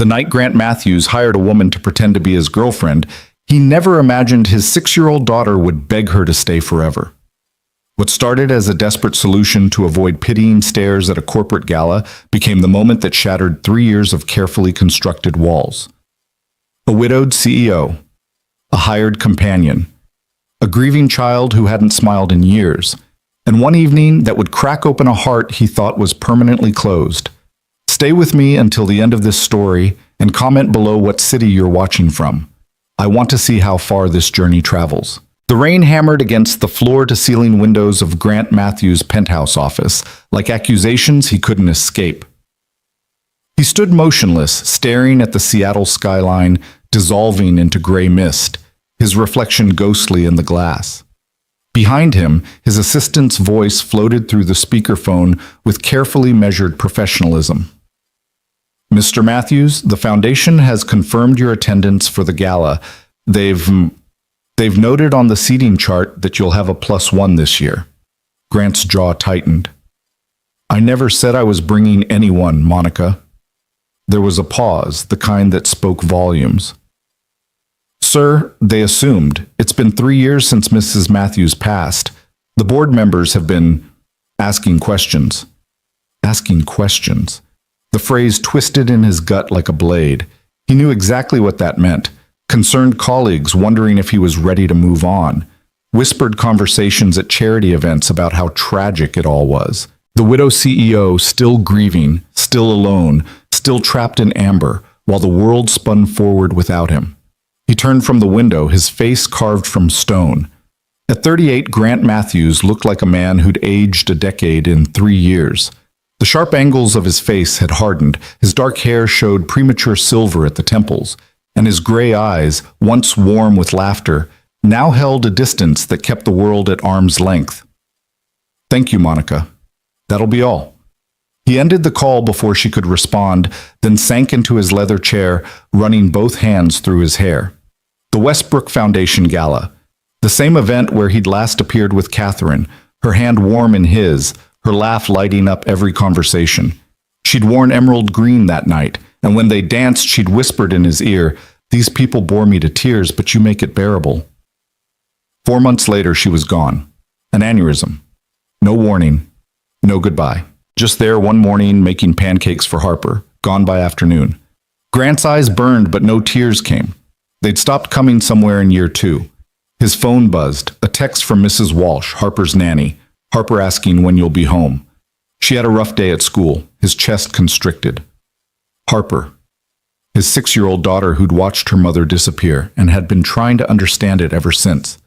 The night Grant Matthews hired a woman to pretend to be his girlfriend, he never imagined his 6-year-old daughter would beg her to stay forever. What started as a desperate solution to avoid pitying stares at a corporate gala became the moment that shattered 3 years of carefully constructed walls. A widowed CEO, a hired companion, a grieving child who hadn't smiled in years, and one evening that would crack open a heart he thought was permanently closed. Stay with me until the end of this story and comment below what city you're watching from. I want to see how far this journey travels. The rain hammered against the floor-to-ceiling windows of Grant Matthews' penthouse office, like accusations he couldn't escape. He stood motionless, staring at the Seattle skyline dissolving into gray mist, his reflection ghostly in the glass. Behind him, his assistant's voice floated through the speakerphone with carefully measured professionalism. "Mr. Matthews, the foundation has confirmed your attendance for the gala. They've noted on the seating chart that you'll have a +1 this year." Grant's jaw tightened. "I never said I was bringing anyone, Monica." There was a pause, the kind that spoke volumes. "Sir, they assumed. It's been 3 years since Mrs. Matthews passed. The board members have been asking questions." Asking questions. The phrase twisted in his gut like a blade. He knew exactly what that meant. Concerned colleagues wondering if he was ready to move on. Whispered conversations at charity events about how tragic it all was. The widow CEO still grieving, still alone, still trapped in amber, while the world spun forward without him. He turned from the window, his face carved from stone. At 38, Grant Matthews looked like a man who'd aged a decade in 3 years. The sharp angles of his face had hardened, his dark hair showed premature silver at the temples, and his gray eyes, once warm with laughter, now held a distance that kept the world at arm's length. "Thank you, Monica. That'll be all." He ended the call before she could respond, then sank into his leather chair, running both hands through his hair. The Westbrook Foundation Gala, the same event where he'd last appeared with Catherine, her hand warm in his, her laugh lighting up every conversation. She'd worn emerald green that night, and when they danced, she'd whispered in his ear, "These people bore me to tears, but you make it bearable." 4 months later, she was gone. An aneurysm. No warning. No goodbye. Just there one morning making pancakes for Harper, gone by afternoon. Grant's eyes burned, but no tears came. They'd stopped coming somewhere in year 2. His phone buzzed, a text from Mrs. Walsh, Harper's nanny, Harper asking when you'll be home. She had a rough day at school, his chest constricted. Harper, his 6-year-old daughter who'd watched her mother disappear and had been trying to understand it ever since.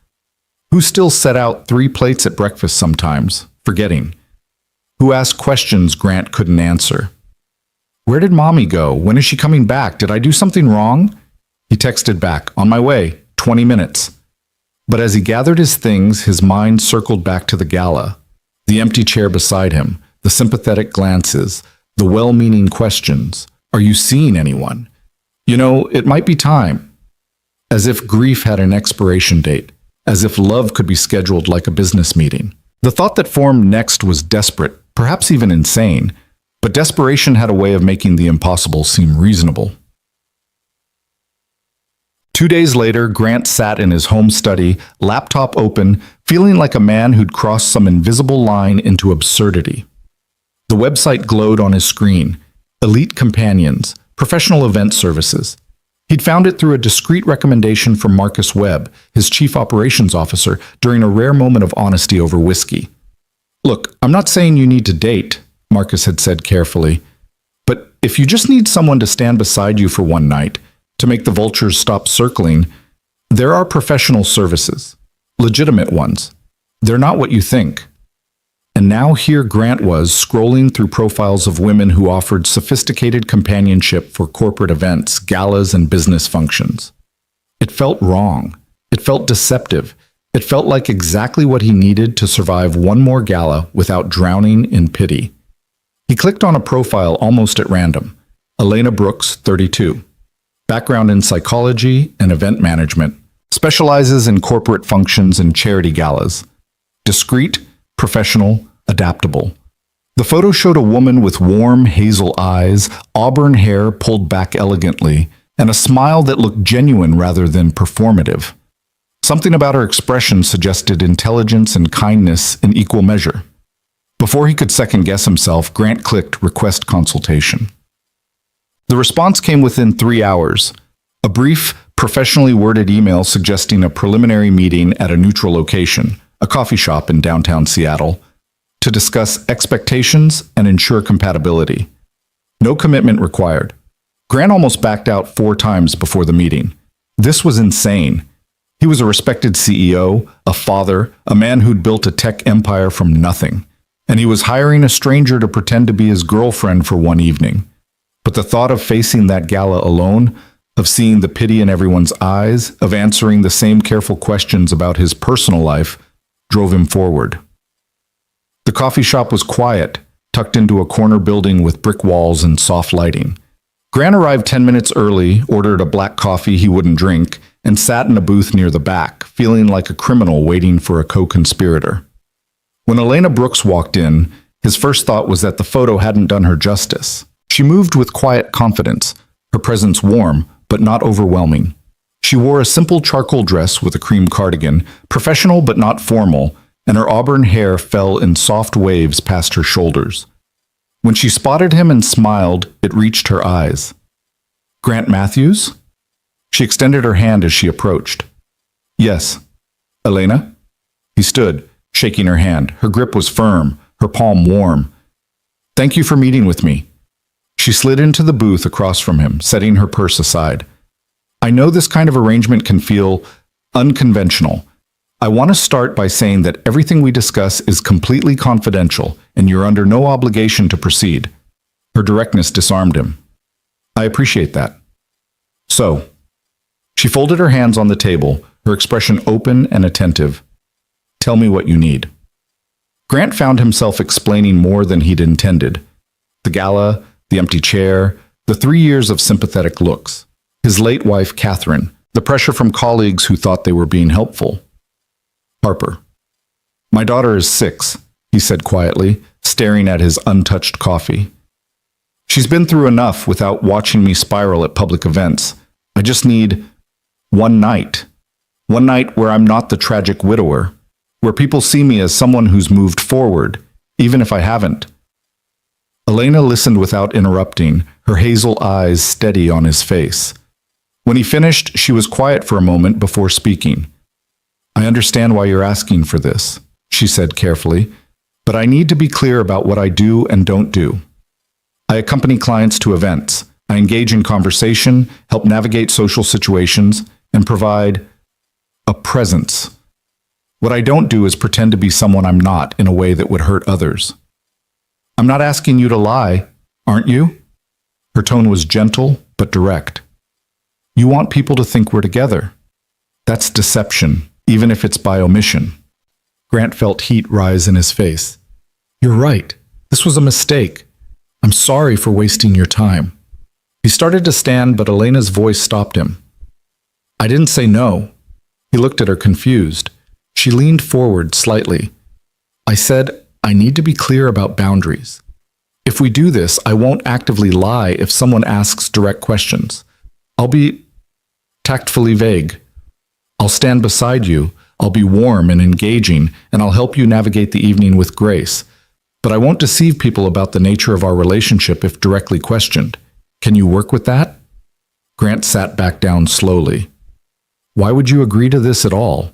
Who still set out 3 plates at breakfast sometimes, forgetting. Who asked questions Grant couldn't answer. "Where did Mommy go? When is she coming back? Did I do something wrong?" He texted back, "On my way, 20 minutes." But as he gathered his things, his mind circled back to the gala. The empty chair beside him, the sympathetic glances, the well-meaning questions. "Are you seeing anyone? You know, it might be time." As if grief had an expiration date, as if love could be scheduled like a business meeting. The thought that formed next was desperate, perhaps even insane, but desperation had a way of making the impossible seem reasonable. 2 days later, Grant sat in his home study, laptop open, feeling like a man who'd crossed some invisible line into absurdity. The website glowed on his screen. Elite companions, professional event services. He'd found it through a discreet recommendation from Marcus Webb, his chief operations officer, during a rare moment of honesty over whiskey. "Look, I'm not saying you need to date," Marcus had said carefully, "but if you just need someone to stand beside you for one night, to make the vultures stop circling, there are professional services, legitimate ones. They're not what you think." And now here Grant was, scrolling through profiles of women who offered sophisticated companionship for corporate events, galas, and business functions. It felt wrong. It felt deceptive. It felt like exactly what he needed to survive one more gala without drowning in pity. He clicked on a profile almost at random. Elena Brooks, 32. Background in psychology and event management. Specializes in corporate functions and charity galas. Discreet, professional, adaptable. The photo showed a woman with warm hazel eyes, auburn hair pulled back elegantly, and a smile that looked genuine rather than performative. Something about her expression suggested intelligence and kindness in equal measure. Before he could second-guess himself, Grant clicked Request Consultation. The response came within 3 hours. A brief, professionally worded email suggesting a preliminary meeting at a neutral location, a coffee shop in downtown Seattle, to discuss expectations and ensure compatibility. No commitment required. Grant almost backed out 4 times before the meeting. This was insane. He was a respected CEO, a father, a man who'd built a tech empire from nothing. And he was hiring a stranger to pretend to be his girlfriend for one evening. But the thought of facing that gala alone, of seeing the pity in everyone's eyes, of answering the same careful questions about his personal life, drove him forward. The coffee shop was quiet, tucked into a corner building with brick walls and soft lighting. Grant arrived 10 minutes early, ordered a black coffee he wouldn't drink, and sat in a booth near the back, feeling like a criminal waiting for a co-conspirator. When Elena Brooks walked in, his first thought was that the photo hadn't done her justice. She moved with quiet confidence, her presence warm, but not overwhelming. She wore a simple charcoal dress with a cream cardigan, professional but not formal, and her auburn hair fell in soft waves past her shoulders. When she spotted him and smiled, it reached her eyes. "Grant Matthews?" She extended her hand as she approached. "Yes." "Elena?" He stood, shaking her hand. Her grip was firm, her palm warm. "Thank you for meeting with me." She slid into the booth across from him, setting her purse aside. "I know this kind of arrangement can feel unconventional. I want to start by saying that everything we discuss is completely confidential, and you're under no obligation to proceed." Her directness disarmed him. "I appreciate that." "So." She folded her hands on the table, her expression open and attentive. "Tell me what you need." Grant found himself explaining more than he'd intended. The gala, the empty chair, the 3 years of sympathetic looks. His late wife, Catherine, the pressure from colleagues who thought they were being helpful. "Harper. My daughter is 6, he said quietly, staring at his untouched coffee. "She's been through enough without watching me spiral at public events. I just need one night. One night where I'm not the tragic widower, where people see me as someone who's moved forward, even if I haven't." Elena listened without interrupting, her hazel eyes steady on his face. When he finished, she was quiet for a moment before speaking. "I understand why you're asking for this," she said carefully, "but I need to be clear about what I do and don't do. I accompany clients to events. I engage in conversation, help navigate social situations, and provide a presence. What I don't do is pretend to be someone I'm not in a way that would hurt others." "I'm not asking you to lie, aren't you?" Her tone was gentle but direct. "You want people to think we're together. That's deception, even if it's by omission." Grant felt heat rise in his face. "You're right. This was a mistake. I'm sorry for wasting your time." He started to stand, but Elena's voice stopped him. "I didn't say no." He looked at her confused. She leaned forward slightly. "I said, I need to be clear about boundaries. If we do this, I won't actively lie if someone asks direct questions. I'll be tactfully vague. I'll stand beside you, I'll be warm and engaging, and I'll help you navigate the evening with grace. But I won't deceive people about the nature of our relationship if directly questioned. Can you work with that?" Grant sat back down slowly. "Why would you agree to this at all?"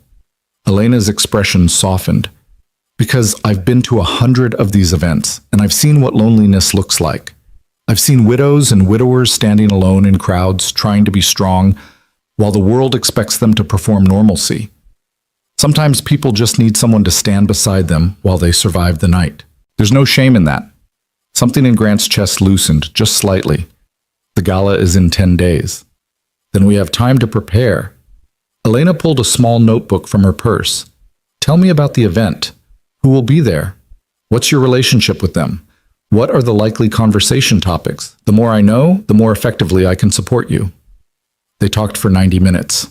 Elena's expression softened. "Because I've been to 100 of these events, and I've seen what loneliness looks like. I've seen widows and widowers standing alone in crowds, trying to be strong, while the world expects them to perform normalcy. Sometimes people just need someone to stand beside them while they survive the night. There's no shame in that." Something in Grant's chest loosened, just slightly. "The gala is in 10 days. Then we have time to prepare." Elena pulled a small notebook from her purse. "Tell me about the event. Who will be there? What's your relationship with them? What are the likely conversation topics? The more I know, the more effectively I can support you." They talked for 90 minutes.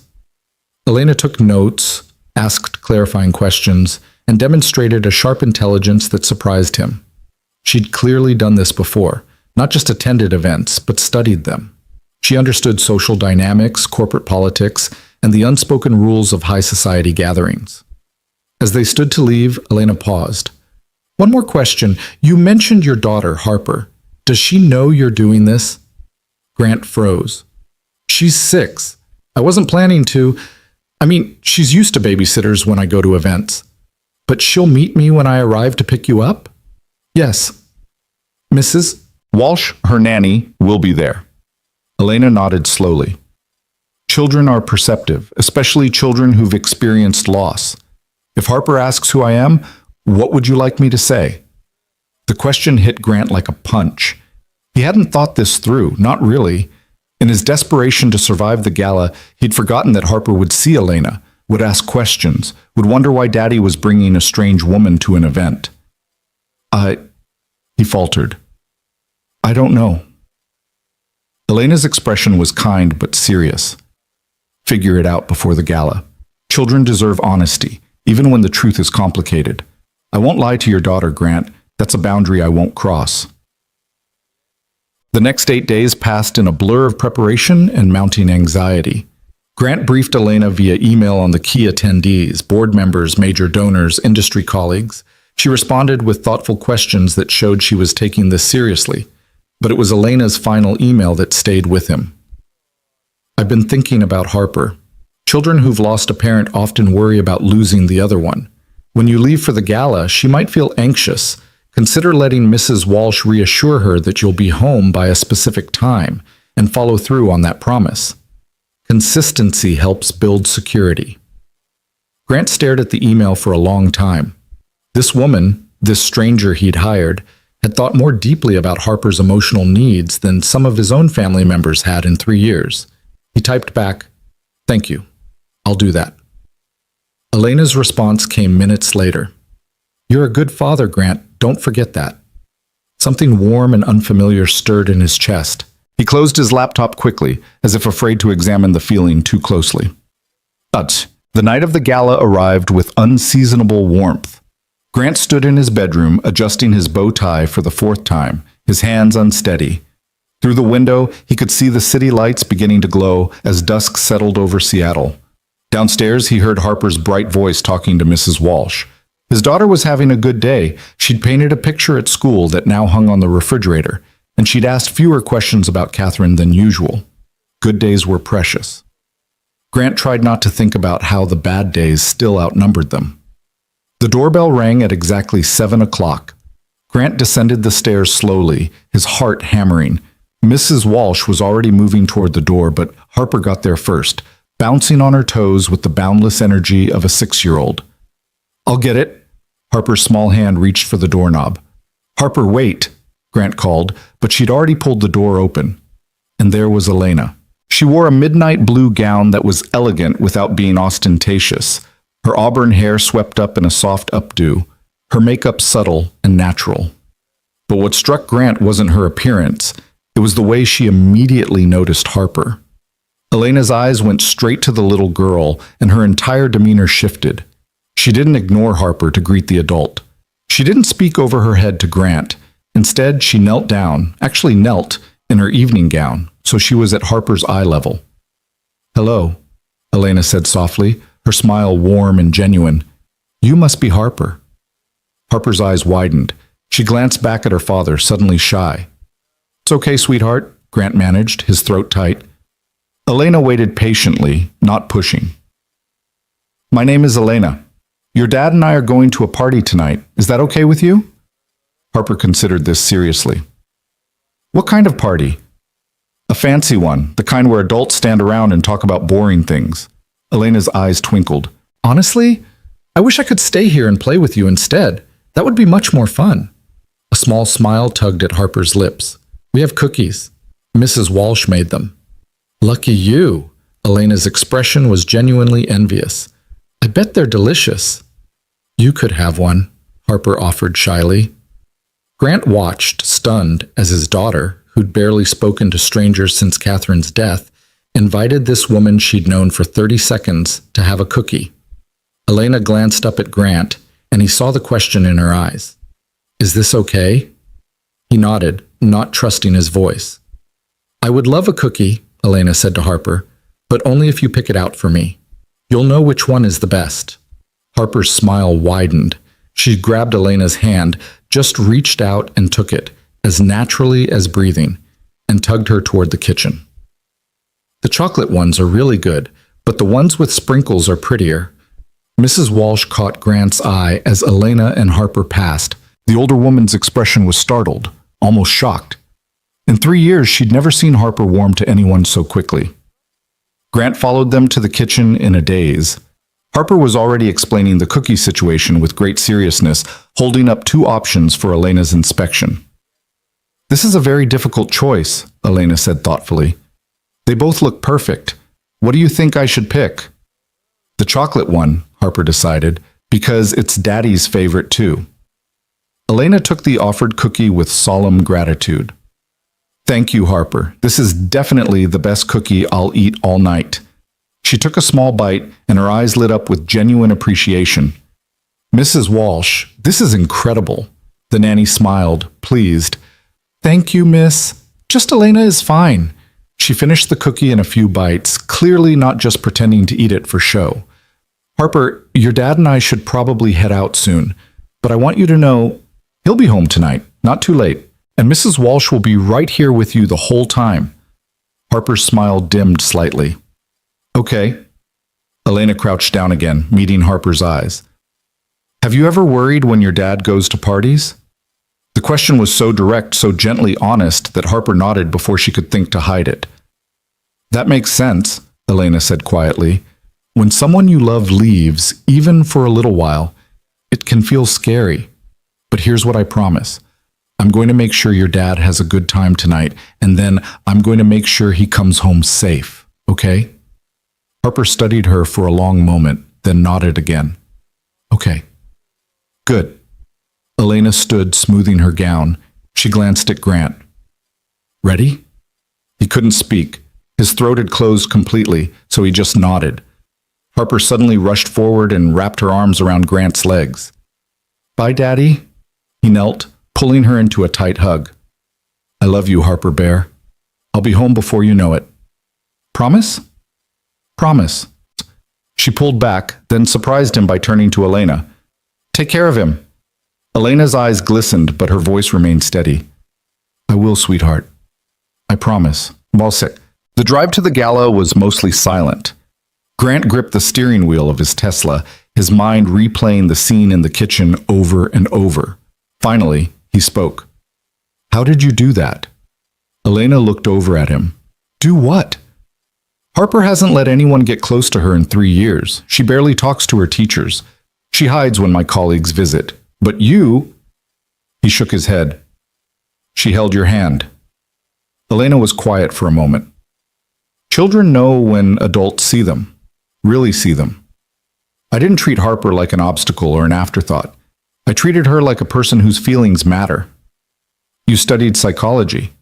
Elena took notes, asked clarifying questions, and demonstrated a sharp intelligence that surprised him. She'd clearly done this before, not just attended events, but studied them. She understood social dynamics, corporate politics, and the unspoken rules of high society gatherings. As they stood to leave, Elena paused. One more question. You mentioned your daughter, Harper. Does she know you're doing this? Grant froze. She's 6. I wasn't planning to. She's used to babysitters when I go to events. But she'll meet me when I arrive to pick you up? Yes. Mrs. Walsh, her nanny, will be there. Elena nodded slowly. Children are perceptive, especially children who've experienced loss. If Harper asks who I am, what would you like me to say? The question hit Grant like a punch. He hadn't thought this through, not really. In his desperation to survive the gala, he'd forgotten that Harper would see Elena, would ask questions, would wonder why Daddy was bringing a strange woman to an event. He faltered. I don't know. Elena's expression was kind but serious. Figure it out before the gala. Children deserve honesty, even when the truth is complicated. I won't lie to your daughter, Grant. That's a boundary I won't cross. The next 8 days passed in a blur of preparation and mounting anxiety. Grant briefed Elena via email on the key attendees, board members, major donors, industry colleagues. She responded with thoughtful questions that showed she was taking this seriously, but it was Elena's final email that stayed with him. I've been thinking about Harper. Children who've lost a parent often worry about losing the other one. When you leave for the gala, she might feel anxious. Consider letting Mrs. Walsh reassure her that you'll be home by a specific time and follow through on that promise. Consistency helps build security. Grant stared at the email for a long time. This woman, this stranger he'd hired, had thought more deeply about Harper's emotional needs than some of his own family members had in 3 years. He typed back, "Thank you. I'll do that." Elena's response came minutes later. "You're a good father, Grant. Don't forget that." Something warm and unfamiliar stirred in his chest. He closed his laptop quickly, as if afraid to examine the feeling too closely. But the night of the gala arrived with unseasonable warmth. Grant stood in his bedroom, adjusting his bow tie for the 4th time, his hands unsteady. Through the window, he could see the city lights beginning to glow as dusk settled over Seattle. Downstairs, he heard Harper's bright voice talking to Mrs. Walsh. His daughter was having a good day. She'd painted a picture at school that now hung on the refrigerator, and she'd asked fewer questions about Catherine than usual. Good days were precious. Grant tried not to think about how the bad days still outnumbered them. The doorbell rang at exactly 7 o'clock. Grant descended the stairs slowly, his heart hammering. Mrs. Walsh was already moving toward the door, but Harper got there first, bouncing on her toes with the boundless energy of a 6-year-old. "I'll get it." Harper's small hand reached for the doorknob. "Harper, wait," Grant called, but she'd already pulled the door open. And there was Elena. She wore a midnight blue gown that was elegant without being ostentatious, her auburn hair swept up in a soft updo, her makeup subtle and natural. But what struck Grant wasn't her appearance, it was the way she immediately noticed Harper. Elena's eyes went straight to the little girl, and her entire demeanor shifted. She didn't ignore Harper to greet the adult. She didn't speak over her head to Grant. Instead, she knelt down, actually knelt, in her evening gown, so she was at Harper's eye level. "Hello," Elena said softly, her smile warm and genuine. "You must be Harper." Harper's eyes widened. She glanced back at her father, suddenly shy. "It's okay, sweetheart," Grant managed, his throat tight. Elena waited patiently, not pushing. "My name is Elena. Your dad and I are going to a party tonight. Is that okay with you?" Harper considered this seriously. "What kind of party?" "A fancy one, the kind where adults stand around and talk about boring things." Elena's eyes twinkled. "Honestly, I wish I could stay here and play with you instead. That would be much more fun." A small smile tugged at Harper's lips. "We have cookies. Mrs. Walsh made them." "Lucky you." Elena's expression was genuinely envious. "I bet they're delicious." "You could have one," Harper offered shyly. Grant watched, stunned, as his daughter, who'd barely spoken to strangers since Catherine's death, invited this woman she'd known for 30 seconds to have a cookie. Elena glanced up at Grant, and he saw the question in her eyes. "Is this okay?" He nodded, not trusting his voice. "I would love a cookie," Elena said to Harper, "but only if you pick it out for me. You'll know which one is the best." Harper's smile widened. She grabbed Elena's hand, just reached out and took it, as naturally as breathing, and tugged her toward the kitchen. "The chocolate ones are really good, but the ones with sprinkles are prettier." Mrs. Walsh caught Grant's eye as Elena and Harper passed. The older woman's expression was startled, almost shocked. In 3 years, she'd never seen Harper warm to anyone so quickly. Grant followed them to the kitchen in a daze. Harper was already explaining the cookie situation with great seriousness, holding up 2 options for Elena's inspection. "This is a very difficult choice," Elena said thoughtfully. "They both look perfect. What do you think I should pick?" "The chocolate one," Harper decided, "because it's Daddy's favorite too." Elena took the offered cookie with solemn gratitude. "Thank you, Harper. This is definitely the best cookie I'll eat all night." She took a small bite, and her eyes lit up with genuine appreciation. "Mrs. Walsh, this is incredible." The nanny smiled, pleased. "Thank you, miss. Just Elena is fine." She finished the cookie in a few bites, clearly not just pretending to eat it for show. "Harper, your dad and I should probably head out soon, but I want you to know he'll be home tonight, not too late, and Mrs. Walsh will be right here with you the whole time." Harper's smile dimmed slightly. "Okay." Elena crouched down again, meeting Harper's eyes. "Have you ever worried when your dad goes to parties?" The question was so direct, so gently honest, that Harper nodded before she could think to hide it. "That makes sense," Elena said quietly. "When someone you love leaves, even for a little while, it can feel scary. But here's what I promise. I'm going to make sure your dad has a good time tonight, and then I'm going to make sure he comes home safe, okay?" Harper studied her for a long moment, then nodded again. "Okay." "Good." Elena stood, smoothing her gown. She glanced at Grant. "Ready?" He couldn't speak. His throat had closed completely, so he just nodded. Harper suddenly rushed forward and wrapped her arms around Grant's legs. "Bye, Daddy." He knelt, pulling her into a tight hug. "I love you, Harper Bear. I'll be home before you know it." "Promise?" "Promise." She pulled back, then surprised him by turning to Elena. "Take care of him." Elena's eyes glistened, but her voice remained steady. "I will, sweetheart. I promise." The drive to the gala was mostly silent. Grant gripped the steering wheel of his Tesla, his mind replaying the scene in the kitchen over and over. Finally, he spoke. "How did you do that?" Elena looked over at him. "Do what?" "Harper hasn't let anyone get close to her in 3 years. She barely talks to her teachers. She hides when my colleagues visit. But you—" He shook his head. "She held your hand." Elena was quiet for a moment. "Children know when adults see them, really see them. I didn't treat Harper like an obstacle or an afterthought. I treated her like a person whose feelings matter." "You studied psychology."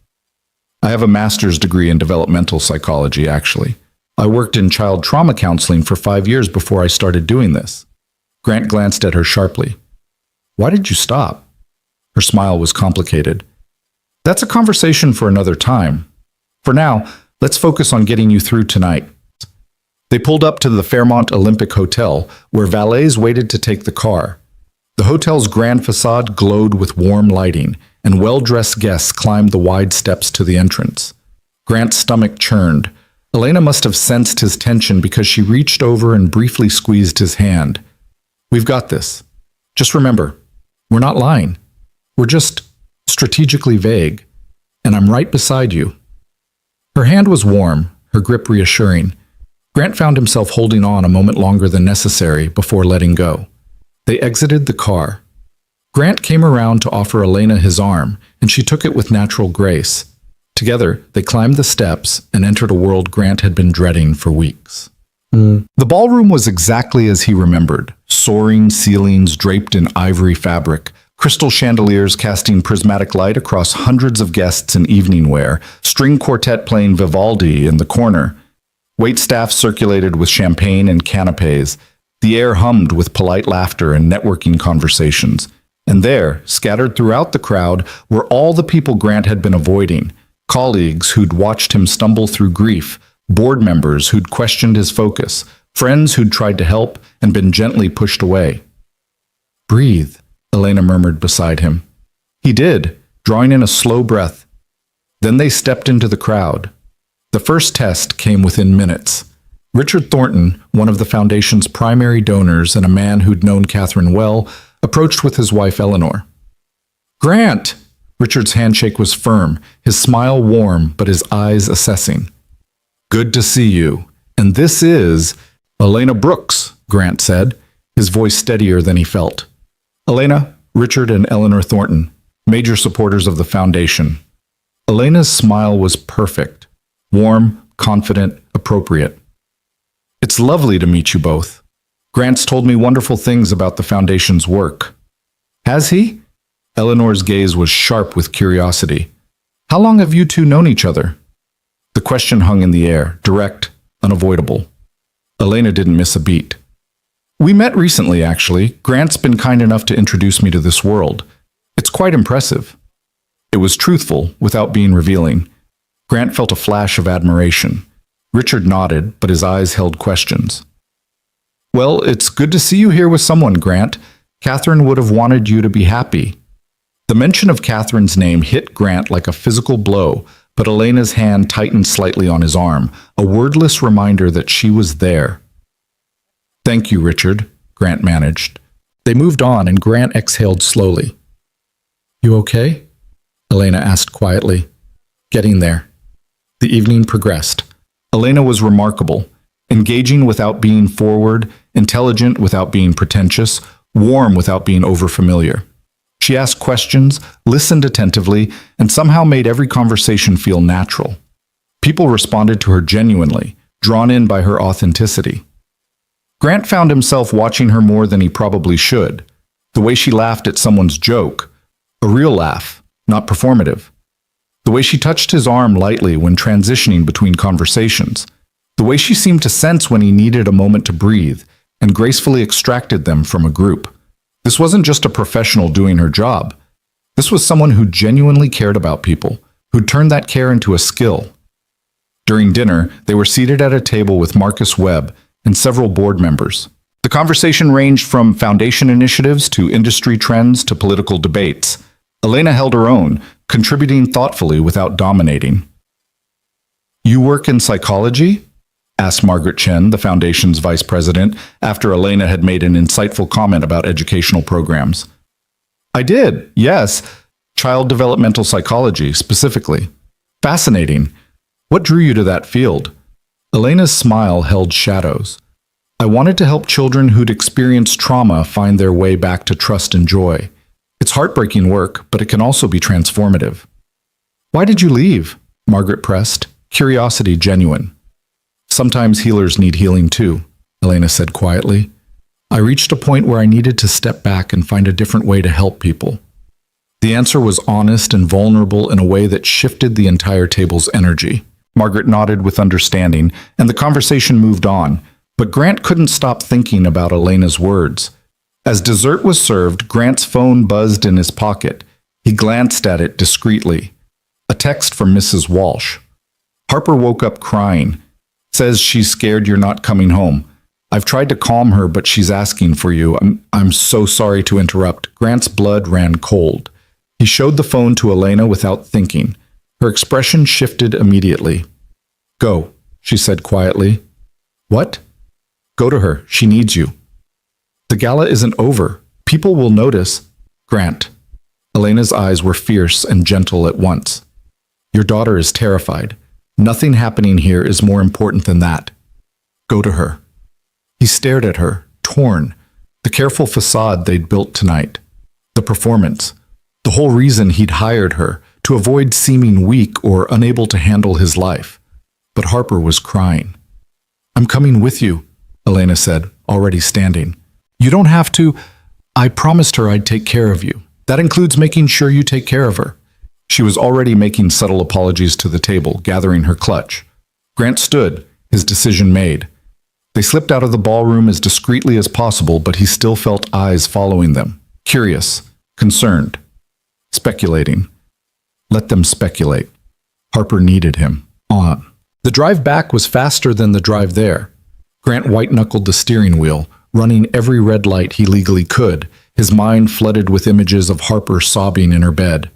"I have a master's degree in developmental psychology, actually. I worked in child trauma counseling for 5 years before I started doing this." Grant glanced at her sharply. "Why did you stop?" Her smile was complicated. "That's a conversation for another time. For now, let's focus on getting you through tonight." They pulled up to the Fairmont Olympic Hotel, where valets waited to take the car. The hotel's grand facade glowed with warm lighting, and well-dressed guests climbed the wide steps to the entrance. Grant's stomach churned. Elena must have sensed his tension because she reached over and briefly squeezed his hand. "We've got this. Just remember, we're not lying. We're just strategically vague, and I'm right beside you." Her hand was warm, her grip reassuring. Grant found himself holding on a moment longer than necessary before letting go. They exited the car. Grant came around to offer Elena his arm, and she took it with natural grace. Together, they climbed the steps and entered a world Grant had been dreading for weeks. The ballroom was exactly as he remembered. Soaring ceilings draped in ivory fabric, crystal chandeliers casting prismatic light across hundreds of guests in evening wear, string quartet playing Vivaldi in the corner. Waitstaff circulated with champagne and canapes. The air hummed with polite laughter and networking conversations. And there, scattered throughout the crowd, were all the people Grant had been avoiding, colleagues who'd watched him stumble through grief, board members who'd questioned his focus, friends who'd tried to help and been gently pushed away. "Breathe," Elena murmured beside him. He did, drawing in a slow breath. Then they stepped into the crowd. The first test came within minutes. Richard Thornton, one of the foundation's primary donors and a man who'd known Catherine well, approached with his wife Eleanor. "Grant!" Richard's handshake was firm, his smile warm, but his eyes assessing. "Good to see you. And this is Elena Brooks," Grant said, his voice steadier than he felt. Elena, Richard, and Eleanor Thornton, major supporters of the foundation. Elena's smile was perfect, warm, confident, appropriate. "It's lovely to meet you both. Grant's told me wonderful things about the foundation's work." "Has he?" Eleanor's gaze was sharp with curiosity. "How long have you two known each other?" The question hung in the air, direct, unavoidable. Elena didn't miss a beat. "We met recently, actually. Grant's been kind enough to introduce me to this world. It's quite impressive." It was truthful, without being revealing. Grant felt a flash of admiration. Richard nodded, but his eyes held questions. "Well, it's good to see you here with someone, Grant. Catherine would have wanted you to be happy." The mention of Catherine's name hit Grant like a physical blow, but Elena's hand tightened slightly on his arm, a wordless reminder that she was there. "Thank you, Richard," Grant managed. They moved on, and Grant exhaled slowly. "You okay?" Elena asked quietly. "Getting there." The evening progressed. Elena was remarkable, engaging without being forward, intelligent without being pretentious, warm without being overfamiliar. She asked questions, listened attentively, and somehow made every conversation feel natural. People responded to her genuinely, drawn in by her authenticity. Grant found himself watching her more than he probably should. The way she laughed at someone's joke, a real laugh, not performative. The way she touched his arm lightly when transitioning between conversations. The way she seemed to sense when he needed a moment to breathe and gracefully extracted them from a group. This wasn't just a professional doing her job. This was someone who genuinely cared about people, who'd turned that care into a skill. During dinner, they were seated at a table with Marcus Webb and several board members. The conversation ranged from foundation initiatives to industry trends to political debates. Elena held her own, contributing thoughtfully without dominating. "You work in psychology?" asked Margaret Chen, the foundation's vice president, after Elena had made an insightful comment about educational programs. "I did, yes. Child developmental psychology, specifically. Fascinating. What drew you to that field?" Elena's smile held shadows. "I wanted to help children who'd experienced trauma find their way back to trust and joy. It's heartbreaking work, but it can also be transformative." "Why did you leave?" Margaret pressed, curiosity genuine. "Sometimes healers need healing too," Elena said quietly. "I reached a point where I needed to step back and find a different way to help people." The answer was honest and vulnerable in a way that shifted the entire table's energy. Margaret nodded with understanding, and the conversation moved on, but Grant couldn't stop thinking about Elena's words. As dessert was served, Grant's phone buzzed in his pocket. He glanced at it discreetly. A text from Mrs. Walsh. "Harper woke up crying. Says she's scared you're not coming home. I've tried to calm her, but she's asking for you. I'm so sorry to interrupt." Grant's blood ran cold. He showed the phone to Elena without thinking. Her expression shifted immediately. "Go," she said quietly. "What?" "Go to her. She needs you." "The gala isn't over. People will notice." "Grant." Elena's eyes were fierce and gentle at once. "Your daughter is terrified. Nothing happening here is more important than that. Go to her." He stared at her, torn. The careful facade they'd built tonight. The performance. The whole reason he'd hired her, to avoid seeming weak or unable to handle his life. But Harper was crying. "I'm coming with you," Elena said, already standing. "You don't have to. I promised her I'd take care of you. That includes making sure you take care of her." She was already making subtle apologies to the table, gathering her clutch. Grant stood, his decision made. They slipped out of the ballroom as discreetly as possible, but he still felt eyes following them, curious, concerned, speculating. Let them speculate. Harper needed him. On. The drive back was faster than the drive there. Grant white-knuckled the steering wheel, running every red light he legally could, his mind flooded with images of Harper sobbing in her bed.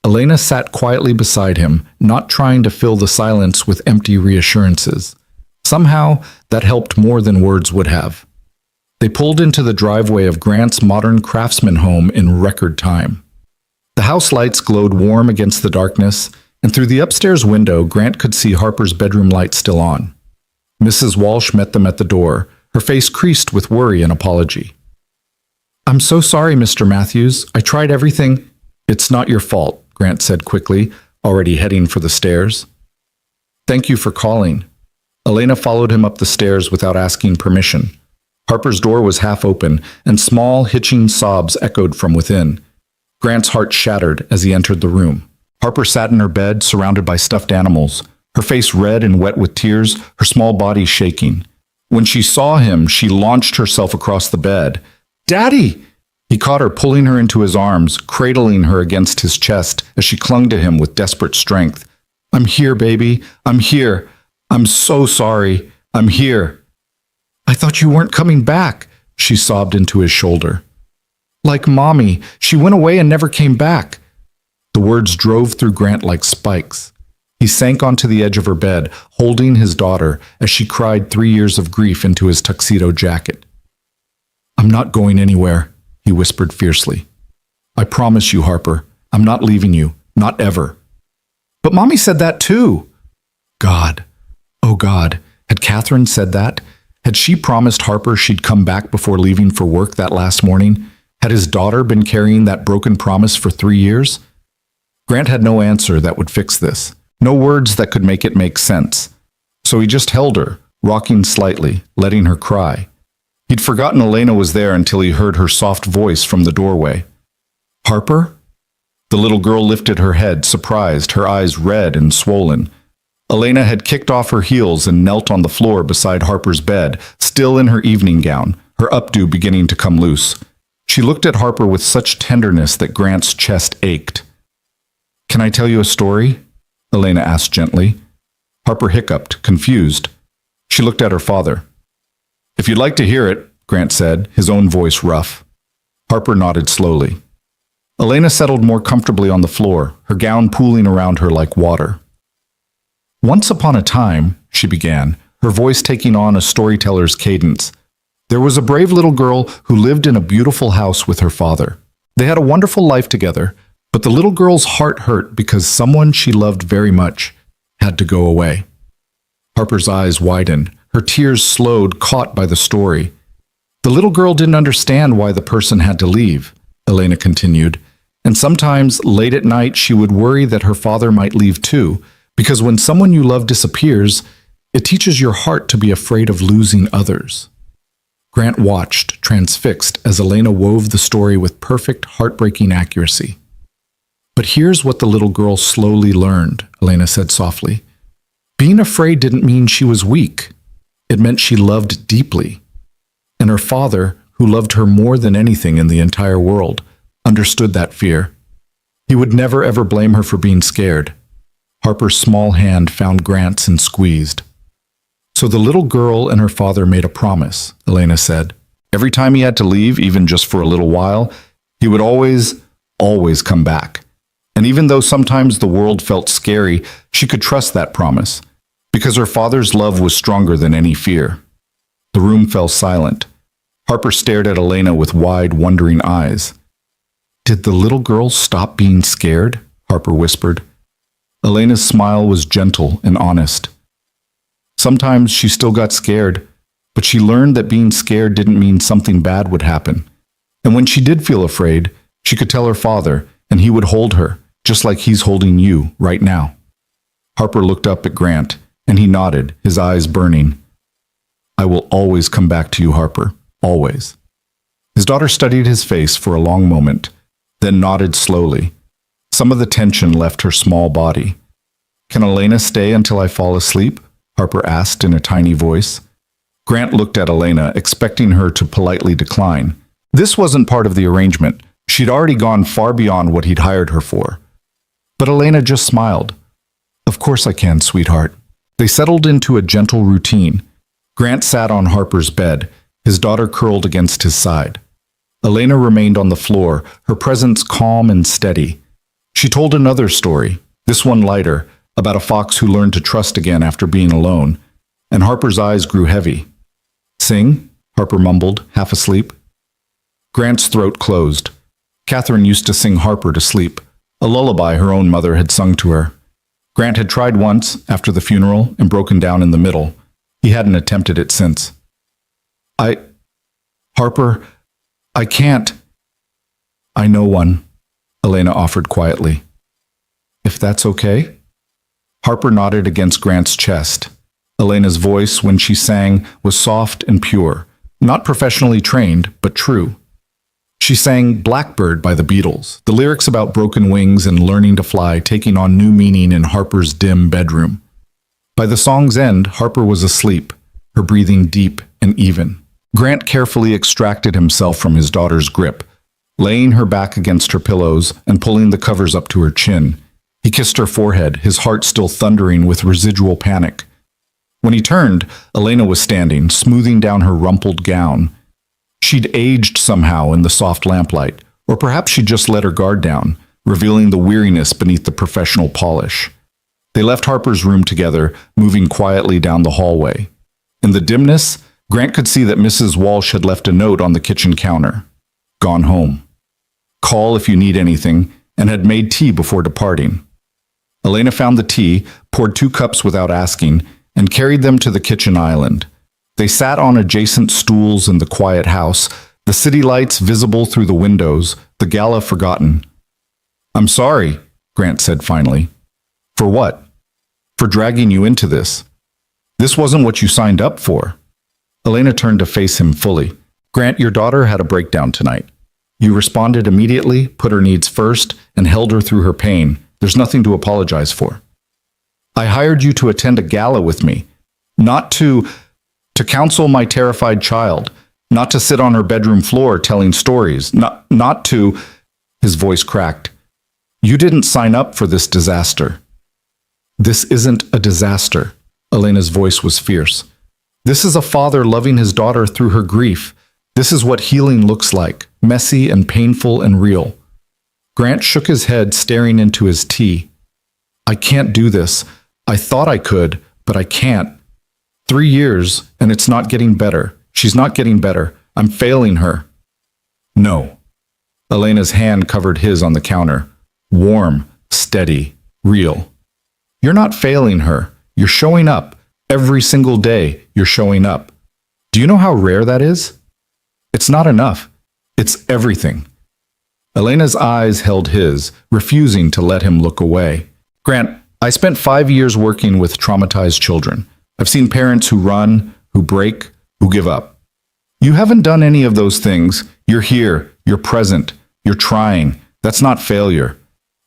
Elena sat quietly beside him, not trying to fill the silence with empty reassurances. Somehow, that helped more than words would have. They pulled into the driveway of Grant's modern craftsman home in record time. The house lights glowed warm against the darkness, and through the upstairs window, Grant could see Harper's bedroom light still on. Mrs. Walsh met them at the door, her face creased with worry and apology. "I'm so sorry, Mr. Matthews. I tried everything." "It's not your fault," Grant said quickly, already heading for the stairs. "Thank you for calling." Elena followed him up the stairs without asking permission. Harper's door was half open, and small, hitching sobs echoed from within. Grant's heart shattered as he entered the room. Harper sat in her bed, surrounded by stuffed animals, her face red and wet with tears, her small body shaking. When she saw him, she launched herself across the bed. "Daddy!" He caught her, pulling her into his arms, cradling her against his chest as she clung to him with desperate strength. "I'm here, baby. I'm here. I'm so sorry. I'm here." "I thought you weren't coming back," she sobbed into his shoulder. "Like Mommy. She went away and never came back." The words drove through Grant like spikes. He sank onto the edge of her bed, holding his daughter as she cried 3 years of grief into his tuxedo jacket. "I'm not going anywhere," he whispered fiercely. "I promise you, Harper, I'm not leaving you, not ever." "But Mommy said that too." God. Oh God, had Catherine said that? Had she promised Harper she'd come back before leaving for work that last morning? Had his daughter been carrying that broken promise for 3 years? Grant had no answer that would fix this, no words that could make it make sense. So he just held her, rocking slightly, letting her cry. He'd forgotten Elena was there until he heard her soft voice from the doorway. "Harper?" The little girl lifted her head, surprised, her eyes red and swollen. Elena had kicked off her heels and knelt on the floor beside Harper's bed, still in her evening gown, her updo beginning to come loose. She looked at Harper with such tenderness that Grant's chest ached. "Can I tell you a story?" Elena asked gently. Harper hiccuped, confused. She looked at her father. "If you'd like to hear it," Grant said, his own voice rough. Harper nodded slowly. Elena settled more comfortably on the floor, her gown pooling around her like water. "Once upon a time," she began, her voice taking on a storyteller's cadence, "there was a brave little girl who lived in a beautiful house with her father. They had a wonderful life together, but the little girl's heart hurt because someone she loved very much had to go away." Harper's eyes widened, her tears slowed, caught by the story. "The little girl didn't understand why the person had to leave," Elena continued, "and sometimes, late at night, she would worry that her father might leave too, because when someone you love disappears, it teaches your heart to be afraid of losing others." Grant watched, transfixed, as Elena wove the story with perfect, heartbreaking accuracy. "But here's what the little girl slowly learned," Elena said softly. "Being afraid didn't mean she was weak. It meant she loved deeply. And her father, who loved her more than anything in the entire world, understood that fear. He would never ever blame her for being scared." Harper's small hand found Grant's and squeezed. "So the little girl and her father made a promise," Elena said. "Every time he had to leave, even just for a little while, he would always come back. And even though sometimes the world felt scary, she could trust that promise, because her father's love was stronger than any fear." The room fell silent. Harper stared at Elena with wide, wondering eyes. "Did the little girl stop being scared?" Harper whispered. Elena's smile was gentle and honest. "Sometimes she still got scared, but she learned that being scared didn't mean something bad would happen. And when she did feel afraid, she could tell her father, and he would hold her, just like he's holding you right now." Harper looked up at Grant, and he nodded, his eyes burning. "I will always come back to you, Harper, always." His daughter studied his face for a long moment, then nodded slowly. Some of the tension left her small body. "Can Elena stay until I fall asleep?" Harper asked in a tiny voice. Grant looked at Elena, expecting her to politely decline. This wasn't part of the arrangement, She'd already gone far beyond what he'd hired her for. But Elena just smiled. Of course I can, sweetheart. They settled into a gentle routine. Grant sat on Harper's bed, his daughter curled against his side. Elena remained on the floor, her presence calm and steady. She told another story, this one lighter, about a fox who learned to trust again after being alone, and Harper's eyes grew heavy. Sing? Harper mumbled, half asleep. Grant's throat closed. Catherine used to sing Harper to sleep, a lullaby her own mother had sung to her. Grant had tried once, after the funeral, and broken down in the middle. He hadn't attempted it since. Harper, I can't. I know one, Elena offered quietly. If that's okay? Harper nodded against Grant's chest. Elena's voice, when she sang, was soft and pure, not professionally trained, but true. She sang Blackbird by the Beatles, the lyrics about broken wings and learning to fly taking on new meaning in Harper's dim bedroom. By the song's end, Harper was asleep, her breathing deep and even. Grant carefully extracted himself from his daughter's grip, laying her back against her pillows and pulling the covers up to her chin. He kissed her forehead, his heart still thundering with residual panic. When he turned, Elena was standing, smoothing down her rumpled gown. She'd aged somehow in the soft lamplight, or perhaps she'd just let her guard down, revealing the weariness beneath the professional polish. They left Harper's room together, moving quietly down the hallway. In the dimness, Grant could see that Mrs. Walsh had left a note on the kitchen counter. Gone home. Call if you need anything, and had made tea before departing. Elena found the tea, poured 2 cups without asking, and carried them to the kitchen island. They sat on adjacent stools in the quiet house, the city lights visible through the windows, the gala forgotten. I'm sorry, Grant said finally. For what? For dragging you into this. This wasn't what you signed up for. Elena turned to face him fully. Grant, your daughter had a breakdown tonight. You responded immediately, put her needs first, and held her through her pain. There's nothing to apologize for. I hired you to attend a gala with me, not to counsel my terrified child, not to sit on her bedroom floor telling stories, not to... His voice cracked. You didn't sign up for this disaster. This isn't a disaster. Elena's voice was fierce. This is a father loving his daughter through her grief. This is what healing looks like, messy and painful and real. Grant shook his head, staring into his tea. I can't do this. I thought I could, but I can't. 3 years, and it's not getting better. She's not getting better. I'm failing her. No. Elena's hand covered his on the counter. Warm, steady, real. You're not failing her. You're showing up. Every single day, you're showing up. Do you know how rare that is? It's not enough. It's everything. Elena's eyes held his, refusing to let him look away. Grant, I spent 5 years working with traumatized children. I've seen parents who run, who break, who give up. You haven't done any of those things. You're here. You're present. You're trying. That's not failure.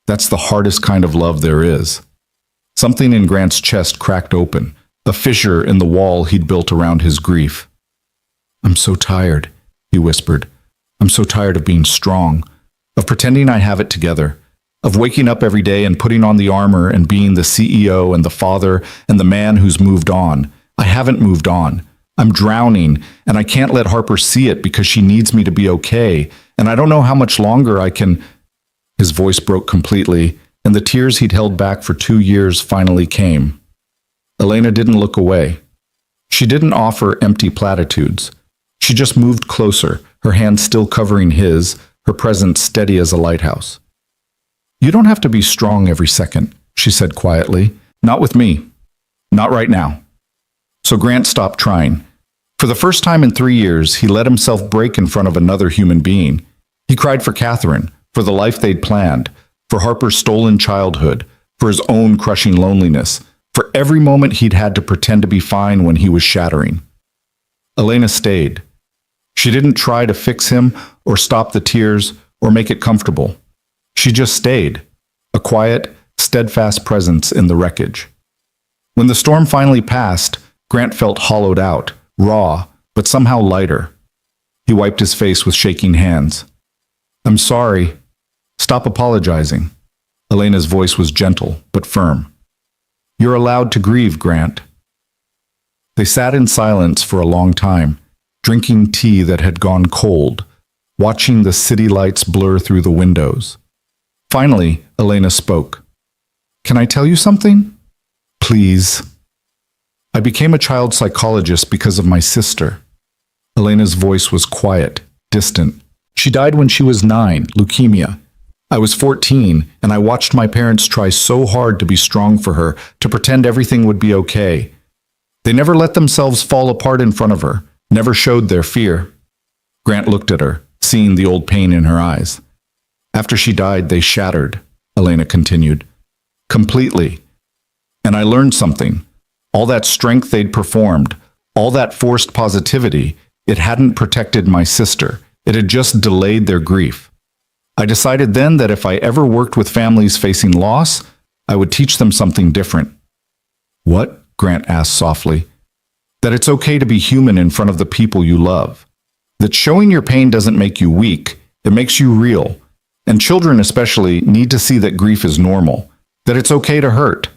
That's the hardest kind of love there is. Something in Grant's chest cracked open, a fissure in the wall he'd built around his grief. I'm so tired, he whispered. I'm so tired of being strong, of pretending I have it together, of waking up every day and putting on the armor and being the CEO and the father and the man who's moved on. I haven't moved on. I'm drowning, and I can't let Harper see it because she needs me to be okay, and I don't know how much longer I can... His voice broke completely, and the tears he'd held back for 2 years finally came. Elena didn't look away. She didn't offer empty platitudes. She just moved closer, her hand still covering his, her presence steady as a lighthouse. You don't have to be strong every second, she said quietly. Not with me. Not right now. So Grant stopped trying. For the first time in 3 years, he let himself break in front of another human being. He cried for Catherine, for the life they'd planned, for Harper's stolen childhood, for his own crushing loneliness, for every moment he'd had to pretend to be fine when he was shattering. Elena stayed. She didn't try to fix him or stop the tears or make it comfortable. She just stayed, a quiet, steadfast presence in the wreckage. When the storm finally passed, Grant felt hollowed out, raw, but somehow lighter. He wiped his face with shaking hands. I'm sorry. Stop apologizing. Elena's voice was gentle, but firm. You're allowed to grieve, Grant. They sat in silence for a long time, drinking tea that had gone cold, watching the city lights blur through the windows. Finally, Elena spoke. Can I tell you something? Please. I became a child psychologist because of my sister. Elena's voice was quiet, distant. She died when she was 9, leukemia. I was 14, and I watched my parents try so hard to be strong for her, to pretend everything would be okay. They never let themselves fall apart in front of her, never showed their fear. Grant looked at her, seeing the old pain in her eyes. After she died, they shattered, Elena continued. Completely. And I learned something. All that strength they'd performed, all that forced positivity, it hadn't protected my sister. It had just delayed their grief. I decided then that if I ever worked with families facing loss, I would teach them something different. What? Grant asked softly. That it's okay to be human in front of the people you love. That showing your pain doesn't make you weak, it makes you real. And children especially need to see that grief is normal, that it's okay to hurt.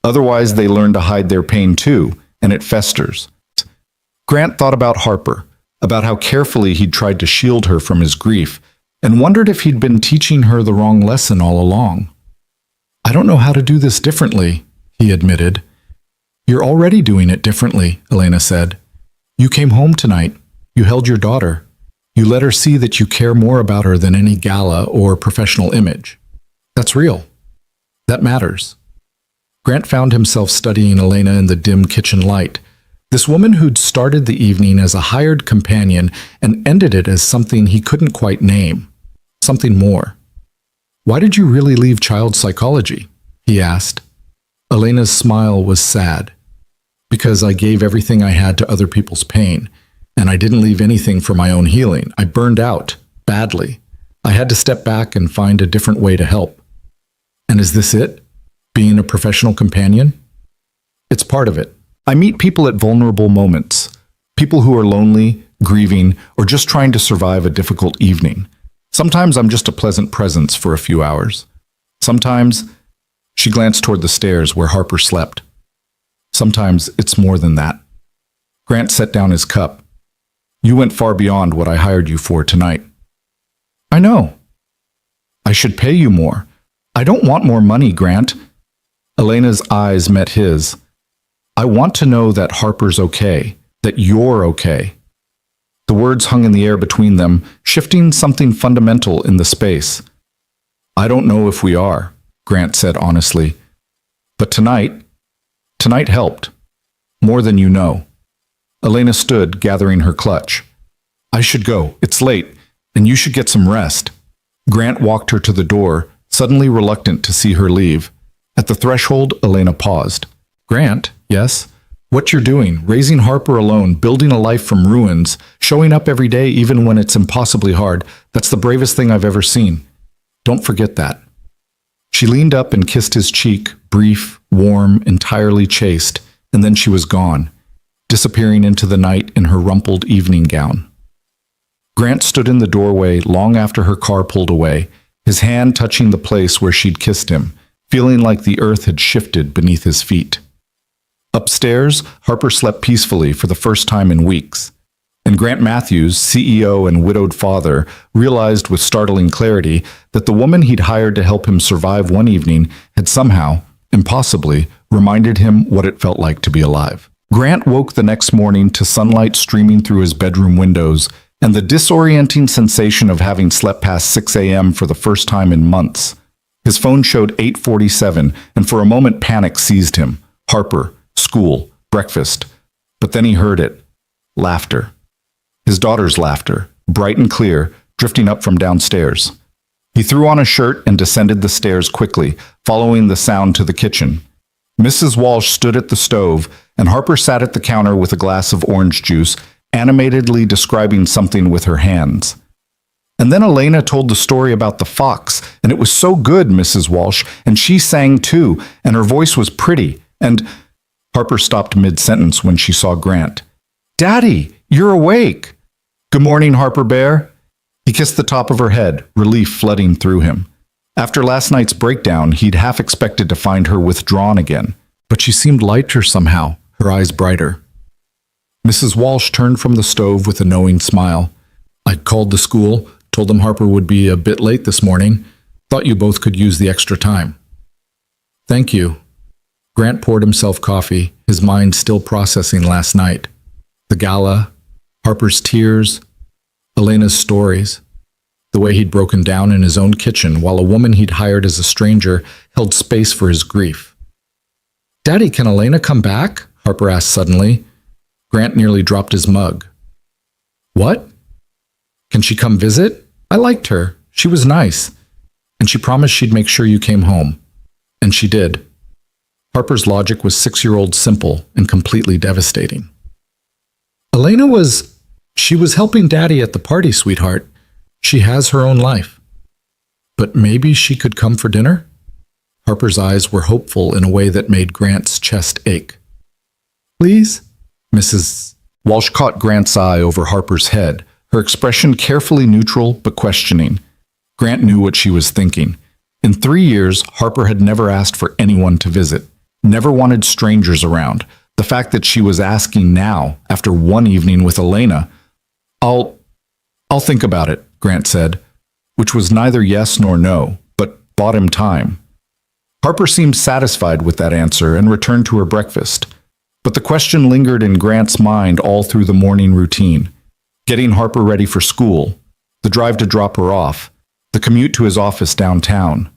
Otherwise, they learn to hide their pain too, and it festers. Grant thought about Harper, about how carefully he'd tried to shield her from his grief, and wondered if he'd been teaching her the wrong lesson all along. I don't know how to do this differently, he admitted. You're already doing it differently, Elena said. You came home tonight. You held your daughter. You let her see that you care more about her than any gala or professional image. That's real. That matters. Grant found himself studying Elena in the dim kitchen light, this woman who'd started the evening as a hired companion and ended it as something he couldn't quite name, something more. Why did you really leave child psychology? He asked. Elena's smile was sad. Because I gave everything I had to other people's pain, and I didn't leave anything for my own healing. I burned out, badly. I had to step back and find a different way to help. And is this it? Being a professional companion? It's part of it. I meet people at vulnerable moments, people who are lonely, grieving, or just trying to survive a difficult evening. Sometimes I'm just a pleasant presence for a few hours. Sometimes, she glanced toward the stairs where Harper slept. Sometimes it's more than that. Grant set down his cup. You went far beyond what I hired you for tonight. I know. I should pay you more. I don't want more money, Grant. Elena's eyes met his. I want to know that Harper's okay, that you're okay. The words hung in the air between them, shifting something fundamental in the space. I don't know if we are, Grant said honestly. But tonight helped. More than you know. Elena stood, gathering her clutch. I should go. It's late, and you should get some rest. Grant walked her to the door, suddenly reluctant to see her leave. At the threshold, Elena paused. Grant, yes? What you're doing, raising Harper alone, building a life from ruins, showing up every day even when it's impossibly hard, that's the bravest thing I've ever seen. Don't forget that. She leaned up and kissed his cheek, brief, warm, entirely chaste, and then she was gone, disappearing into the night in her rumpled evening gown. Grant stood in the doorway long after her car pulled away, his hand touching the place where she'd kissed him, feeling like the earth had shifted beneath his feet. Upstairs, Harper slept peacefully for the first time in weeks, and Grant Matthews, CEO and widowed father, realized with startling clarity that the woman he'd hired to help him survive one evening had somehow, impossibly, reminded him what it felt like to be alive. Grant woke the next morning to sunlight streaming through his bedroom windows and the disorienting sensation of having slept past 6 a.m. for the first time in months. His phone showed 8:47, and for a moment panic seized him. Harper, school, breakfast. But then he heard it. Laughter. His daughter's laughter, bright and clear, drifting up from downstairs. He threw on a shirt and descended the stairs quickly, following the sound to the kitchen. Mrs. Walsh stood at the stove, and Harper sat at the counter with a glass of orange juice, animatedly describing something with her hands. And then Elena told the story about the fox, and it was so good, Mrs. Walsh, and she sang too, and her voice was pretty, and... Harper stopped mid-sentence when she saw Grant. Daddy, you're awake. Good morning, Harper Bear. He kissed the top of her head, relief flooding through him. After last night's breakdown, he'd half expected to find her withdrawn again, but she seemed lighter somehow, her eyes brighter. Mrs. Walsh turned from the stove with a knowing smile. I called the school, told them Harper would be a bit late this morning. Thought you both could use the extra time. Thank you. Grant poured himself coffee, his mind still processing last night. The gala, Harper's tears, Elena's stories, the way he'd broken down in his own kitchen while a woman he'd hired as a stranger held space for his grief. Daddy, can Elena come back? Harper asked suddenly. Grant nearly dropped his mug. What? Can she come visit? I liked her. She was nice. And she promised she'd make sure you came home. And she did. Harper's logic was 6-year-old simple and completely devastating. She was helping Daddy at the party, sweetheart. She has her own life. But maybe she could come for dinner? Harper's eyes were hopeful in a way that made Grant's chest ache. Please? Mrs. Walsh caught Grant's eye over Harper's head, her expression carefully neutral but questioning. Grant knew what she was thinking. In 3 years, Harper had never asked for anyone to visit, never wanted strangers around. The fact that she was asking now, after one evening with Elena, I'll think about it, Grant said, which was neither yes nor no, but bought him time. Harper seemed satisfied with that answer and returned to her breakfast. But the question lingered in Grant's mind all through the morning routine. Getting Harper ready for school, the drive to drop her off, the commute to his office downtown.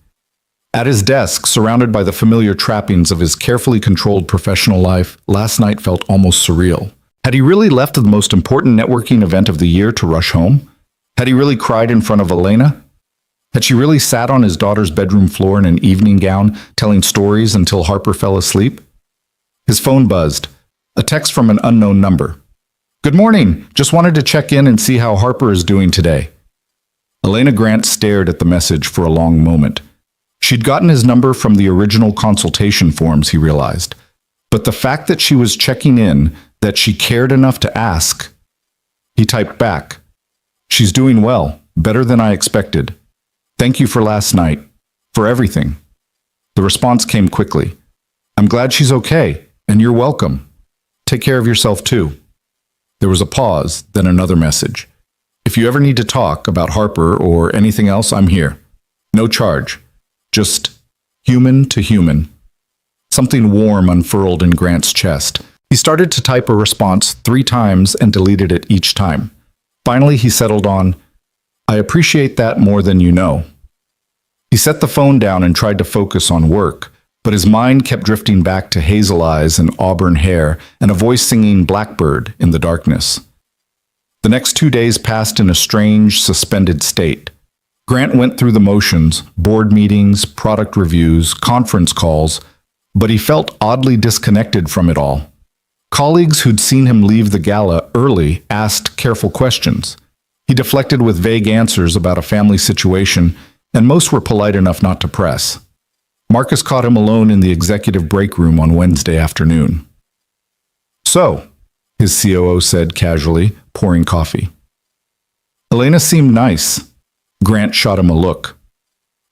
At his desk, surrounded by the familiar trappings of his carefully controlled professional life, last night felt almost surreal. Had he really left the most important networking event of the year to rush home? Had he really cried in front of Elena? Had she really sat on his daughter's bedroom floor in an evening gown, telling stories until Harper fell asleep? His phone buzzed. A text from an unknown number. Good morning. Just wanted to check in and see how Harper is doing today. Elena Grant stared at the message for a long moment. She'd gotten his number from the original consultation forms, he realized. But the fact that she was checking in, that she cared enough to ask. He typed back. She's doing well, better than I expected. Thank you for last night, for everything. The response came quickly. I'm glad she's okay, and you're welcome. Take care of yourself too. There was a pause, then another message. If you ever need to talk about Harper or anything else, I'm here. No charge. Just human to human. Something warm unfurled in Grant's chest. He started to type a response 3 times and deleted it each time. Finally, he settled on, I appreciate that more than you know. He set the phone down and tried to focus on work, but his mind kept drifting back to hazel eyes and auburn hair and a voice singing Blackbird in the darkness. The next 2 days passed in a strange, suspended state. Grant went through the motions, board meetings, product reviews, conference calls, but he felt oddly disconnected from it all. Colleagues who'd seen him leave the gala early asked careful questions. He deflected with vague answers about a family situation, and most were polite enough not to press. Marcus caught him alone in the executive break room on Wednesday afternoon. So, his COO said casually, pouring coffee. Elena seemed nice. Grant shot him a look.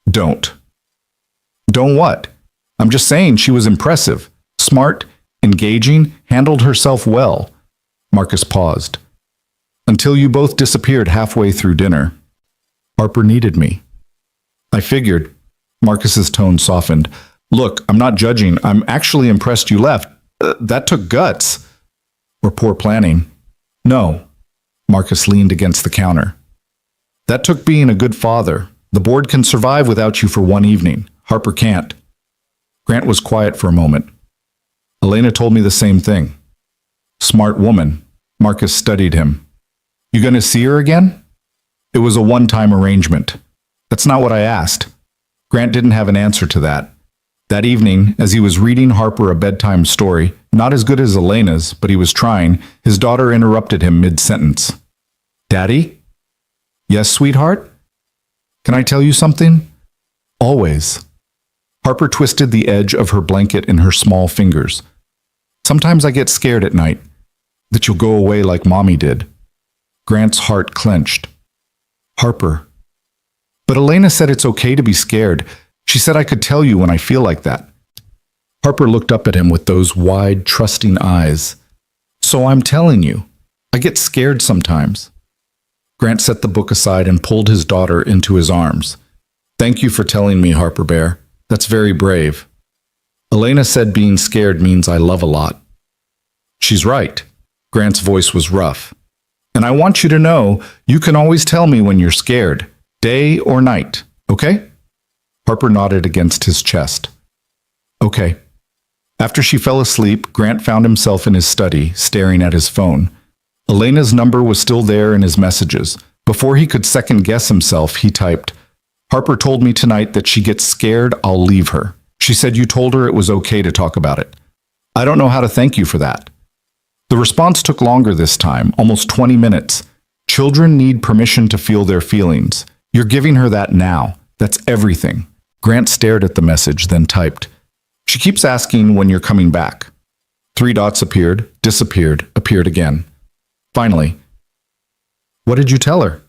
Don't. Don't what? I'm just saying she was impressive, smart, engaging, handled herself well. Marcus paused. Until you both disappeared halfway through dinner. Harper needed me. I figured. Marcus's tone softened. Look, I'm not judging. I'm actually impressed you left. That took guts. Or poor planning. No. Marcus leaned against the counter. That took being a good father. The board can survive without you for one evening. Harper can't. Grant was quiet for a moment. Elena told me the same thing. Smart woman. Marcus studied him. You gonna see her again? It was a one-time arrangement. That's not what I asked. Grant didn't have an answer to that. That evening, as he was reading Harper a bedtime story, not as good as Elena's, but he was trying, his daughter interrupted him mid-sentence. Daddy? Yes, sweetheart? Can I tell you something? Always. Harper twisted the edge of her blanket in her small fingers. Sometimes I get scared at night, that you'll go away like Mommy did. Grant's heart clenched. Harper. But Elena said it's okay to be scared. She said I could tell you when I feel like that. Harper looked up at him with those wide, trusting eyes. So I'm telling you, I get scared sometimes. Grant set the book aside and pulled his daughter into his arms. Thank you for telling me, Harper Bear. That's very brave. Elena said being scared means I love a lot. She's right. Grant's voice was rough. And I want you to know, you can always tell me when you're scared, day or night, okay? Harper nodded against his chest. Okay. After she fell asleep, Grant found himself in his study, staring at his phone. Elena's number was still there in his messages. Before he could second-guess himself, he typed, Harper told me tonight that she gets scared, I'll leave her. She said you told her it was okay to talk about it. I don't know how to thank you for that. The response took longer this time, almost 20 minutes. Children need permission to feel their feelings. You're giving her that now. That's everything. Grant stared at the message, then typed, She keeps asking when you're coming back. 3 dots appeared, disappeared, appeared again. Finally, what did you tell her?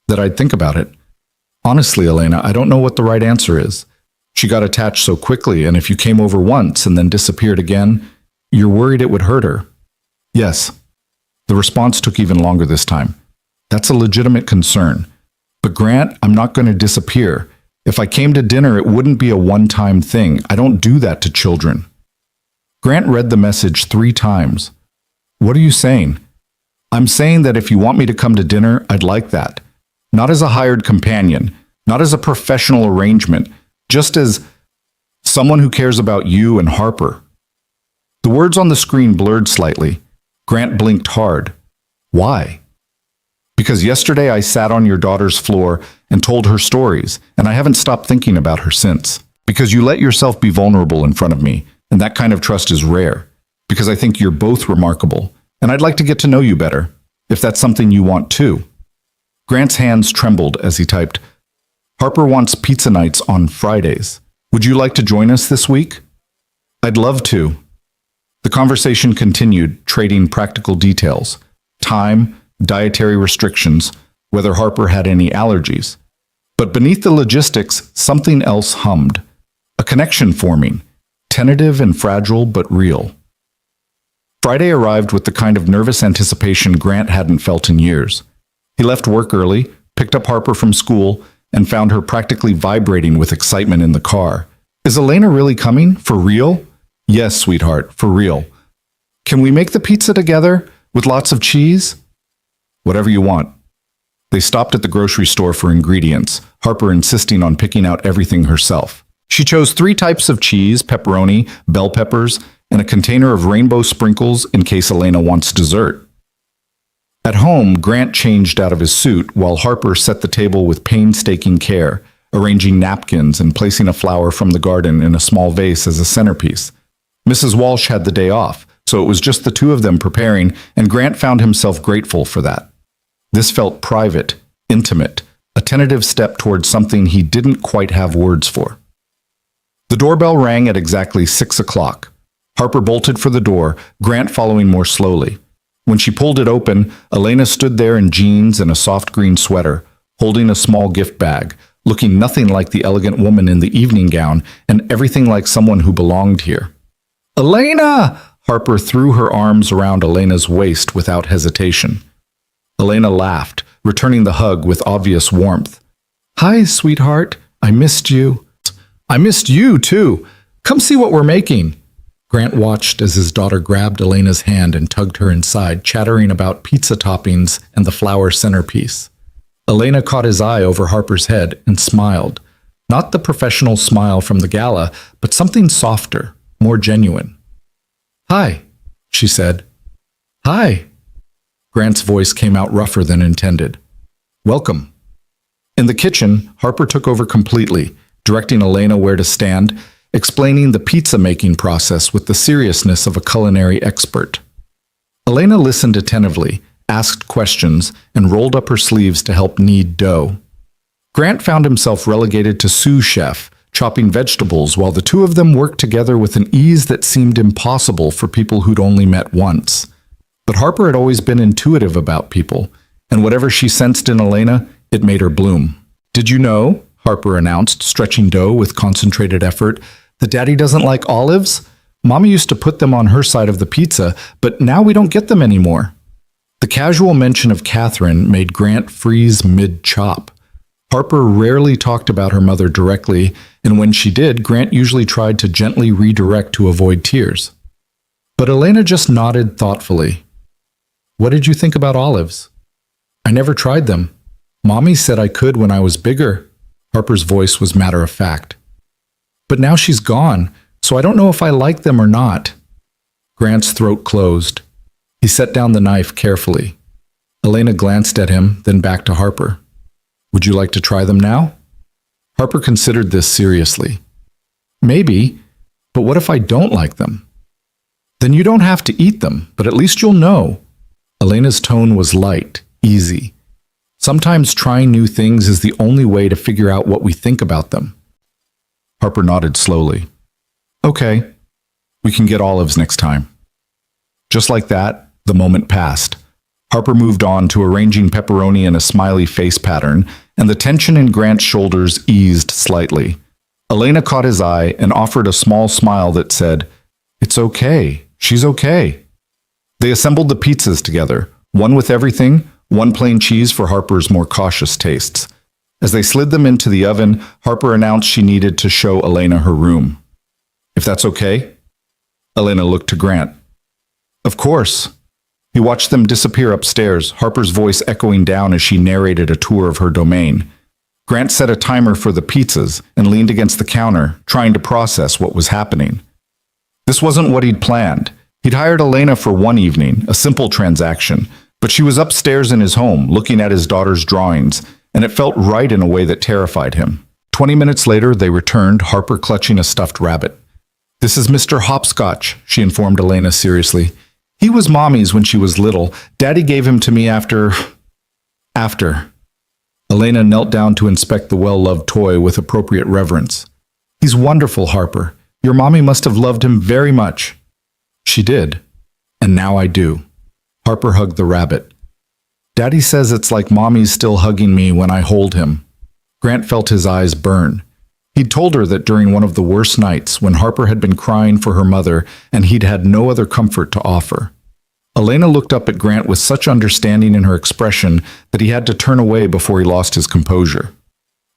That I'd think about it. Honestly, Elena, I don't know what the right answer is. She got attached so quickly, and if you came over once and then disappeared again, you're worried it would hurt her. Yes. The response took even longer this time. That's a legitimate concern. But Grant, I'm not going to disappear. If I came to dinner, it wouldn't be a one-time thing. I don't do that to children. Grant read the message 3 times. What are you saying? I'm saying that if you want me to come to dinner, I'd like that. Not as a hired companion, not as a professional arrangement, just as someone who cares about you and Harper. The words on the screen blurred slightly. Grant blinked hard. Why? Because yesterday I sat on your daughter's floor and told her stories, and I haven't stopped thinking about her since. Because you let yourself be vulnerable in front of me, and that kind of trust is rare. Because I think you're both remarkable, and I'd like to get to know you better, if that's something you want too. Grant's hands trembled as he typed, Harper wants pizza nights on Fridays. Would you like to join us this week? I'd love to. The conversation continued, trading practical details, time, dietary restrictions, whether Harper had any allergies. But beneath the logistics, something else hummed. A connection forming, tentative and fragile but real. Friday arrived with the kind of nervous anticipation Grant hadn't felt in years. He left work early, picked up Harper from school, and found her practically vibrating with excitement in the car. Is Elena really coming? For real? Yes, sweetheart, for real. Can we make the pizza together? With lots of cheese? Whatever you want. They stopped at the grocery store for ingredients, Harper insisting on picking out everything herself. She chose 3 types of cheese, pepperoni, bell peppers, and a container of rainbow sprinkles in case Elena wants dessert. At home, Grant changed out of his suit while Harper set the table with painstaking care, arranging napkins and placing a flower from the garden in a small vase as a centerpiece. Mrs. Walsh had the day off, so it was just the 2 of them preparing, and Grant found himself grateful for that. This felt private, intimate, a tentative step towards something he didn't quite have words for. The doorbell rang at exactly 6 o'clock. Harper bolted for the door, Grant following more slowly. When she pulled it open, Elena stood there in jeans and a soft green sweater, holding a small gift bag, looking nothing like the elegant woman in the evening gown and everything like someone who belonged here. Elena! Harper threw her arms around Elena's waist without hesitation. Elena laughed, returning the hug with obvious warmth. Hi, sweetheart. I missed you. I missed you, too. Come see what we're making. Grant watched as his daughter grabbed Elena's hand and tugged her inside, chattering about pizza toppings and the flower centerpiece. Elena caught his eye over Harper's head and smiled. Not the professional smile from the gala, but something softer, more genuine. Hi, she said. Hi. Grant's voice came out rougher than intended. Welcome. In the kitchen, Harper took over completely, directing Elena where to stand, explaining the pizza-making process with the seriousness of a culinary expert. Elena listened attentively, asked questions, and rolled up her sleeves to help knead dough. Grant found himself relegated to sous chef, chopping vegetables while the 2 of them worked together with an ease that seemed impossible for people who'd only met once. But Harper had always been intuitive about people, and whatever she sensed in Elena, It made her bloom. "Did you know," Harper announced, stretching dough with concentrated effort, "that Daddy doesn't like olives? Mommy used to put them on her side of the pizza, but now we don't get them anymore." The casual mention of Catherine made Grant freeze mid-chop. Harper rarely talked about her mother directly, and when she did, Grant usually tried to gently redirect to avoid tears. But Elena just nodded thoughtfully. "What did you think about olives?" "I never tried them. Mommy said I could when I was bigger." Harper's voice was matter-of-fact. "But now she's gone, so I don't know if I like them or not." Grant's throat closed. He set down the knife carefully. Elena glanced at him, then back to Harper. "Would you like to try them now?" Harper considered this seriously. "Maybe, but what if I don't like them?" "Then you don't have to eat them, but at least you'll know." Elena's tone was light, easy. Sometimes trying new things is the only way to figure out what we think about them. Harper nodded slowly. "Okay, we can get olives next time." Just like that, the moment passed. Harper moved on to arranging pepperoni in a smiley face pattern, and the tension in Grant's shoulders eased slightly. Elena caught his eye and offered a small smile that said, "It's okay. She's okay." They assembled the pizzas together, one with everything, one plain cheese for Harper's more cautious tastes. As they slid them into the oven, Harper announced she needed to show Elena her room. "If that's okay?" Elena looked to Grant. "Of course." He watched them disappear upstairs, Harper's voice echoing down as she narrated a tour of her domain. Grant set a timer for the pizzas and leaned against the counter, trying to process what was happening. This wasn't what he'd planned. He'd hired Elena for one evening, a simple transaction, but she was upstairs in his home, looking at his daughter's drawings, and it felt right in a way that terrified him. 20 minutes later, they returned, Harper clutching a stuffed rabbit. "This is Mr. Hopscotch," she informed Elena seriously. "He was Mommy's when she was little. Daddy gave him to me after. Elena knelt down to inspect the well-loved toy with appropriate reverence. "He's wonderful, Harper. Your mommy must have loved him very much." "She did. And now I do." Harper hugged the rabbit. "Daddy says it's like Mommy's still hugging me when I hold him." Grant felt his eyes burn. He'd told her that during one of the worst nights, when Harper had been crying for her mother and he'd had no other comfort to offer. Elena looked up at Grant with such understanding in her expression that he had to turn away before he lost his composure.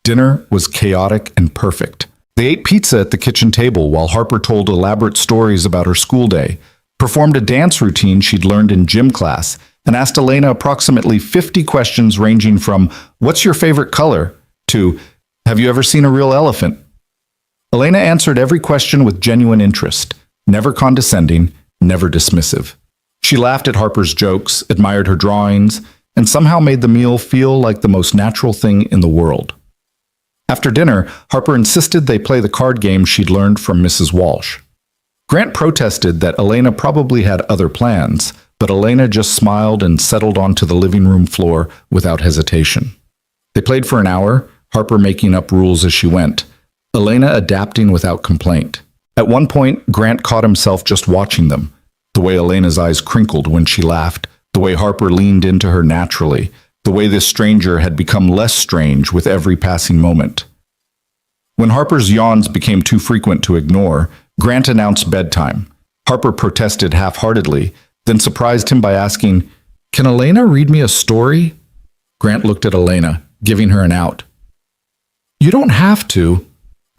Dinner was chaotic and perfect. They ate pizza at the kitchen table while Harper told elaborate stories about her school day, performed a dance routine she'd learned in gym class, and asked Elena approximately 50 questions ranging from, "What's your favorite color?" to, "Have you ever seen a real elephant?" Elena answered every question with genuine interest, never condescending, never dismissive. She laughed at Harper's jokes, admired her drawings, and somehow made the meal feel like the most natural thing in the world. After dinner, Harper insisted they play the card game she'd learned from Mrs. Walsh. Grant protested that Elena probably had other plans, but Elena just smiled and settled onto the living room floor without hesitation. They played for an hour, Harper making up rules as she went, Elena adapting without complaint. At one point, Grant caught himself just watching them, the way Elena's eyes crinkled when she laughed, the way Harper leaned into her naturally, the way this stranger had become less strange with every passing moment. When Harper's yawns became too frequent to ignore, Grant announced bedtime. Harper protested half-heartedly, then surprised him by asking, "Can Elena read me a story?" Grant looked at Elena, giving her an out. "You don't have to."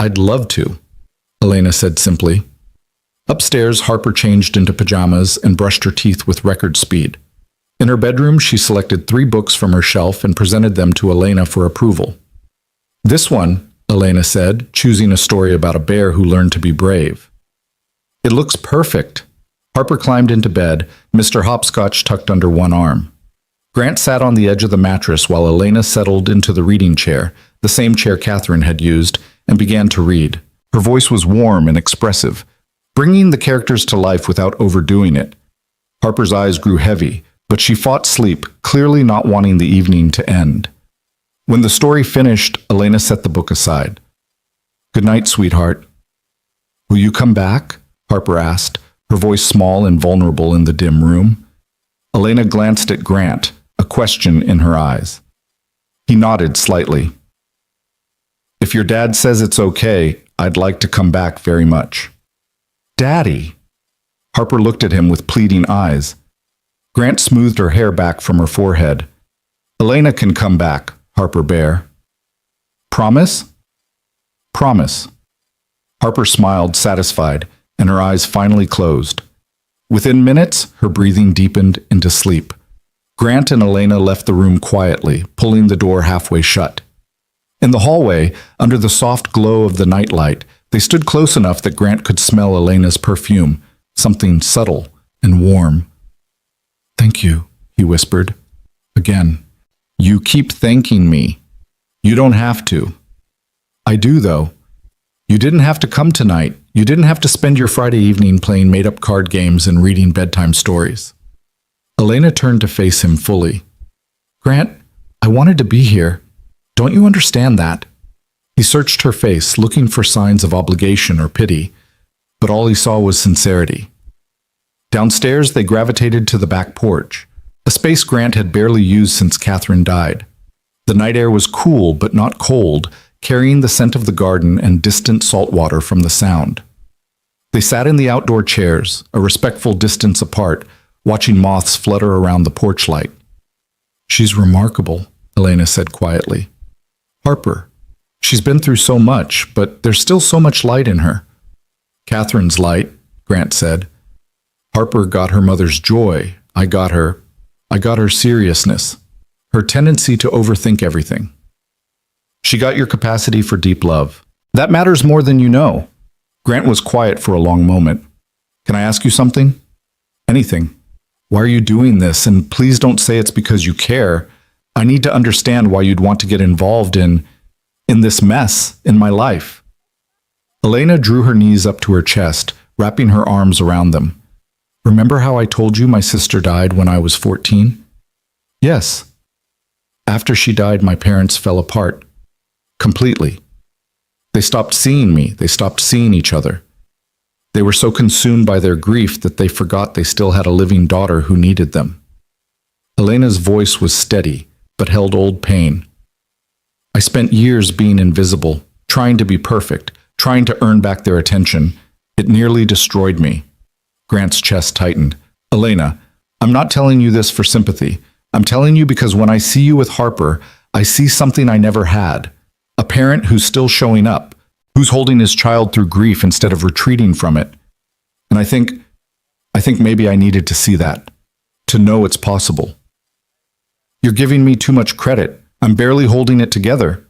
"I'd love to," Elena said simply. Upstairs, Harper changed into pajamas and brushed her teeth with record speed. In her bedroom, she selected 3 books from her shelf and presented them to Elena for approval. "This one," Elena said, choosing a story about a bear who learned to be brave. "It looks perfect." Harper climbed into bed, Mr. Hopscotch tucked under one arm. Grant sat on the edge of the mattress while Elena settled into the reading chair, the same chair Catherine had used, and began to read. Her voice was warm and expressive, bringing the characters to life without overdoing it. Harper's eyes grew heavy, but she fought sleep, clearly not wanting the evening to end. When the story finished, Elena set the book aside. "Good night, sweetheart." "Will you come back?" Harper asked, her voice small and vulnerable in the dim room. Elena glanced at Grant, a question in her eyes. He nodded slightly. If your dad says it's okay, I'd like to come back very much. Daddy! Harper looked at him with pleading eyes. Grant smoothed her hair back from her forehead. Elena can come back, Harper Bear. Promise? Promise. Harper smiled, satisfied, and her eyes finally closed. Within minutes, her breathing deepened into sleep. Grant and Elena left the room quietly, pulling the door halfway shut. In the hallway, under the soft glow of the nightlight, they stood close enough that Grant could smell Elena's perfume, something subtle and warm. Thank you, he whispered. Again. You keep thanking me. You don't have to. I do, though. You didn't have to come tonight. You didn't have to spend your Friday evening playing made-up card games and reading bedtime stories. Elena turned to face him fully. Grant, I wanted to be here. Don't you understand that? He searched her face, looking for signs of obligation or pity, but all he saw was sincerity. Downstairs, they gravitated to the back porch, a space Grant had barely used since Catherine died. The night air was cool but not cold, carrying the scent of the garden and distant salt water from the sound. They sat in the outdoor chairs, a respectful distance apart, watching moths flutter around the porch light. She's remarkable, Elena said quietly. Harper. She's been through so much, but there's still so much light in her. Catherine's light, Grant said. Harper got her mother's joy. I got her seriousness, her tendency to overthink everything. She got your capacity for deep love. That matters more than you know. Grant was quiet for a long moment. Can I ask you something? Anything. Why are you doing this? And please don't say it's because you care. I need to understand why you'd want to get involved in this mess in my life. Elena drew her knees up to her chest, wrapping her arms around them. Remember how I told you my sister died when I was 14? Yes. After she died, my parents fell apart. Completely. They stopped seeing me. They stopped seeing each other. They were so consumed by their grief that they forgot they still had a living daughter who needed them. Elena's voice was steady, but held old pain. I spent years being invisible, trying to be perfect, trying to earn back their attention. It nearly destroyed me. Grant's chest tightened. Elena, I'm not telling you this for sympathy. I'm telling you because when I see you with Harper, I see something I never had. A parent who's still showing up, who's holding his child through grief instead of retreating from it. And I think maybe I needed to see that, to know it's possible. You're giving me too much credit. I'm barely holding it together.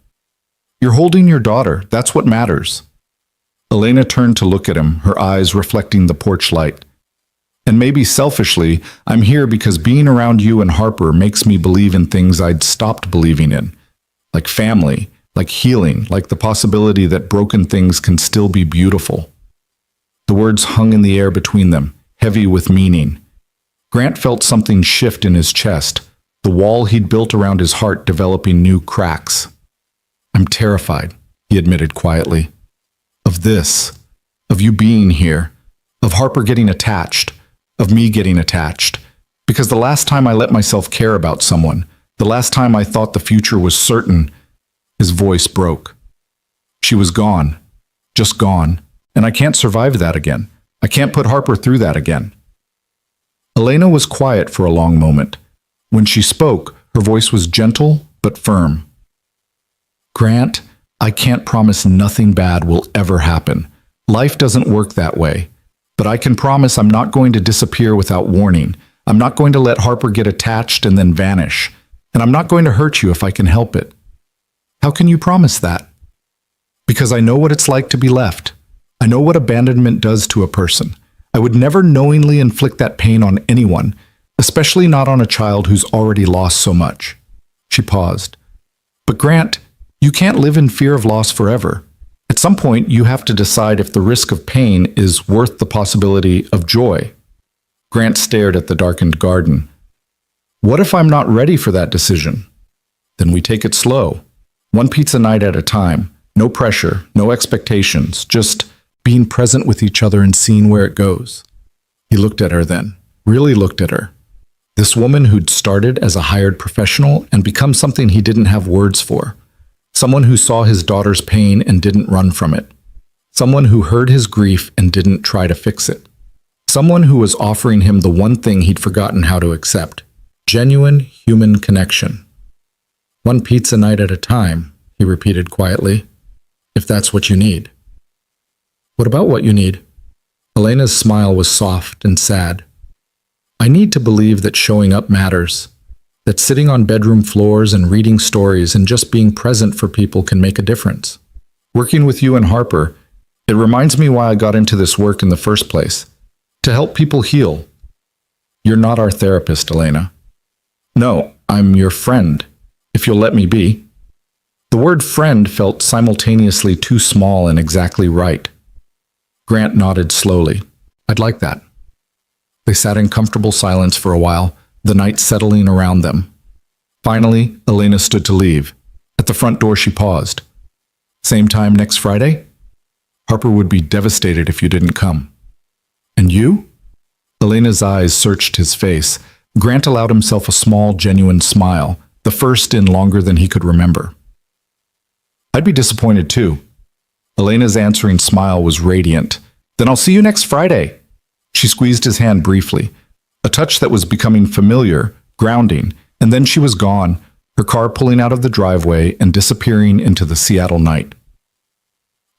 You're holding your daughter. That's what matters. Elena turned to look at him, her eyes reflecting the porch light. And maybe selfishly, I'm here because being around you and Harper makes me believe in things I'd stopped believing in, like family, like healing, like the possibility that broken things can still be beautiful. The words hung in the air between them, heavy with meaning. Grant felt something shift in his chest, the wall he'd built around his heart developing new cracks. I'm terrified, he admitted quietly. Of this, of you being here, of Harper getting attached, of me getting attached. Because the last time I let myself care about someone, the last time I thought the future was certain, his voice broke. She was gone, just gone, and I can't survive that again. I can't put Harper through that again. Elena was quiet for a long moment. When she spoke, her voice was gentle but firm. Grant, I can't promise nothing bad will ever happen. Life doesn't work that way. But I can promise I'm not going to disappear without warning. I'm not going to let Harper get attached and then vanish. And I'm not going to hurt you if I can help it. How can you promise that? Because I know what it's like to be left. I know what abandonment does to a person. I would never knowingly inflict that pain on anyone, especially not on a child who's already lost so much. She paused. But Grant, you can't live in fear of loss forever. At some point, you have to decide if the risk of pain is worth the possibility of joy. Grant stared at the darkened garden. What if I'm not ready for that decision? Then we take it slow. One pizza night at a time. No pressure, no expectations, just being present with each other and seeing where it goes. He looked at her then, really looked at her. This woman who'd started as a hired professional and become something he didn't have words for. Someone who saw his daughter's pain and didn't run from it. Someone who heard his grief and didn't try to fix it. Someone who was offering him the one thing he'd forgotten how to accept. Genuine human connection. One pizza night at a time, he repeated quietly, if that's what you need. What about what you need? Elena's smile was soft and sad. I need to believe that showing up matters, that sitting on bedroom floors and reading stories and just being present for people can make a difference. Working with you and Harper, it reminds me why I got into this work in the first place, to help people heal. You're not our therapist, Elena. No, I'm your friend, if you'll let me be. The word friend felt simultaneously too small and exactly right. Grant nodded slowly. I'd like that. They sat in comfortable silence for a while, the night settling around them. Finally, Elena stood to leave. At the front door, she paused. Same time next Friday? Harper would be devastated if you didn't come. And you? Elena's eyes searched his face. Grant allowed himself a small, genuine smile, the first in longer than he could remember. I'd be disappointed too. Elena's answering smile was radiant. Then I'll see you next Friday. She squeezed his hand briefly, a touch that was becoming familiar, grounding, and then she was gone, her car pulling out of the driveway and disappearing into the Seattle night.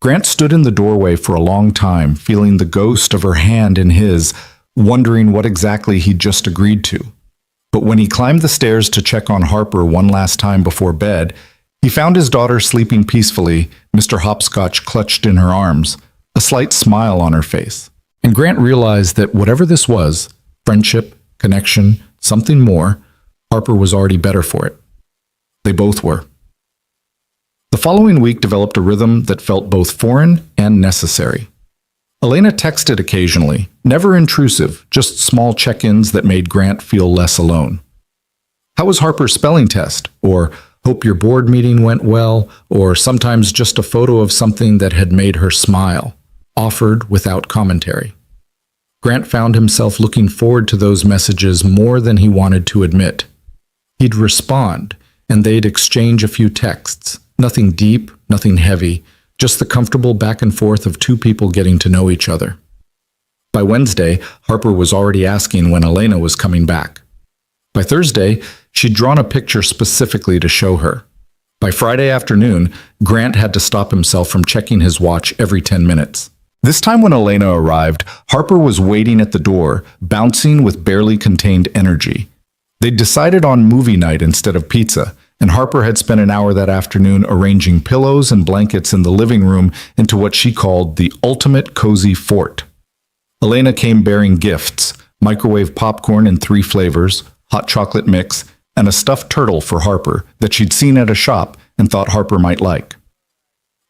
Grant stood in the doorway for a long time, feeling the ghost of her hand in his, wondering what exactly he'd just agreed to. But when he climbed the stairs to check on Harper one last time before bed, he found his daughter sleeping peacefully, Mr. Hopscotch clutched in her arms, a slight smile on her face. And Grant realized that whatever this was, friendship, connection, something more, Harper was already better for it. They both were. The following week developed a rhythm that felt both foreign and necessary. Elena texted occasionally, never intrusive, just small check-ins that made Grant feel less alone. How was Harper's spelling test? Or hope your board meeting went well? Or sometimes just a photo of something that had made her smile, offered without commentary. Grant found himself looking forward to those messages more than he wanted to admit. He'd respond, and they'd exchange a few texts. Nothing deep, nothing heavy, just the comfortable back and forth of two people getting to know each other. By Wednesday, Harper was already asking when Elena was coming back. By Thursday, she'd drawn a picture specifically to show her. By Friday afternoon, Grant had to stop himself from checking his watch every 10 minutes. This time when Elena arrived, Harper was waiting at the door, bouncing with barely contained energy. They'd decided on movie night instead of pizza, and Harper had spent an hour that afternoon arranging pillows and blankets in the living room into what she called the ultimate cozy fort. Elena came bearing gifts, microwave popcorn in 3 flavors, hot chocolate mix, and a stuffed turtle for Harper that she'd seen at a shop and thought Harper might like.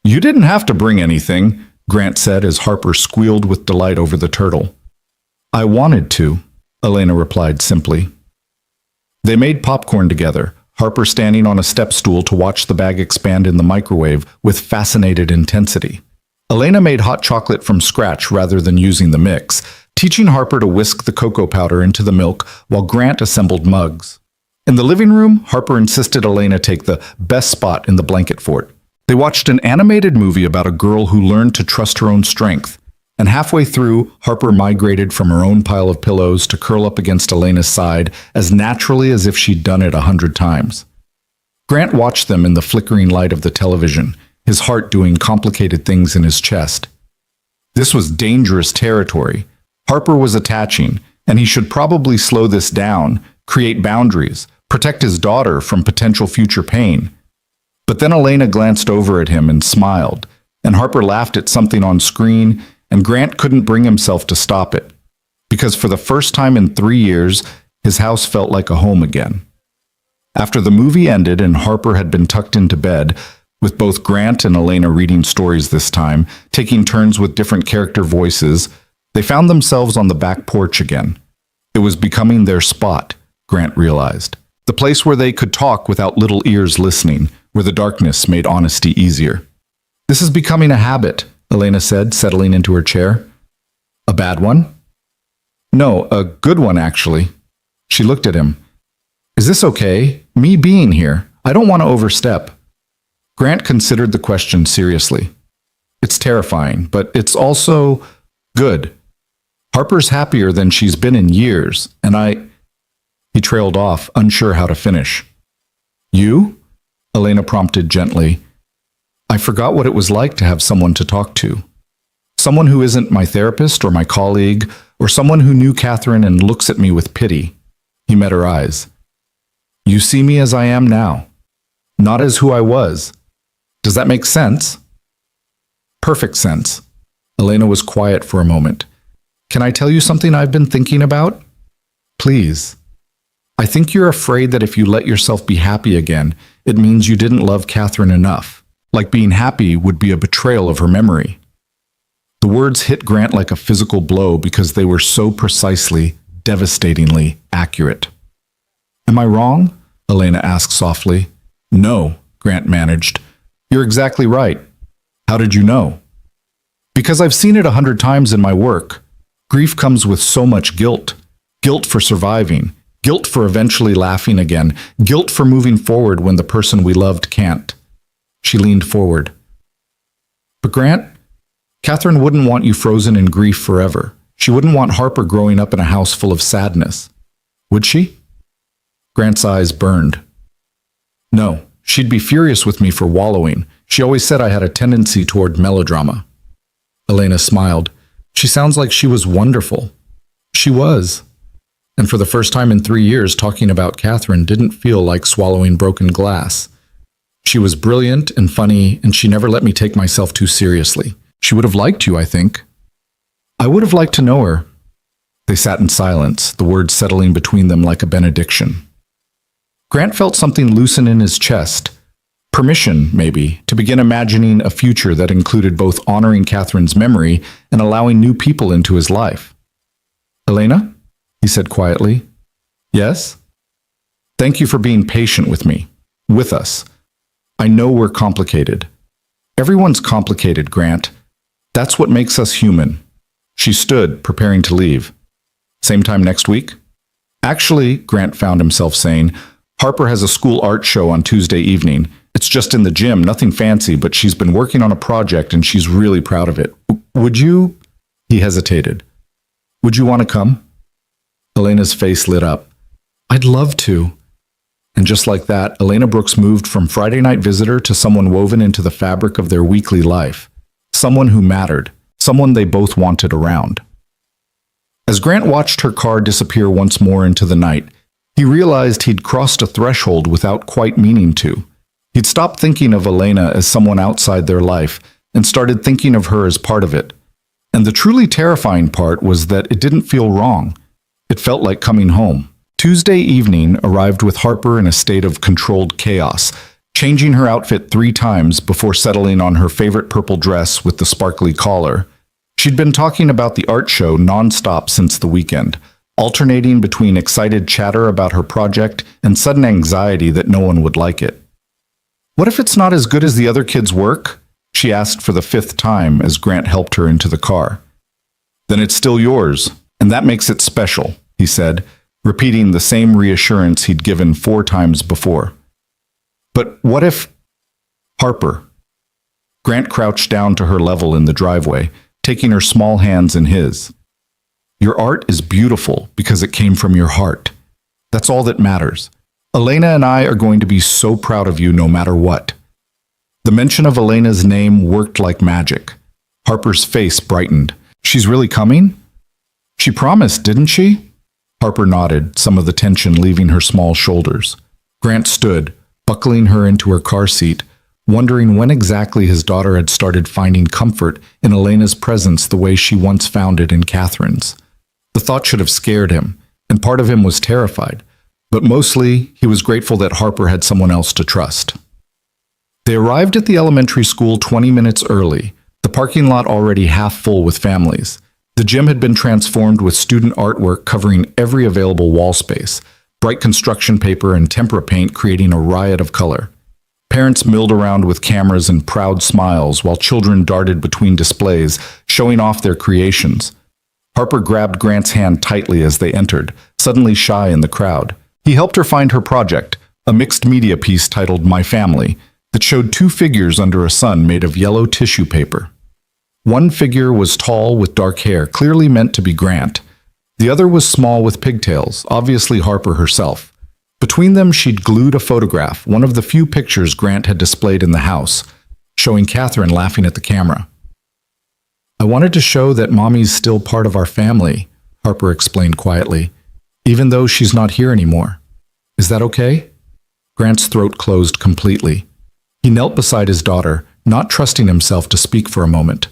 You didn't have to bring anything, Grant said as Harper squealed with delight over the turtle. I wanted to, Elena replied simply. They made popcorn together, Harper standing on a step stool to watch the bag expand in the microwave with fascinated intensity. Elena made hot chocolate from scratch rather than using the mix, teaching Harper to whisk the cocoa powder into the milk while Grant assembled mugs. In the living room, Harper insisted Elena take the best spot in the blanket fort. They watched an animated movie about a girl who learned to trust her own strength, and halfway through, Harper migrated from her own pile of pillows to curl up against Elena's side as naturally as if she'd done it 100 times. Grant watched them in the flickering light of the television, his heart doing complicated things in his chest. This was dangerous territory. Harper was attaching, and he should probably slow this down, create boundaries, protect his daughter from potential future pain. But then Elena glanced over at him and smiled, and Harper laughed at something on screen, and Grant couldn't bring himself to stop it, because for the first time in 3 years, his house felt like a home again. After the movie ended and Harper had been tucked into bed, with both Grant and Elena reading stories this time, taking turns with different character voices, they found themselves on the back porch again. It was becoming their spot, Grant realized. The place where they could talk without little ears listening, where the darkness made honesty easier. This is becoming a habit, Elena said, settling into her chair. A bad one? No, a good one, actually. She looked at him. Is this okay? Me being here? I don't want to overstep. Grant considered the question seriously. It's terrifying, but it's also good. Harper's happier than she's been in years, and He trailed off, unsure how to finish. You? Elena prompted gently. I forgot what it was like to have someone to talk to. Someone who isn't my therapist or my colleague, or someone who knew Catherine and looks at me with pity. He met her eyes. You see me as I am now, not as who I was. Does that make sense? Perfect sense. Elena was quiet for a moment. Can I tell you something I've been thinking about? Please. I think you're afraid that if you let yourself be happy again, it means you didn't love Catherine enough. Like being happy would be a betrayal of her memory. The words hit Grant like a physical blow because they were so precisely, devastatingly accurate. Am I wrong? Elena asked softly. No, Grant managed. You're exactly right. How did you know? Because I've seen it 100 times in my work. Grief comes with so much guilt. Guilt for surviving. Guilt for eventually laughing again. Guilt for moving forward when the person we loved can't. She leaned forward. But Grant, Catherine wouldn't want you frozen in grief forever. She wouldn't want Harper growing up in a house full of sadness. Would she? Grant's eyes burned. No, she'd be furious with me for wallowing. She always said I had a tendency toward melodrama. Elena smiled. She sounds like she was wonderful. She was. And for the first time in 3 years, talking about Catherine didn't feel like swallowing broken glass. She was brilliant and funny, and she never let me take myself too seriously. She would have liked you, I think. I would have liked to know her. They sat in silence, the words settling between them like a benediction. Grant felt something loosen in his chest. Permission, maybe, to begin imagining a future that included both honoring Catherine's memory and allowing new people into his life. Elena? He said quietly. Yes? Thank you for being patient with me, with us. I know we're complicated. Everyone's complicated, Grant. That's what makes us human. She stood, preparing to leave. Same time next week? Actually, Grant found himself saying, Harper has a school art show on Tuesday evening. It's just in the gym, nothing fancy, but she's been working on a project and she's really proud of it. Would you? He hesitated. Would you want to come? Elena's face lit up. I'd love to. And just like that, Elena Brooks moved from Friday night visitor to someone woven into the fabric of their weekly life. Someone who mattered. Someone they both wanted around. As Grant watched her car disappear once more into the night, he realized he'd crossed a threshold without quite meaning to. He'd stopped thinking of Elena as someone outside their life and started thinking of her as part of it. And the truly terrifying part was that it didn't feel wrong. It felt like coming home. Tuesday evening arrived with Harper in a state of controlled chaos, changing her outfit 3 times before settling on her favorite purple dress with the sparkly collar. She'd been talking about the art show nonstop since the weekend, alternating between excited chatter about her project and sudden anxiety that no one would like it. What if it's not as good as the other kids' work? She asked for the 5th time as Grant helped her into the car. Then it's still yours, and that makes it special, he said, repeating the same reassurance he'd given 4 times before. But what if... Harper. Grant crouched down to her level in the driveway, taking her small hands in his. Your art is beautiful because it came from your heart. That's all that matters. Elena and I are going to be so proud of you no matter what. The mention of Elena's name worked like magic. Harper's face brightened. She's really coming? She promised, didn't she? Harper nodded, some of the tension leaving her small shoulders. Grant stood, buckling her into her car seat, wondering when exactly his daughter had started finding comfort in Elena's presence the way she once found it in Catherine's. The thought should have scared him, and part of him was terrified, but mostly he was grateful that Harper had someone else to trust. They arrived at the elementary school 20 minutes early, the parking lot already half full with families. The gym had been transformed with student artwork covering every available wall space, bright construction paper and tempera paint creating a riot of color. Parents milled around with cameras and proud smiles while children darted between displays, showing off their creations. Harper grabbed Grant's hand tightly as they entered, suddenly shy in the crowd. He helped her find her project, a mixed media piece titled My Family, that showed two figures under a sun made of yellow tissue paper. One figure was tall with dark hair, clearly meant to be Grant. The other was small with pigtails, obviously Harper herself. Between them, she'd glued a photograph, one of the few pictures Grant had displayed in the house, showing Catherine laughing at the camera. "I wanted to show that Mommy's still part of our family," Harper explained quietly, "even though she's not here anymore. Is that okay?" Grant's throat closed completely. He knelt beside his daughter, not trusting himself to speak for a moment.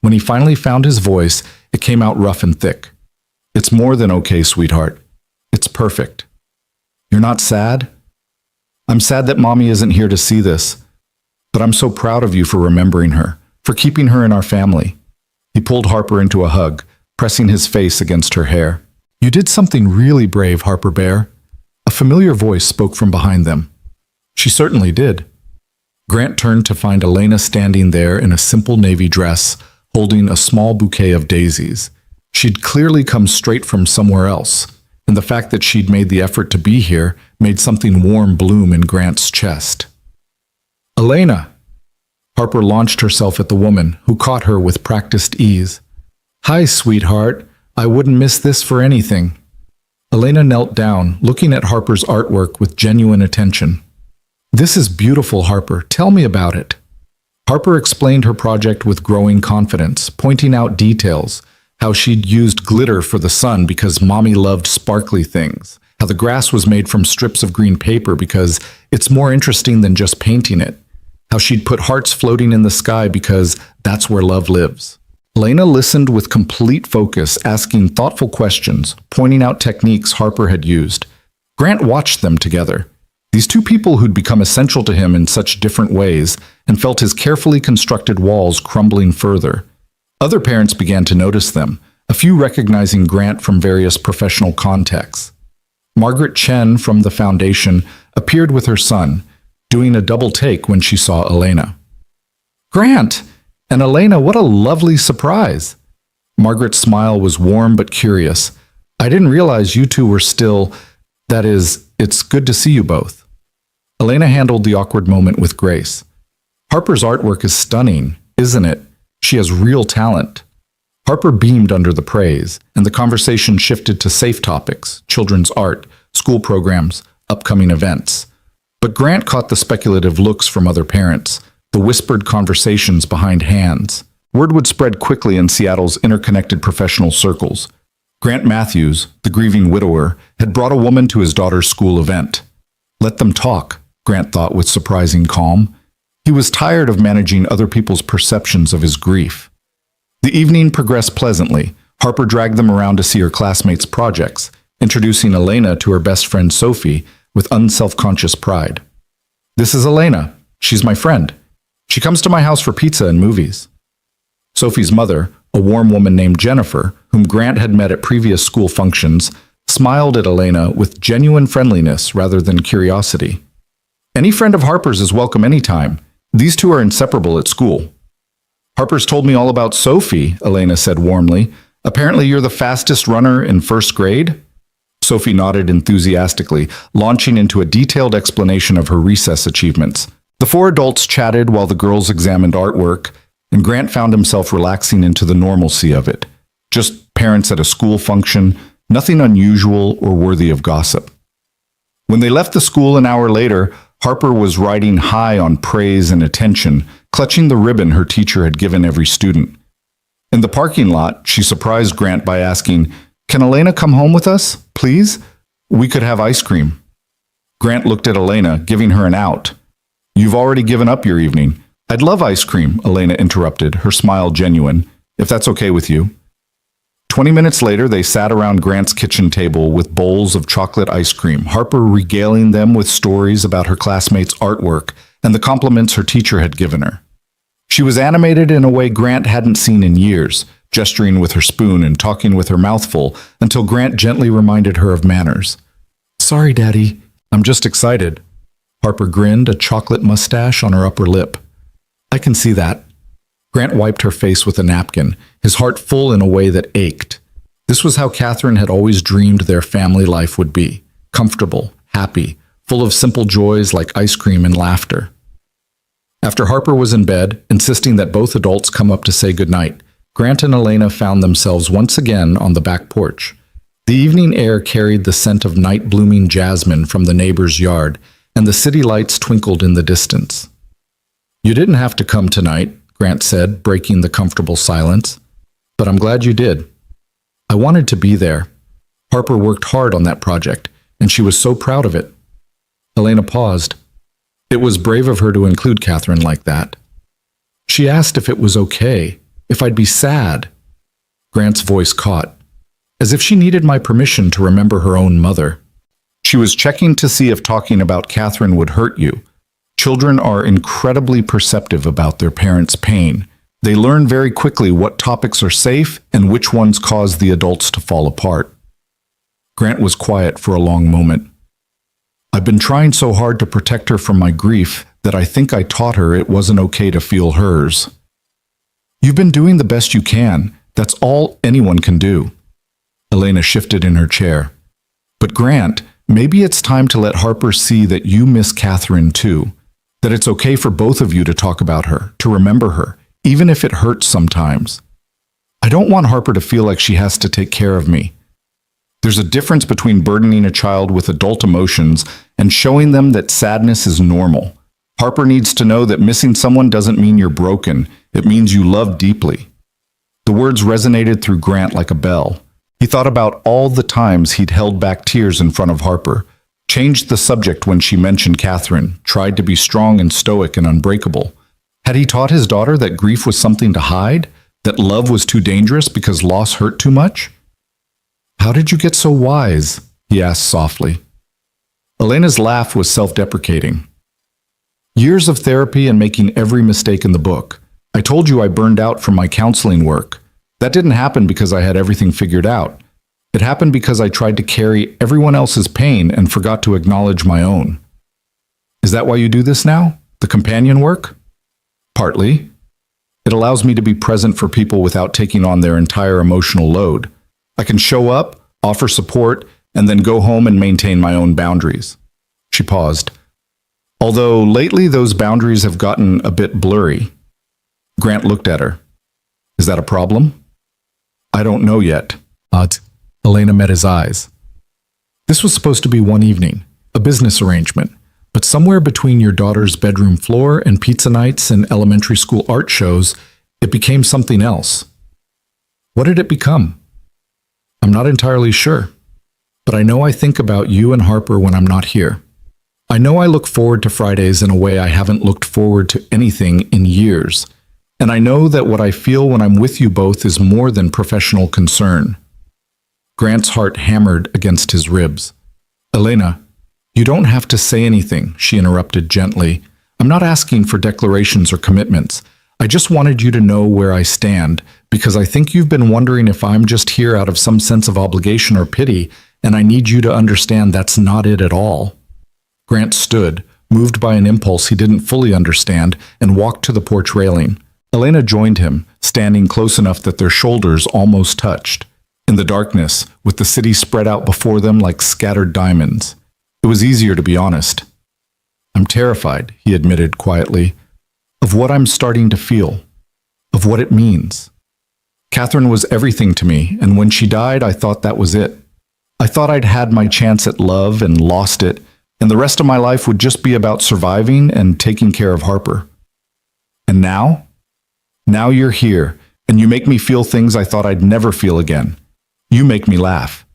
When he finally found his voice, it came out rough and thick. "It's more than okay, sweetheart. It's perfect. You're not sad? I'm sad that Mommy isn't here to see this, but I'm so proud of you for remembering her, for keeping her in our family." He pulled Harper into a hug, pressing his face against her hair. "You did something really brave, Harper Bear." A familiar voice spoke from behind them. "She certainly did." Grant turned to find Elena standing there in a simple navy dress, holding a small bouquet of daisies. She'd clearly come straight from somewhere else, and the fact that she'd made the effort to be here made something warm bloom in Grant's chest. "Elena!" Harper launched herself at the woman, who caught her with practiced ease. "Hi, sweetheart. I wouldn't miss this for anything." Elena knelt down, looking at Harper's artwork with genuine attention. "This is beautiful, Harper. Tell me about it." Harper explained her project with growing confidence, pointing out details, how she'd used glitter for the sun because Mommy loved sparkly things, how the grass was made from strips of green paper because it's more interesting than just painting it, how she'd put hearts floating in the sky because that's where love lives. Elena listened with complete focus, asking thoughtful questions, pointing out techniques Harper had used. Grant watched them together. These two people who'd become essential to him in such different ways, and felt his carefully constructed walls crumbling further. Other parents began to notice them, a few recognizing Grant from various professional contexts. Margaret Chen from the foundation appeared with her son, doing a double take when she saw Elena. "Grant! And Elena, what a lovely surprise!" Margaret's smile was warm but curious. "I didn't realize you two were still... That is, it's good to see you both." Elena handled the awkward moment with grace. "Harper's artwork is stunning, isn't it? She has real talent." Harper beamed under the praise, and the conversation shifted to safe topics, children's art, school programs, upcoming events. But Grant caught the speculative looks from other parents, the whispered conversations behind hands. Word would spread quickly in Seattle's interconnected professional circles. Grant Matthews, the grieving widower, had brought a woman to his daughter's school event. Let them talk, Grant thought with surprising calm. He was tired of managing other people's perceptions of his grief. The evening progressed pleasantly. Harper dragged them around to see her classmates' projects, introducing Elena to her best friend Sophie with unselfconscious pride. "This is Elena. She's my friend. She comes to my house for pizza and movies." Sophie's mother, a warm woman named Jennifer, whom Grant had met at previous school functions, smiled at Elena with genuine friendliness rather than curiosity. "Any friend of Harper's is welcome anytime. These two are inseparable at school." "Harper's told me all about Sophie," Elena said warmly. "Apparently you're the fastest runner in first grade?" Sophie nodded enthusiastically, launching into a detailed explanation of her recess achievements. The four adults chatted while the girls examined artwork, and Grant found himself relaxing into the normalcy of it. Just parents at a school function, nothing unusual or worthy of gossip. When they left the school an hour later, Harper was riding high on praise and attention, clutching the ribbon her teacher had given every student. In the parking lot, she surprised Grant by asking, "Can Elena come home with us, please? We could have ice cream." Grant looked at Elena, giving her an out. "You've already given up your evening." "I'd love ice cream," Elena interrupted, her smile genuine, "if that's okay with you." 20 minutes later, they sat around Grant's kitchen table with bowls of chocolate ice cream, Harper regaling them with stories about her classmates' artwork and the compliments her teacher had given her. She was animated in a way Grant hadn't seen in years, gesturing with her spoon and talking with her mouth full until Grant gently reminded her of manners. "Sorry, Daddy. I'm just excited." Harper grinned, a chocolate mustache on her upper lip. "I can see that." Grant wiped her face with a napkin, his heart full in a way that ached. This was how Catherine had always dreamed their family life would be: comfortable, happy, full of simple joys like ice cream and laughter. After Harper was in bed, insisting that both adults come up to say goodnight, Grant and Elena found themselves once again on the back porch. The evening air carried the scent of night-blooming jasmine from the neighbor's yard, and the city lights twinkled in the distance. "You didn't have to come tonight," Grant said, breaking the comfortable silence. "But I'm glad you did. I wanted to be there. Harper worked hard on that project, and she was so proud of it." Elena paused. It was brave of her to include Catherine like that. She asked if it was okay, if I'd be sad. Grant's voice caught, as if she needed my permission to remember her own mother. She was checking to see if talking about Catherine would hurt you. Children are incredibly perceptive about their parents' pain. They learn very quickly what topics are safe and which ones cause the adults to fall apart. Grant was quiet for a long moment. "I've been trying so hard to protect her from my grief that I think I taught her it wasn't okay to feel hers." "You've been doing the best you can. That's all anyone can do." Elena shifted in her chair. "But Grant, maybe it's time to let Harper see that you miss Catherine too. That it's okay for both of you to talk about her, to remember her, even if it hurts sometimes. I don't want Harper to feel like she has to take care of me. There's a difference between burdening a child with adult emotions and showing them that sadness is normal. Harper needs to know that missing someone doesn't mean you're broken. It means you love deeply." The words resonated through Grant like a bell. He thought about all the times he'd held back tears in front of Harper, changed the subject when she mentioned Catherine, tried to be strong and stoic and unbreakable. Had he taught his daughter that grief was something to hide? That love was too dangerous because loss hurt too much? "How did you get so wise?" he asked softly. Elena's laugh was self-deprecating. "Years of therapy and making every mistake in the book. I told you I burned out from my counseling work. That didn't happen because I had everything figured out. It happened because I tried to carry everyone else's pain and forgot to acknowledge my own." "Is that why you do this now? The companion work?" "Partly. It allows me to be present for people without taking on their entire emotional load. I can show up, offer support, and then go home and maintain my own boundaries." She paused. "Although lately those boundaries have gotten a bit blurry." Grant looked at her. "Is that a problem?" "I don't know yet." Elena met his eyes. "This was supposed to be one evening, a business arrangement, but somewhere between your daughter's bedroom floor and pizza nights and elementary school art shows, it became something else." "What did it become?" "I'm not entirely sure, but I know I think about you and Harper when I'm not here. I know I look forward to Fridays in a way I haven't looked forward to anything in years, and I know that what I feel when I'm with you both is more than professional concern." Grant's heart hammered against his ribs. "Elena, you don't have to say anything," she interrupted gently. "I'm not asking for declarations or commitments. I just wanted you to know where I stand, because I think you've been wondering if I'm just here out of some sense of obligation or pity, and I need you to understand that's not it at all." Grant stood, moved by an impulse he didn't fully understand, and walked to the porch railing. Elena joined him, standing close enough that their shoulders almost touched. In the darkness, with the city spread out before them like scattered diamonds, it was easier to be honest. "I'm terrified," he admitted quietly, "of what I'm starting to feel, of what it means. Catherine was everything to me, and when she died, I thought that was it. I thought I'd had my chance at love and lost it, and the rest of my life would just be about surviving and taking care of Harper. And now? Now you're here, and you make me feel things I thought I'd never feel again. You make me laugh.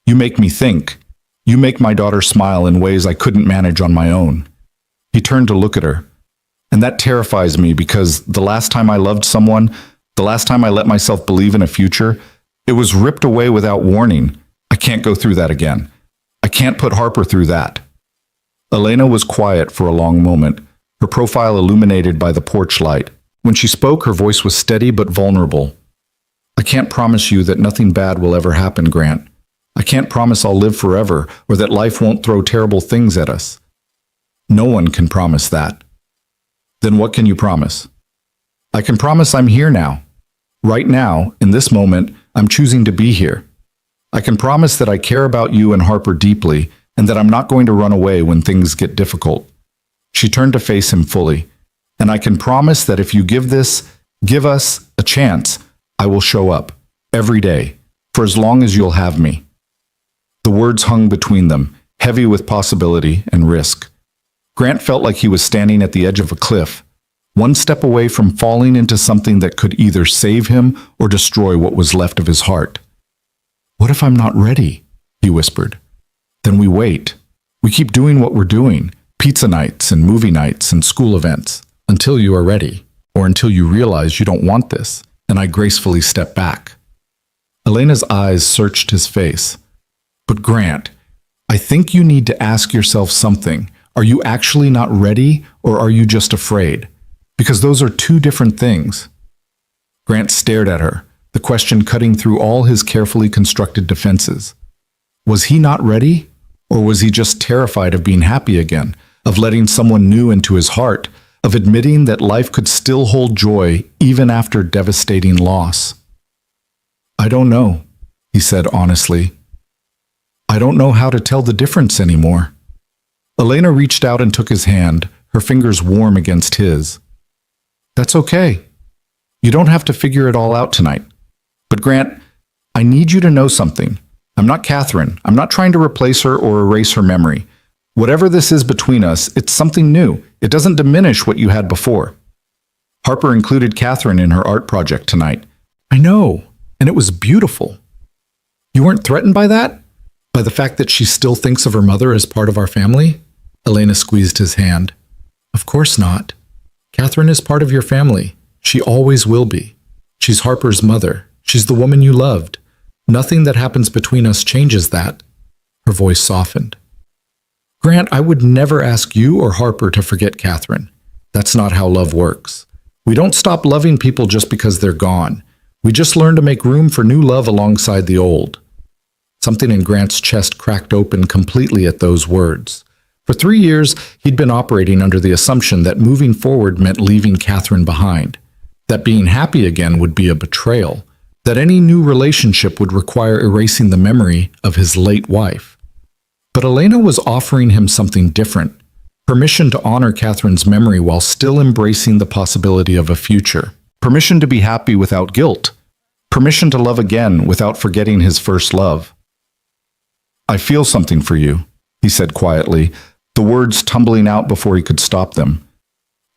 You make me think. You make my daughter smile in ways I couldn't manage on my own." He turned to look at her. "And that terrifies me because the last time I loved someone, the last time I let myself believe in a future, it was ripped away without warning. I can't go through that again. I can't put Harper through that." Elena was quiet for a long moment, her profile illuminated by the porch light. When she spoke, her voice was steady but vulnerable. "I can't promise you that nothing bad will ever happen, Grant. I can't promise I'll live forever or that life won't throw terrible things at us. No one can promise that." "Then what can you promise?" "I can promise I'm here now. Right now, in this moment, I'm choosing to be here. I can promise that I care about you and Harper deeply, and that I'm not going to run away when things get difficult." She turned to face him fully. "And I can promise that if you give us a chance, I will show up every day, for as long as you'll have me." The words hung between them, heavy with possibility and risk. Grant felt like he was standing at the edge of a cliff, one step away from falling into something that could either save him or destroy what was left of his heart. "What if I'm not ready?" he whispered. "Then we wait. We keep doing what we're doing, pizza nights and movie nights and school events, until you are ready, or until you realize you don't want this," and I gracefully stepped back. Elena's eyes searched his face. "But Grant, I think you need to ask yourself something. Are you actually not ready, or are you just afraid? Because those are two different things." Grant stared at her, the question cutting through all his carefully constructed defenses. Was he not ready? Or was he just terrified of being happy again, of letting someone new into his heart, of admitting that life could still hold joy even after devastating loss? "I don't know," he said honestly. "I don't know how to tell the difference anymore." Elena reached out and took his hand, her fingers warm against his. "That's okay. You don't have to figure it all out tonight. But Grant, I need you to know something. I'm not Catherine. I'm not trying to replace her or erase her memory. Whatever this is between us, it's something new. It doesn't diminish what you had before." Harper included Catherine in her art project tonight. "I know, and it was beautiful." "You weren't threatened by that? By the fact that she still thinks of her mother as part of our family?" Elena squeezed his hand. "Of course not. Catherine is part of your family. She always will be. She's Harper's mother. She's the woman you loved. Nothing that happens between us changes that." Her voice softened. "Grant, I would never ask you or Harper to forget Catherine. That's not how love works. We don't stop loving people just because they're gone. We just learn to make room for new love alongside the old." Something in Grant's chest cracked open completely at those words. For 3 years, he'd been operating under the assumption that moving forward meant leaving Catherine behind, that being happy again would be a betrayal, that any new relationship would require erasing the memory of his late wife. But Elena was offering him something different, permission to honor Catherine's memory while still embracing the possibility of a future, permission to be happy without guilt, permission to love again without forgetting his first love. "I feel something for you," he said quietly, the words tumbling out before he could stop them.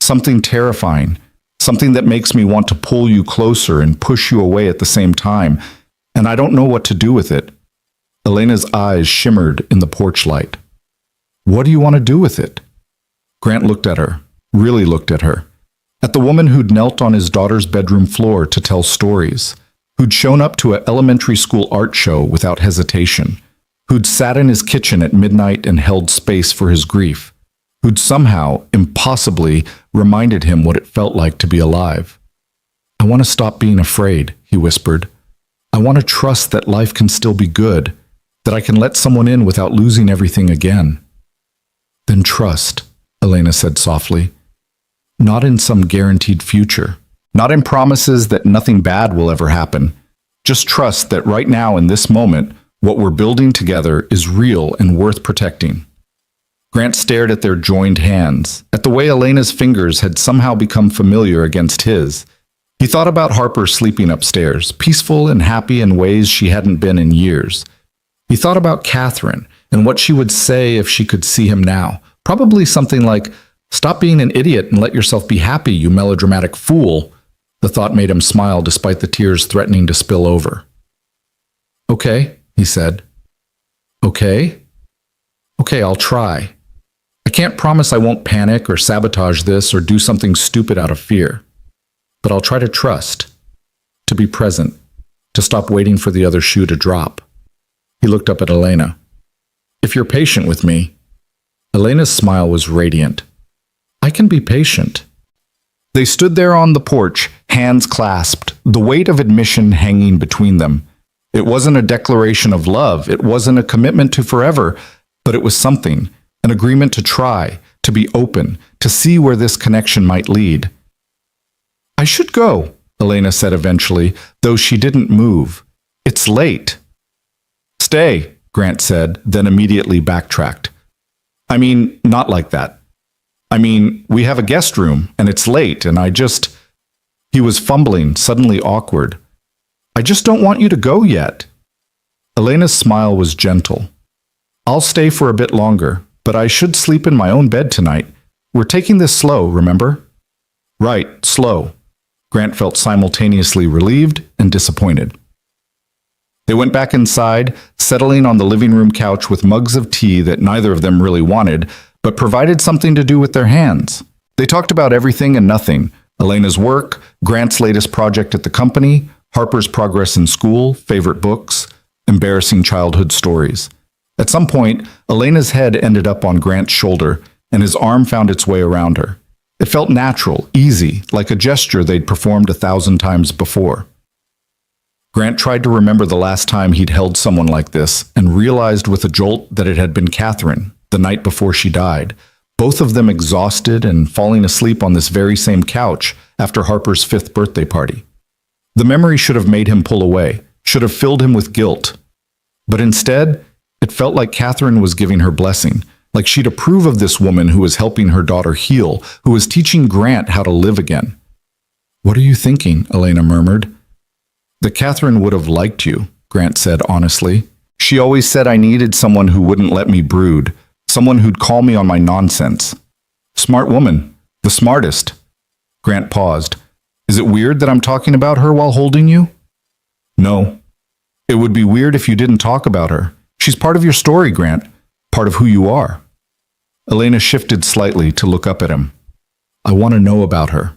"Something terrifying, something that makes me want to pull you closer and push you away at the same time, and I don't know what to do with it." Elena's eyes shimmered in the porch light. "What do you want to do with it?" Grant looked at her, really looked at her, at the woman who'd knelt on his daughter's bedroom floor to tell stories, who'd shown up to an elementary school art show without hesitation, who'd sat in his kitchen at midnight and held space for his grief, who'd somehow, impossibly, reminded him what it felt like to be alive. "I want to stop being afraid," he whispered. "I want to trust that life can still be good, that I can let someone in without losing everything again." "Then trust," Elena said softly. "Not in some guaranteed future, not in promises that nothing bad will ever happen. Just trust that right now in this moment, what we're building together is real and worth protecting." Grant stared at their joined hands, at the way Elena's fingers had somehow become familiar against his. He thought about Harper sleeping upstairs, peaceful and happy in ways she hadn't been in years. He thought about Catherine and what she would say if she could see him now. Probably something like, "Stop being an idiot and let yourself be happy, you melodramatic fool." The thought made him smile despite the tears threatening to spill over. "Okay," he said. "Okay? Okay, I'll try. I can't promise I won't panic or sabotage this or do something stupid out of fear. But I'll try to trust, to be present, to stop waiting for the other shoe to drop." He looked up at Elena. "If you're patient with me." Elena's smile was radiant. "I can be patient." They stood there on the porch, hands clasped, the weight of admission hanging between them. It wasn't a declaration of love, it wasn't a commitment to forever, but it was something, an agreement to try, to be open, to see where this connection might lead. "I should go," Elena said eventually, though she didn't move. "It's late." stay, Grant said, then immediately backtracked. I mean, not like that. I mean, we have a guest room, and it's late, and He was fumbling, suddenly awkward. I just don't want you to go yet. Elena's smile was gentle. I'll stay for a bit longer, but I should sleep in my own bed tonight. We're taking this slow, remember? Right, slow. Grant felt simultaneously relieved and disappointed. They went back inside, settling on the living room couch with mugs of tea that neither of them really wanted, but provided something to do with their hands. They talked about everything and nothing. Elena's work, Grant's latest project at the company, Harper's progress in school, favorite books, embarrassing childhood stories. At some point, Elena's head ended up on Grant's shoulder, and his arm found its way around her. It felt natural, easy, like a gesture they'd performed 1,000 times before. Grant tried to remember the last time he'd held someone like this, and realized with a jolt that it had been Catherine, the night before she died, both of them exhausted and falling asleep on this very same couch after Harper's 5th birthday party. The memory should have made him pull away, should have filled him with guilt. But instead, it felt like Catherine was giving her blessing, like she'd approve of this woman who was helping her daughter heal, who was teaching Grant how to live again. What are you thinking? Elena murmured. That Catherine would have liked you, Grant said honestly. She always said I needed someone who wouldn't let me brood, someone who'd call me on my nonsense. Smart woman, the smartest. Grant paused. Is it weird that I'm talking about her while holding you? No. It would be weird if you didn't talk about her. She's part of your story, Grant, part of who you are. Elena shifted slightly to look up at him. I want to know about her,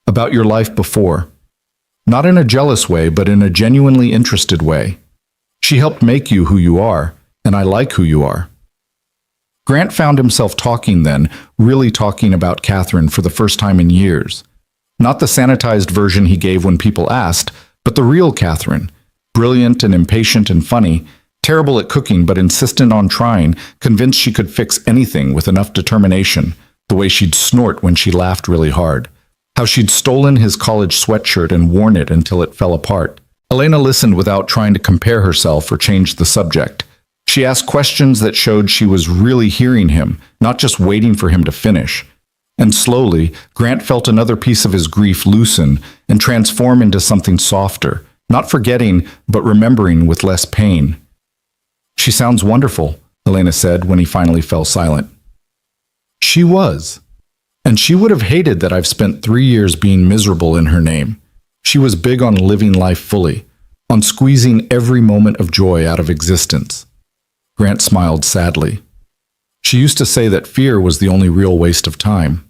about your life before. Not in a jealous way, but in a genuinely interested way. She helped make you who you are, and I like who you are. Grant found himself talking then, really talking about Catherine for the first time in years. Not the sanitized version he gave when people asked, but the real Catherine, brilliant and impatient and funny, terrible at cooking but insistent on trying, convinced she could fix anything with enough determination, the way she'd snort when she laughed really hard. How she'd stolen his college sweatshirt and worn it until it fell apart. Elena listened without trying to compare herself or change the subject. She asked questions that showed she was really hearing him, not just waiting for him to finish. And slowly, Grant felt another piece of his grief loosen and transform into something softer, not forgetting, but remembering with less pain. She sounds wonderful, Elena said when he finally fell silent. She was. And she would have hated that I've spent 3 years being miserable in her name. She was big on living life fully, on squeezing every moment of joy out of existence. Grant smiled sadly. She used to say that fear was the only real waste of time.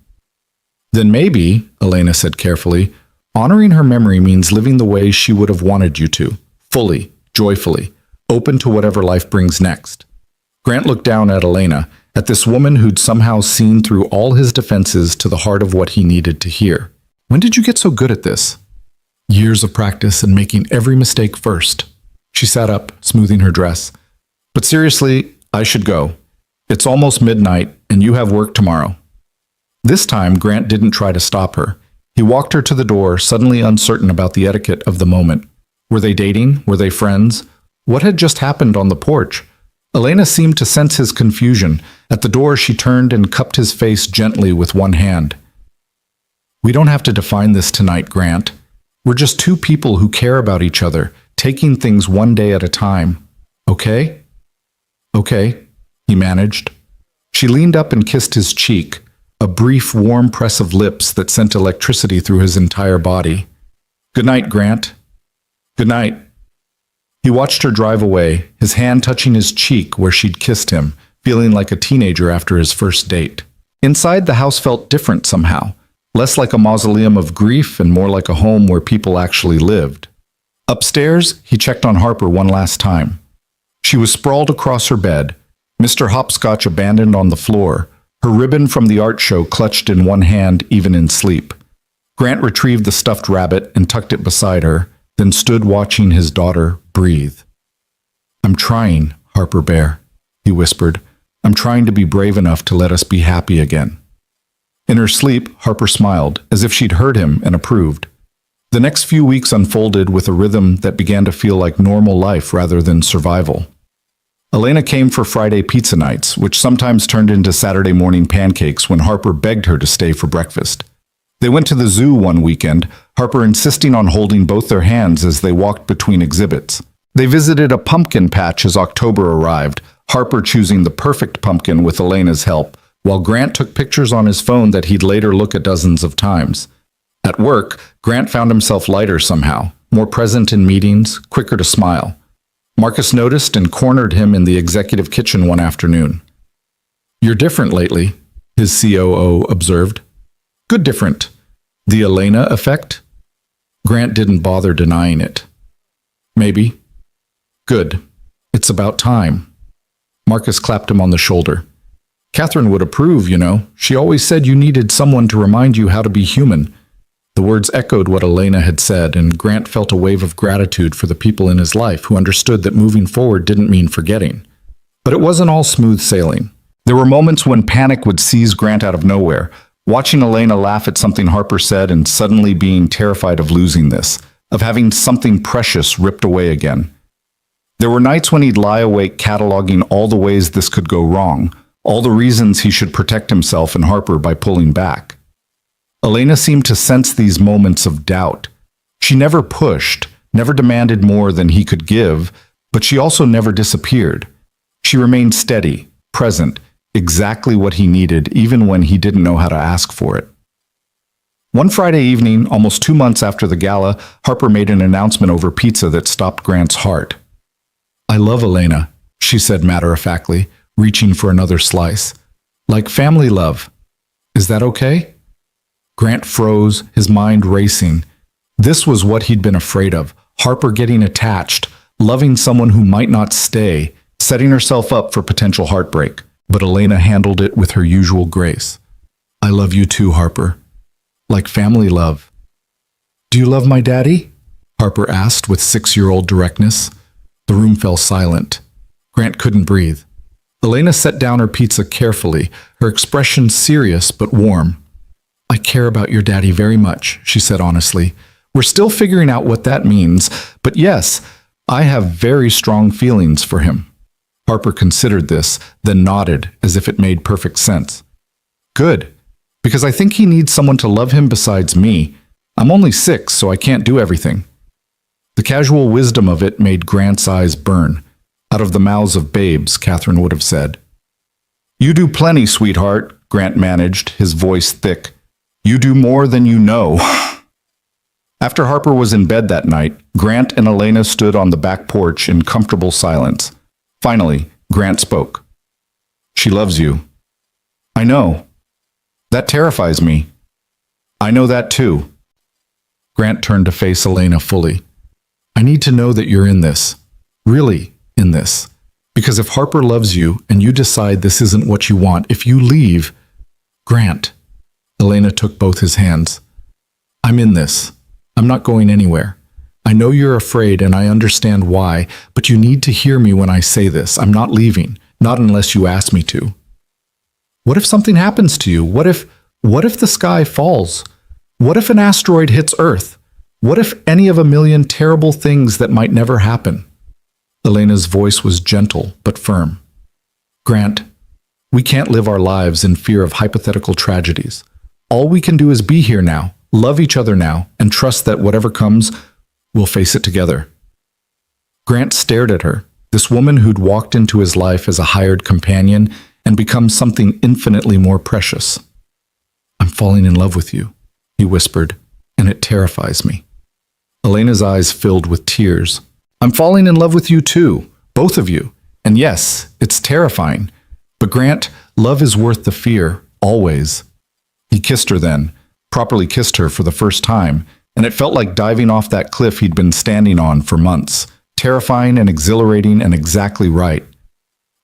Then maybe, Elena said carefully, honoring her memory means living the way she would have wanted you to, fully, joyfully, open to whatever life brings next. Grant looked down at Elena, at this woman who'd somehow seen through all his defenses to the heart of what he needed to hear. When did you get so good at this? Years of practice and making every mistake first. She sat up, smoothing her dress. But seriously, I should go. It's almost midnight, and you have work tomorrow. This time, Grant didn't try to stop her. He walked her to the door, suddenly uncertain about the etiquette of the moment. Were they dating? Were they friends? What had just happened on the porch? Elena seemed to sense his confusion. At the door, she turned and cupped his face gently with one hand. We don't have to define this tonight, Grant. We're just two people who care about each other, taking things one day at a time. Okay? Okay, he managed. She leaned up and kissed his cheek, a brief, warm press of lips that sent electricity through his entire body. Good night, Grant. Good night. He watched her drive away, his hand touching his cheek where she'd kissed him, feeling like a teenager after his first date. Inside, the house felt different somehow, less like a mausoleum of grief and more like a home where people actually lived. Upstairs, he checked on Harper one last time. She was sprawled across her bed, Mr. Hopscotch abandoned on the floor, her ribbon from the art show clutched in one hand even in sleep. Grant retrieved the stuffed rabbit and tucked it beside her, then stood watching his daughter breathe. I'm trying, Harper Bear, he whispered. I'm trying to be brave enough to let us be happy again. In her sleep, Harper smiled, as if she'd heard him and approved. The next few weeks unfolded with a rhythm that began to feel like normal life rather than survival. Elena came for Friday pizza nights, which sometimes turned into Saturday morning pancakes when Harper begged her to stay for breakfast. They went to the zoo one weekend, Harper insisting on holding both their hands as they walked between exhibits. They visited a pumpkin patch as October arrived, Harper choosing the perfect pumpkin with Elena's help, while Grant took pictures on his phone that he'd later look at dozens of times. At work, Grant found himself lighter somehow, more present in meetings, quicker to smile. Marcus noticed and cornered him in the executive kitchen one afternoon. "You're different lately," his COO observed. "Good different. The Elena effect?" Grant didn't bother denying it. "Maybe." "Good. It's about time." Marcus clapped him on the shoulder. "Catherine would approve, you know. She always said you needed someone to remind you how to be human." The words echoed what Elena had said, and Grant felt a wave of gratitude for the people in his life who understood that moving forward didn't mean forgetting. But it wasn't all smooth sailing. There were moments when panic would seize Grant out of nowhere, watching Elena laugh at something Harper said and suddenly being terrified of losing this, of having something precious ripped away again. There were nights when he'd lie awake cataloging all the ways this could go wrong, all the reasons he should protect himself and Harper by pulling back. Elena seemed to sense these moments of doubt. She never pushed, never demanded more than he could give, but she also never disappeared. She remained steady, present, exactly what he needed, even when he didn't know how to ask for it. One Friday evening, almost 2 months after the gala, Harper made an announcement over pizza that stopped Grant's heart. "I love Elena," she said matter-of-factly, reaching for another slice. "Like family love. Is that okay?" Grant froze, his mind racing. This was what he'd been afraid of, Harper getting attached, loving someone who might not stay, setting herself up for potential heartbreak. But Elena handled it with her usual grace. "I love you too, Harper. Like family love." "Do you love my daddy?" Harper asked with 6-year-old directness. The room fell silent. Grant couldn't breathe. Elena set down her pizza carefully, her expression serious but warm. "I care about your daddy very much," she said honestly. "We're still figuring out what that means, but yes, I have very strong feelings for him." Harper considered this, then nodded as if it made perfect sense. "Good, because I think he needs someone to love him besides me. I'm only 6, so I can't do everything." The casual wisdom of it made Grant's eyes burn. Out of the mouths of babes, Catherine would have said. "You do plenty, sweetheart," Grant managed, his voice thick. "You do more than you know." After Harper was in bed that night, Grant and Elena stood on the back porch in comfortable silence. Finally, Grant spoke. "She loves you." "I know. That terrifies me." "I know that too." Grant turned to face Elena fully. "I need to know that you're in this. Really in this. Because if Harper loves you and you decide this isn't what you want, if you leave..." "Grant." Elena took both his hands. "I'm in this. I'm not going anywhere. I know you're afraid and I understand why, but you need to hear me when I say this. I'm not leaving, not unless you ask me to." "What if something happens to you? What if the sky falls? What if an asteroid hits Earth? What if any of a million terrible things that might never happen?" Elena's voice was gentle but firm. "Grant, we can't live our lives in fear of hypothetical tragedies. All we can do is be here now, love each other now, and trust that whatever comes, we'll face it together." Grant stared at her, this woman who'd walked into his life as a hired companion and become something infinitely more precious. "I'm falling in love with you," he whispered, "and it terrifies me." Elena's eyes filled with tears. "I'm falling in love with you too, both of you. And yes, it's terrifying. But Grant, love is worth the fear, always." He kissed her then, properly kissed her for the first time, and it felt like diving off that cliff he'd been standing on for months, terrifying and exhilarating and exactly right.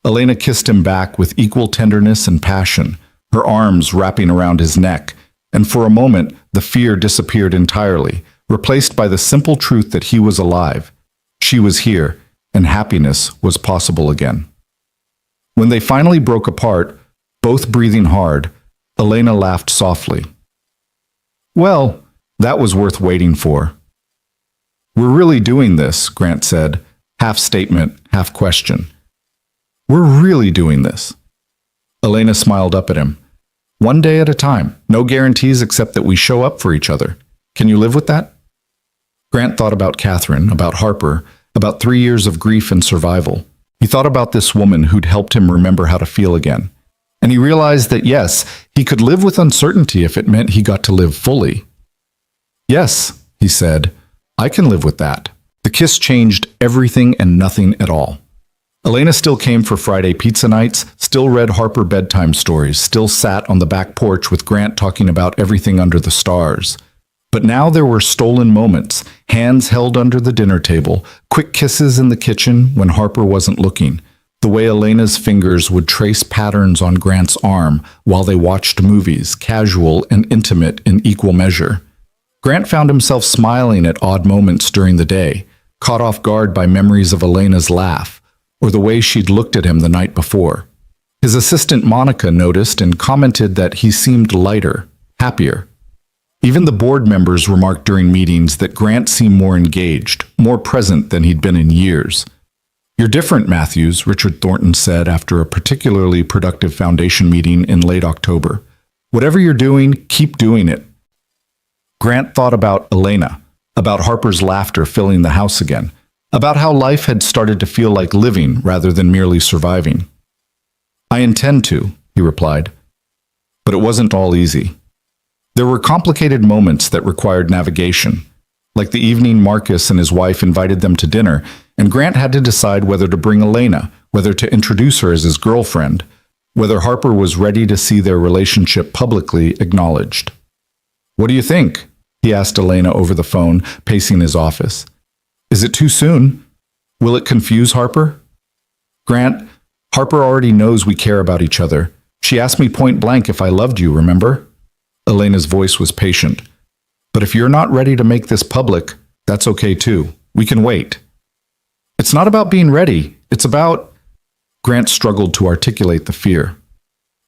Elena kissed him back with equal tenderness and passion, her arms wrapping around his neck, and for a moment the fear disappeared entirely, replaced by the simple truth that he was alive. She was here, and happiness was possible again. When they finally broke apart, both breathing hard, Elena laughed softly. "Well, that was worth waiting for." "We're really doing this," Grant said, half statement, half question. We're really doing this. Elena smiled up at him. One day at a time. No guarantees except that we show up for each other. Can you live with that? Grant thought about Catherine, about Harper, about 3 years of grief and survival. He thought about this woman who'd helped him remember how to feel again. And he realized that yes, he could live with uncertainty if it meant he got to live fully. Yes, he said, I can live with that. The kiss changed everything and nothing at all. Elena still came for Friday pizza nights, still read Harper bedtime stories, still sat on the back porch with Grant talking about everything under the stars. But now there were stolen moments, hands held under the dinner table, quick kisses in the kitchen when Harper wasn't looking, the way Elena's fingers would trace patterns on Grant's arm while they watched movies, casual and intimate in equal measure. Grant found himself smiling at odd moments during the day, caught off guard by memories of Elena's laugh, or the way she'd looked at him the night before. His assistant Monica noticed and commented that he seemed lighter, happier. Even the board members remarked during meetings that Grant seemed more engaged, more present than he'd been in years. You're different, Matthews, Richard Thornton said after a particularly productive foundation meeting in late October. Whatever you're doing, keep doing it. Grant thought about Elena, about Harper's laughter filling the house again, about how life had started to feel like living rather than merely surviving. I intend to, he replied. But it wasn't all easy. There were complicated moments that required navigation, like the evening Marcus and his wife invited them to dinner, and Grant had to decide whether to bring Elena, whether to introduce her as his girlfriend, whether Harper was ready to see their relationship publicly acknowledged. What do you think? He asked Elena over the phone, pacing his office. Is it too soon? Will it confuse Harper? Grant, Harper already knows we care about each other. She asked me point blank if I loved you, remember? Elena's voice was patient. But if you're not ready to make this public, that's okay too. We can wait. It's not about being ready. It's about... Grant struggled to articulate the fear.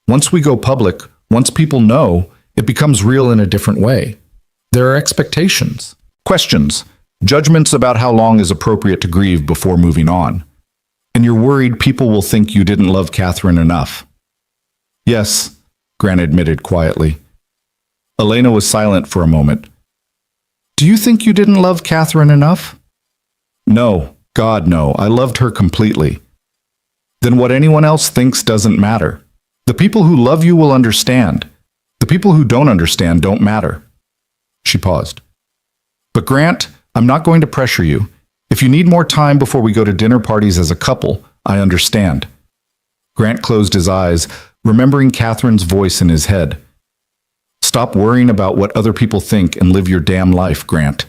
Once we go public, once people know, it becomes real in a different way. There are expectations, questions, judgments about how long is appropriate to grieve before moving on. And you're worried people will think you didn't love Catherine enough. Yes, Grant admitted quietly. Elena was silent for a moment. Do you think you didn't love Catherine enough? No, God, no. I loved her completely. Then what anyone else thinks doesn't matter. The people who love you will understand. The people who don't understand don't matter. She paused. But Grant, I'm not going to pressure you. If you need more time before we go to dinner parties as a couple, I understand. Grant closed his eyes, remembering Catherine's voice in his head. Stop worrying about what other people think and live your damn life, Grant.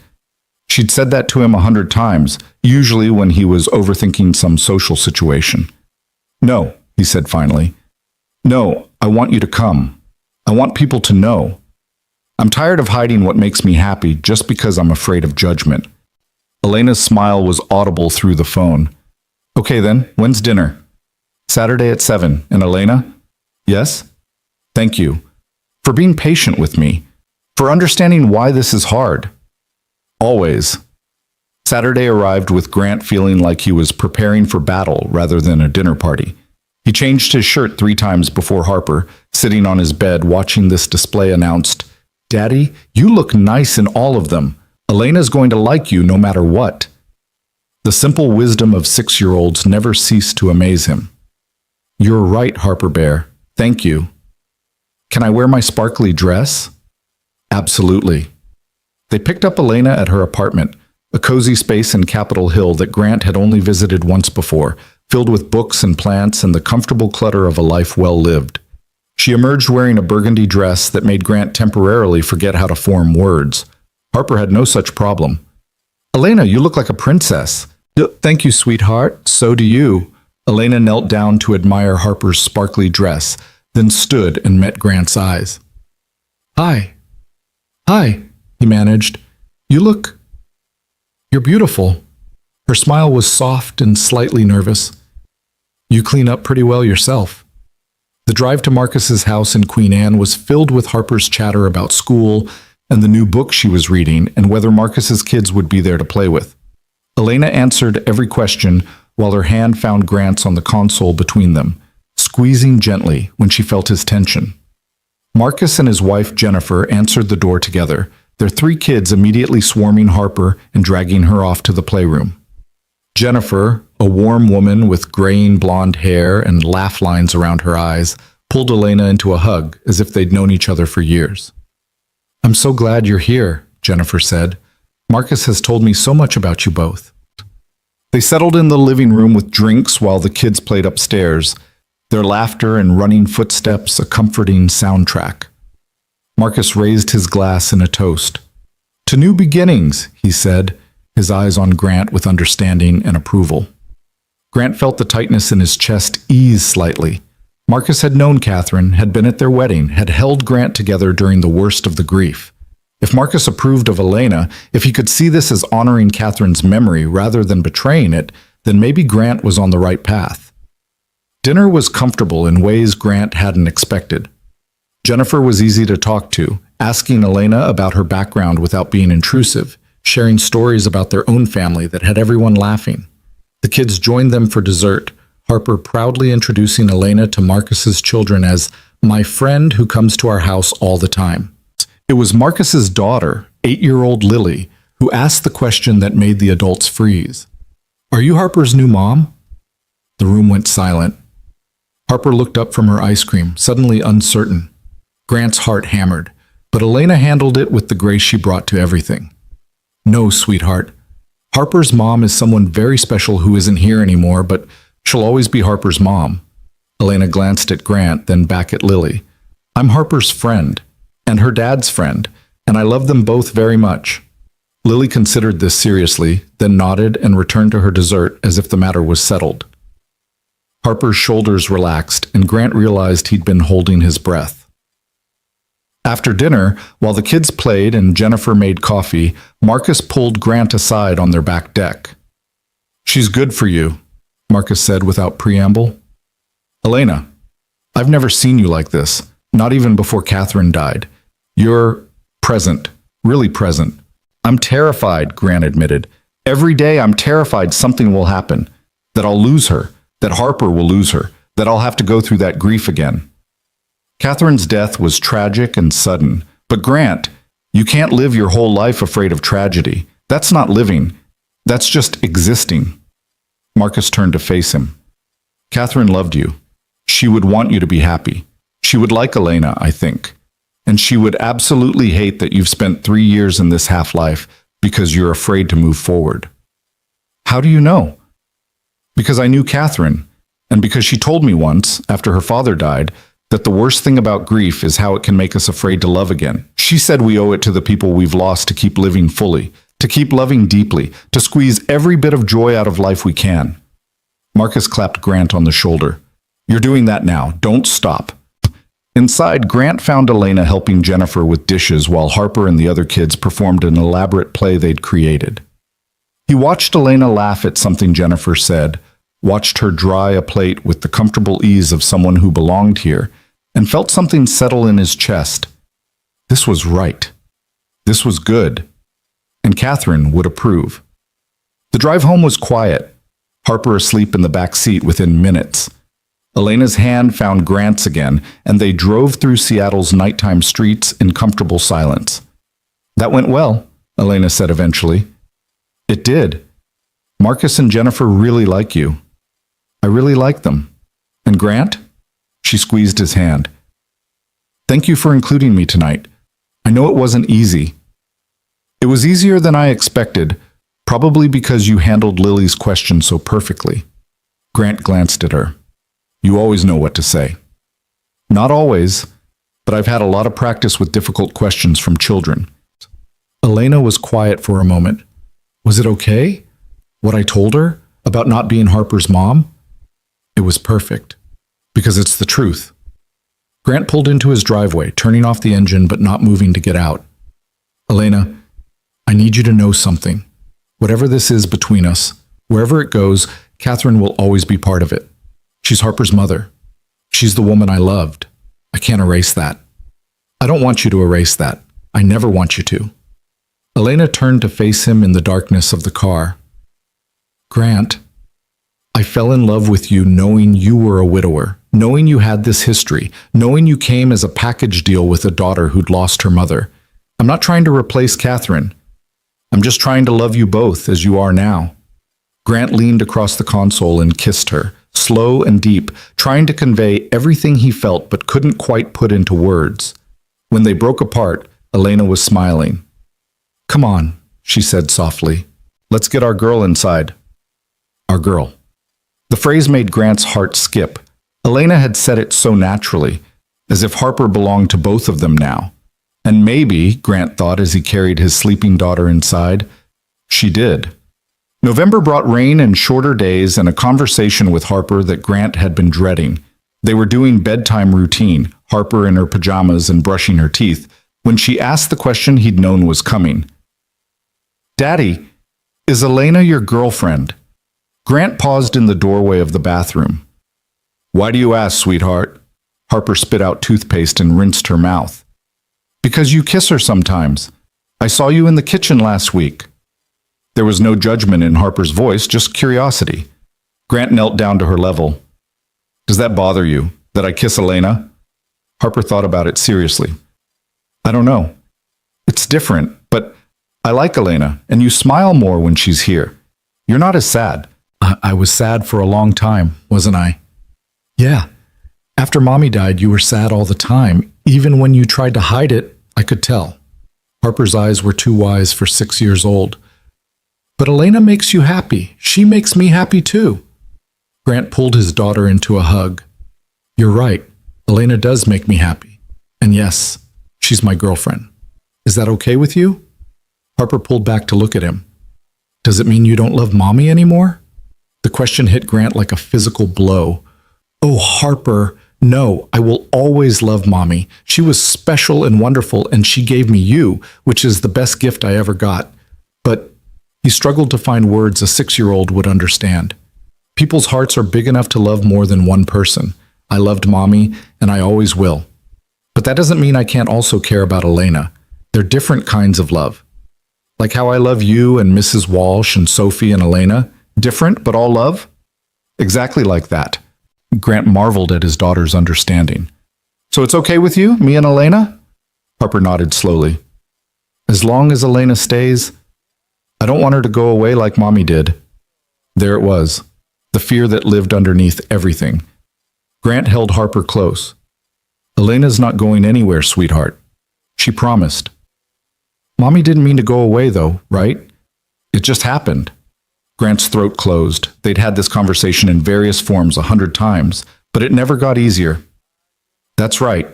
She'd said that to him 100 times, usually when he was overthinking some social situation. No, he said finally. No, I want you to come. I want people to know. I'm tired of hiding what makes me happy just because I'm afraid of judgment. Elena's smile was audible through the phone. Okay then, when's dinner? Saturday at 7. And Elena? Yes? Thank you. For being patient with me. For understanding why this is hard. Always. Saturday arrived with Grant feeling like he was preparing for battle rather than a dinner party. He changed his shirt 3 times before Harper, sitting on his bed watching this display, announced, Daddy, you look nice in all of them. Elena's going to like you no matter what. The simple wisdom of 6-year-olds never ceased to amaze him. You're right, Harper Bear. Thank you. Can I wear my sparkly dress? Absolutely. They picked up Elena at her apartment, a cozy space in Capitol Hill that Grant had only visited once before, filled with books and plants and the comfortable clutter of a life well lived. She emerged wearing a burgundy dress that made Grant temporarily forget how to form words. Harper had no such problem. Elena, you look like a princess. Thank you, sweetheart. So do you. Elena knelt down to admire Harper's sparkly dress, then stood and met Grant's eyes. Hi. Hi, he managed. You're beautiful. Her smile was soft and slightly nervous. You clean up pretty well yourself. The drive to Marcus's house in Queen Anne was filled with Harper's chatter about school and the new book she was reading and whether Marcus's kids would be there to play with. Elena answered every question while her hand found Grant's on the console between them, squeezing gently when she felt his tension. Marcus and his wife Jennifer answered the door together, their 3 kids immediately swarming Harper and dragging her off to the playroom. Jennifer, a warm woman with graying blonde hair and laugh lines around her eyes, pulled Elena into a hug as if they'd known each other for years. "I'm so glad you're here," Jennifer said. "Marcus has told me so much about you both." They settled in the living room with drinks while the kids played upstairs, their laughter and running footsteps a comforting soundtrack. Marcus raised his glass in a toast. "To new beginnings," he said, his eyes on Grant with understanding and approval. Grant felt the tightness in his chest ease slightly. Marcus had known Catherine, had been at their wedding, had held Grant together during the worst of the grief. If Marcus approved of Elena, if he could see this as honoring Catherine's memory rather than betraying it, then maybe Grant was on the right path. Dinner was comfortable in ways Grant hadn't expected. Jennifer was easy to talk to, asking Elena about her background without being intrusive, sharing stories about their own family that had everyone laughing. The kids joined them for dessert, Harper proudly introducing Elena to Marcus's children as "my friend who comes to our house all the time." It was Marcus's daughter, 8-year-old Lily, who asked the question that made the adults freeze. "Are you Harper's new mom?" The room went silent. Harper looked up from her ice cream, suddenly uncertain. Grant's heart hammered, but Elena handled it with the grace she brought to everything. "No, sweetheart. Harper's mom is someone very special who isn't here anymore, but she'll always be Harper's mom." Elena glanced at Grant, then back at Lily. "I'm Harper's friend, and her dad's friend, and I love them both very much." Lily considered this seriously, then nodded and returned to her dessert as if the matter was settled. Harper's shoulders relaxed, and Grant realized he'd been holding his breath. After dinner, while the kids played and Jennifer made coffee, Marcus pulled Grant aside on their back deck. "She's good for you," Marcus said without preamble. "Elena, I've never seen you like this, not even before Catherine died. You're present, really present." "I'm terrified," Grant admitted. "Every day I'm terrified something will happen, that I'll lose her, that Harper will lose her, that I'll have to go through that grief again." Catherine's death was tragic and sudden, but Grant, you can't live your whole life afraid of tragedy. That's not living. That's just existing. Marcus turned to face him. "Catherine loved you. She would want you to be happy. She would like Elena, I think. And she would absolutely hate that you've spent 3 years in this half-life because you're afraid to move forward." "How do you know?" "Because I knew Catherine, and because she told me once, after her father died, that the worst thing about grief is how it can make us afraid to love again. She said we owe it to the people we've lost to keep living fully, to keep loving deeply, to squeeze every bit of joy out of life we can." Marcus clapped Grant on the shoulder. "You're doing that now. Don't stop." Inside, Grant found Elena helping Jennifer with dishes while Harper and the other kids performed an elaborate play they'd created. He watched Elena laugh at something Jennifer said, watched her dry a plate with the comfortable ease of someone who belonged here, and felt something settle in his chest. This was right. This was good. And Catherine would approve. The drive home was quiet, Harper asleep in the back seat within minutes. Elena's hand found Grant's again, and they drove through Seattle's nighttime streets in comfortable silence. "That went well," Elena said eventually. "It did. Marcus and Jennifer really like you." "I really like them." "And Grant?" She squeezed his hand. "Thank you for including me tonight. I know it wasn't easy." "It was easier than I expected, probably because you handled Lily's question so perfectly." Grant glanced at her. "You always know what to say." "Not always, but I've had a lot of practice with difficult questions from children." Elena was quiet for a moment. "Was it okay? What I told her? About not being Harper's mom?" "It was perfect. Because it's the truth." Grant pulled into his driveway, turning off the engine but not moving to get out. "Elena, I need you to know something. Whatever this is between us, wherever it goes, Catherine will always be part of it. She's Harper's mother. She's the woman I loved. I can't erase that. I don't want you to erase that. I never want you to." Elena turned to face him in the darkness of the car. "Grant." I fell in love with you knowing you were a widower, knowing you had this history, knowing you came as a package deal with a daughter who'd lost her mother. I'm not trying to replace Catherine. I'm just trying to love you both as you are now." Grant leaned across the console and kissed her, slow and deep, trying to convey everything he felt but couldn't quite put into words. When they broke apart, Elena was smiling. "Come on," she said softly. "Let's get our girl inside." Our girl. The phrase made Grant's heart skip. Elena had said it so naturally, as if Harper belonged to both of them now. And maybe, Grant thought as he carried his sleeping daughter inside, she did. November brought rain and shorter days and a conversation with Harper that Grant had been dreading. They were doing bedtime routine, Harper in her pajamas and brushing her teeth, when she asked the question he'd known was coming. "Daddy, is Elena your girlfriend?" Grant paused in the doorway of the bathroom. "Why do you ask, sweetheart?" Harper spit out toothpaste and rinsed her mouth. "Because you kiss her sometimes. I saw you in the kitchen last week." There was no judgment in Harper's voice, just curiosity. Grant knelt down to her level. "Does that bother you, that I kiss Elena?" Harper thought about it seriously. "I don't know. It's different, but I like Elena, and you smile more when she's here. You're not as sad." I was sad for a long time, wasn't I? "Yeah. After Mommy died, you were sad all the time. Even when you tried to hide it, I could tell." Harper's eyes were too wise for 6 years old. "But Elena makes you happy. She makes me happy too." Grant pulled his daughter into a hug. "You're right. Elena does make me happy. And yes, she's my girlfriend. Is that okay with you?" Harper pulled back to look at him. "Does it mean you don't love Mommy anymore?" The question hit Grant like a physical blow. "Oh, Harper, no, I will always love Mommy. She was special and wonderful, and she gave me you, which is the best gift I ever got." But he struggled to find words a 6-year-old would understand. People's hearts are big enough to love more than one person. I loved Mommy, and I always will. But that doesn't mean I can't also care about Elena. They're different kinds of love. Like how I love you and Mrs. Walsh and Sophie and Elena. Different, but all love? Exactly like that. Grant marveled at his daughter's understanding. "So it's okay with you, me and Elena?" Harper nodded slowly. "As long as Elena stays, I don't want her to go away like Mommy did." There it was, the fear that lived underneath everything. Grant held Harper close. "Elena's not going anywhere, sweetheart. She promised." "Mommy didn't mean to go away, though, right? It just happened." Grant's throat closed. They'd had this conversation in various forms 100 times, but it never got easier. "That's right.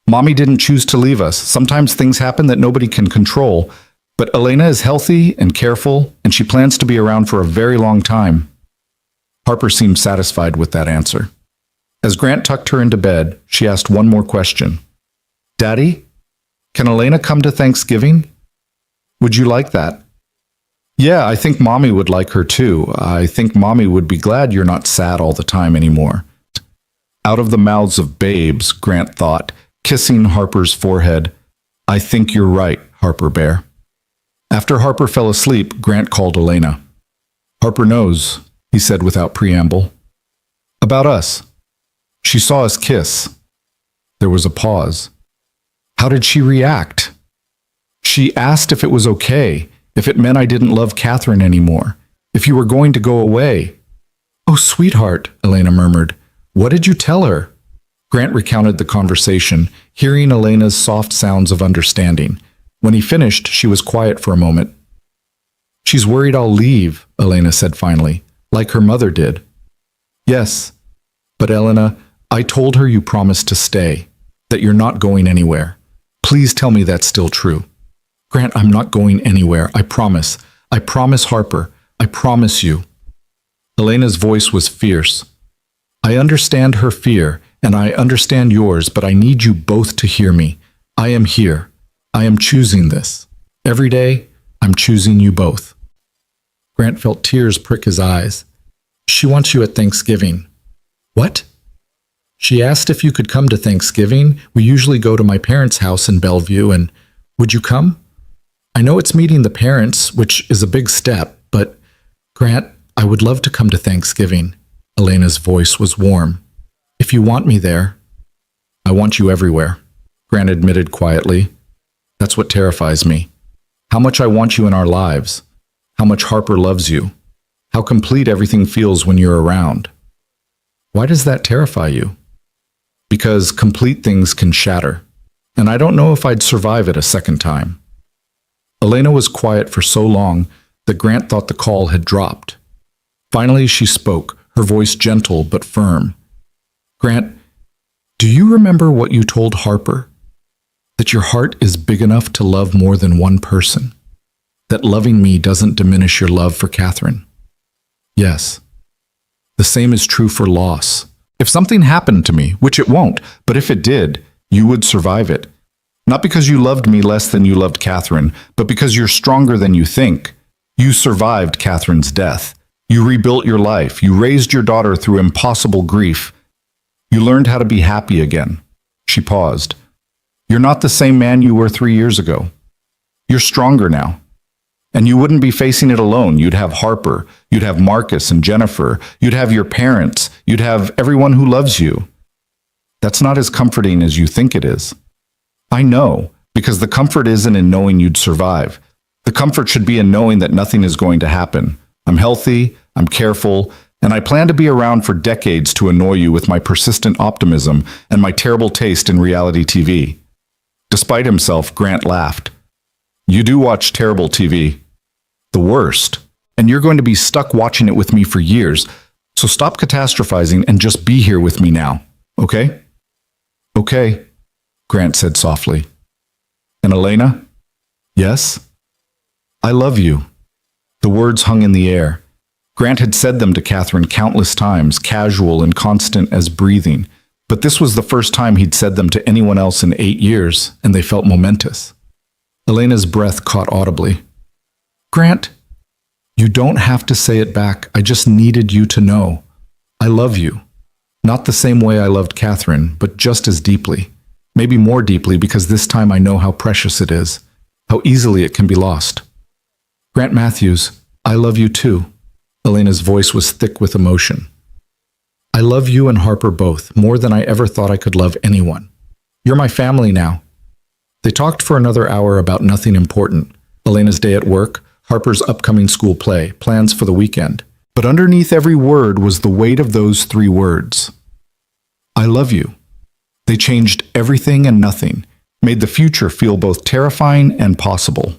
Mommy didn't choose to leave us. Sometimes things happen that nobody can control, but Elena is healthy and careful, and she plans to be around for a very long time." Harper seemed satisfied with that answer. As Grant tucked her into bed, she asked one more question. "Daddy, can Elena come to Thanksgiving? Would you like that?" "Yeah, I think Mommy would like her too. I think Mommy would be glad you're not sad all the time anymore." Out of the mouths of babes, Grant thought, kissing Harper's forehead. "I think you're right, Harper Bear." After Harper fell asleep, Grant called Elena. "Harper knows," he said without preamble. "About us. She saw us kiss." There was a pause. "How did she react?" "She asked if it was okay, if it meant I didn't love Catherine anymore, if you were going to go away." "Oh, sweetheart," Elena murmured. "What did you tell her?" Grant recounted the conversation, hearing Elena's soft sounds of understanding. When he finished, she was quiet for a moment. "She's worried I'll leave," Elena said finally, "like her mother did." "Yes, but Elena, I told her you promised to stay, that you're not going anywhere. Please tell me that's still true." "Grant, I'm not going anywhere. I promise. I promise, Harper. I promise you." Elena's voice was fierce. "I understand her fear, and I understand yours, but I need you both to hear me. I am here. I am choosing this. Every day, I'm choosing you both." Grant felt tears prick his eyes. "She wants you at Thanksgiving." "What?" "She asked if you could come to Thanksgiving. We usually go to my parents' house in Bellevue, and would you come? I know it's meeting the parents, which is a big step, but Grant, I would love to come to Thanksgiving. Elena's voice was warm. If you want me there, I want you everywhere, Grant admitted quietly. That's what terrifies me. How much I want you in our lives. How much Harper loves you. How complete everything feels when you're around. Why does that terrify you? Because complete things can shatter, and I don't know if I'd survive it a second time. Elena was quiet for so long that Grant thought the call had dropped. Finally, she spoke, her voice gentle but firm. Grant, do you remember what you told Harper? That your heart is big enough to love more than one person? That loving me doesn't diminish your love for Catherine? Yes. The same is true for loss. If something happened to me, which it won't, but if it did, you would survive it. Not because you loved me less than you loved Catherine, but because you're stronger than you think. You survived Catherine's death. You rebuilt your life. You raised your daughter through impossible grief. You learned how to be happy again. She paused. You're not the same man you were 3 years ago. You're stronger now. And you wouldn't be facing it alone. You'd have Harper. You'd have Marcus and Jennifer. You'd have your parents. You'd have everyone who loves you. That's not as comforting as you think it is. I know, because the comfort isn't in knowing you'd survive. The comfort should be in knowing that nothing is going to happen. I'm healthy, I'm careful, and I plan to be around for decades to annoy you with my persistent optimism and my terrible taste in reality TV. Despite himself, Grant laughed. You do watch terrible TV. The worst. And you're going to be stuck watching it with me for years. So stop catastrophizing and just be here with me now. Okay? Okay, Grant said softly. And Elena? Yes? I love you. The words hung in the air. Grant had said them to Catherine countless times, casual and constant as breathing. But this was the first time he'd said them to anyone else in 8 years, and they felt momentous. Elena's breath caught audibly. Grant, you don't have to say it back. I just needed you to know. I love you. Not the same way I loved Catherine, but just as deeply. Maybe more deeply because this time I know how precious it is, how easily it can be lost. Grant Matthews, I love you too. Elena's voice was thick with emotion. I love you and Harper both, more than I ever thought I could love anyone. You're my family now. They talked for another hour about nothing important. Elena's day at work, Harper's upcoming school play, plans for the weekend. But underneath every word was the weight of those 3 words. I love you. They changed everything and nothing, made the future feel both terrifying and possible.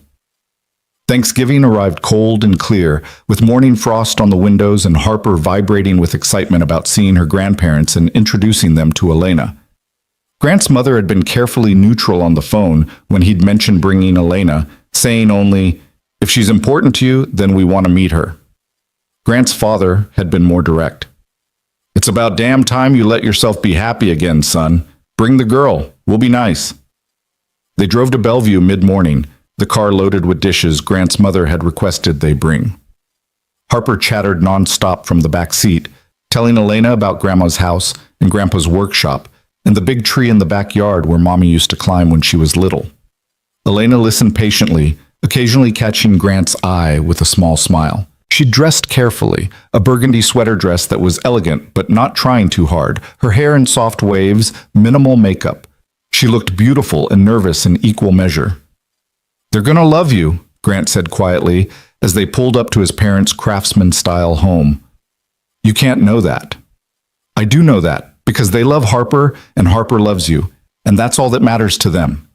Thanksgiving arrived cold and clear, with morning frost on the windows and Harper vibrating with excitement about seeing her grandparents and introducing them to Elena. Grant's mother had been carefully neutral on the phone when he'd mentioned bringing Elena, saying only, if she's important to you, then we want to meet her. Grant's father had been more direct. It's about damn time you let yourself be happy again, son. Bring the girl. We'll be nice. They drove to Bellevue mid-morning, the car loaded with dishes Grant's mother had requested they bring. Harper chattered nonstop from the back seat, telling Elena about Grandma's house and Grandpa's workshop and the big tree in the backyard where Mommy used to climb when she was little. Elena listened patiently, occasionally catching Grant's eye with a small smile. She dressed carefully, a burgundy sweater dress that was elegant but not trying too hard, her hair in soft waves, minimal makeup. She looked beautiful and nervous in equal measure. They're gonna love you, Grant said quietly as they pulled up to his parents' craftsman-style home. You can't know that. I do know that, because they love Harper and Harper loves you, and that's all that matters to them.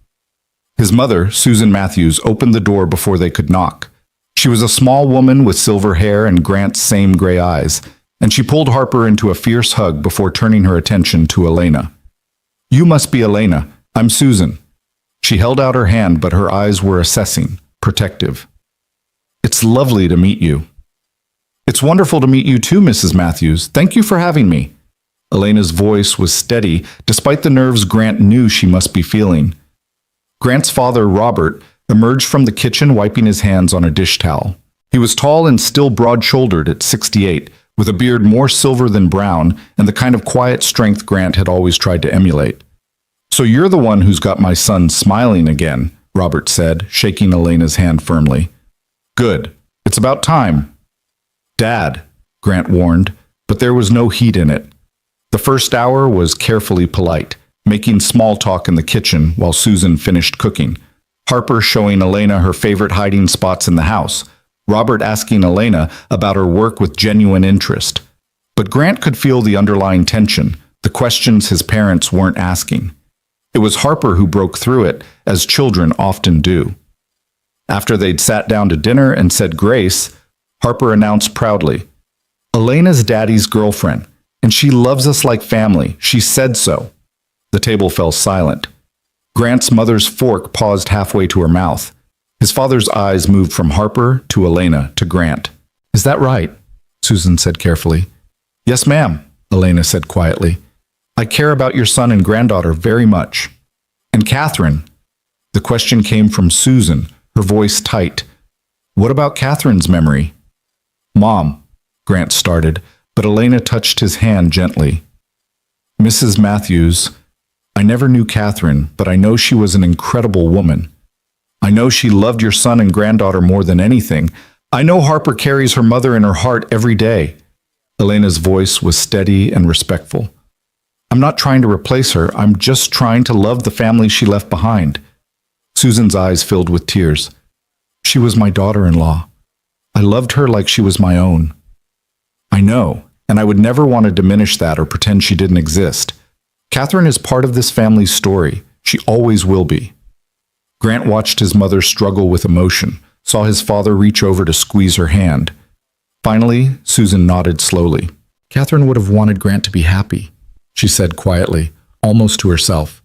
His mother, Susan Matthews, opened the door before they could knock. She was a small woman with silver hair and Grant's same gray eyes, and she pulled Harper into a fierce hug before turning her attention to Elena. You must be Elena. I'm Susan. She held out her hand, but her eyes were assessing, protective. It's lovely to meet you. It's wonderful to meet you too, Mrs. Matthews. Thank you for having me. Elena's voice was steady, despite the nerves Grant knew she must be feeling. Grant's father, Robert, emerged from the kitchen wiping his hands on a dish towel. He was tall and still broad-shouldered at 68, with a beard more silver than brown and the kind of quiet strength Grant had always tried to emulate. So you're the one who's got my son smiling again, Robert said, shaking Elena's hand firmly. Good. It's about time. Dad, Grant warned, but there was no heat in it. The first hour was carefully polite, making small talk in the kitchen while Susan finished cooking. Harper showing Elena her favorite hiding spots in the house. Robert asking Elena about her work with genuine interest. But Grant could feel the underlying tension, the questions his parents weren't asking. It was Harper who broke through it, as children often do. After they'd sat down to dinner and said grace, Harper announced proudly, "Elena's daddy's girlfriend, and she loves us like family. She said so." The table fell silent. Grant's mother's fork paused halfway to her mouth. His father's eyes moved from Harper to Elena to Grant. "Is that right?" Susan said carefully. "Yes, ma'am," Elena said quietly. "I care about your son and granddaughter very much." "And Catherine?" The question came from Susan, her voice tight. "What about Catherine's memory?" "Mom," Grant started, but Elena touched his hand gently. "Mrs. Matthews, I never knew Catherine, but I know she was an incredible woman. I know she loved your son and granddaughter more than anything. I know Harper carries her mother in her heart every day." Elena's voice was steady and respectful. "I'm not trying to replace her. I'm just trying to love the family she left behind." Susan's eyes filled with tears. "She was my daughter-in-law. I loved her like she was my own." "I know, and I would never want to diminish that or pretend she didn't exist. Catherine is part of this family's story. She always will be." Grant watched his mother struggle with emotion, saw his father reach over to squeeze her hand. Finally, Susan nodded slowly. "Catherine would have wanted Grant to be happy," she said quietly, almost to herself.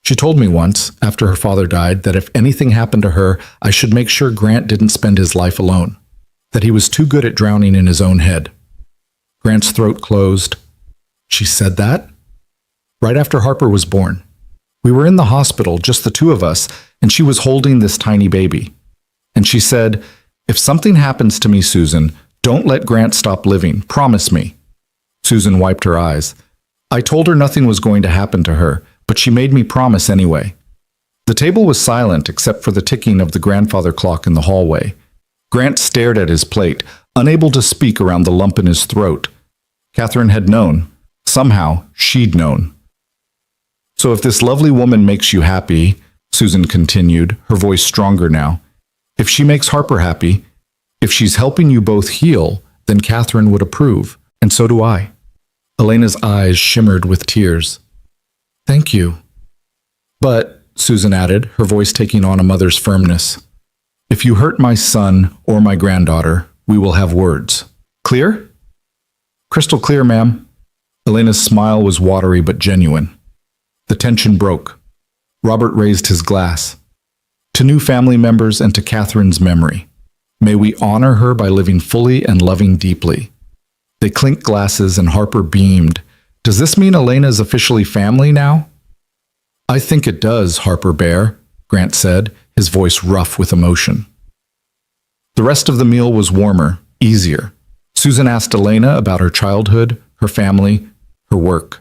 "She told me once, after her father died, that if anything happened to her, I should make sure Grant didn't spend his life alone, that he was too good at drowning in his own head." Grant's throat closed. "She said that?" "Right after Harper was born. We were in the hospital, just the two of us, and she was holding this tiny baby. And she said, 'If something happens to me, Susan, don't let Grant stop living. Promise me.'" Susan wiped her eyes. "I told her nothing was going to happen to her, but she made me promise anyway." The table was silent except for the ticking of the grandfather clock in the hallway. Grant stared at his plate, unable to speak around the lump in his throat. Catherine had known. Somehow, she'd known. "So if this lovely woman makes you happy," Susan continued, her voice stronger now, "if she makes Harper happy, if she's helping you both heal, then Catherine would approve, and so do I." Elena's eyes shimmered with tears. "Thank you." "But," Susan added, her voice taking on a mother's firmness, "if you hurt my son or my granddaughter, we will have words. Clear?" "Crystal clear, ma'am." Elena's smile was watery but genuine. The tension broke. Robert raised his glass. "To new family members and to Catherine's memory. May we honor her by living fully and loving deeply." They clinked glasses and Harper beamed. "Does this mean Elena's officially family now?" "I think it does, Harper Bear," Grant said, his voice rough with emotion. The rest of the meal was warmer, easier. Susan asked Elena about her childhood, her family, her work.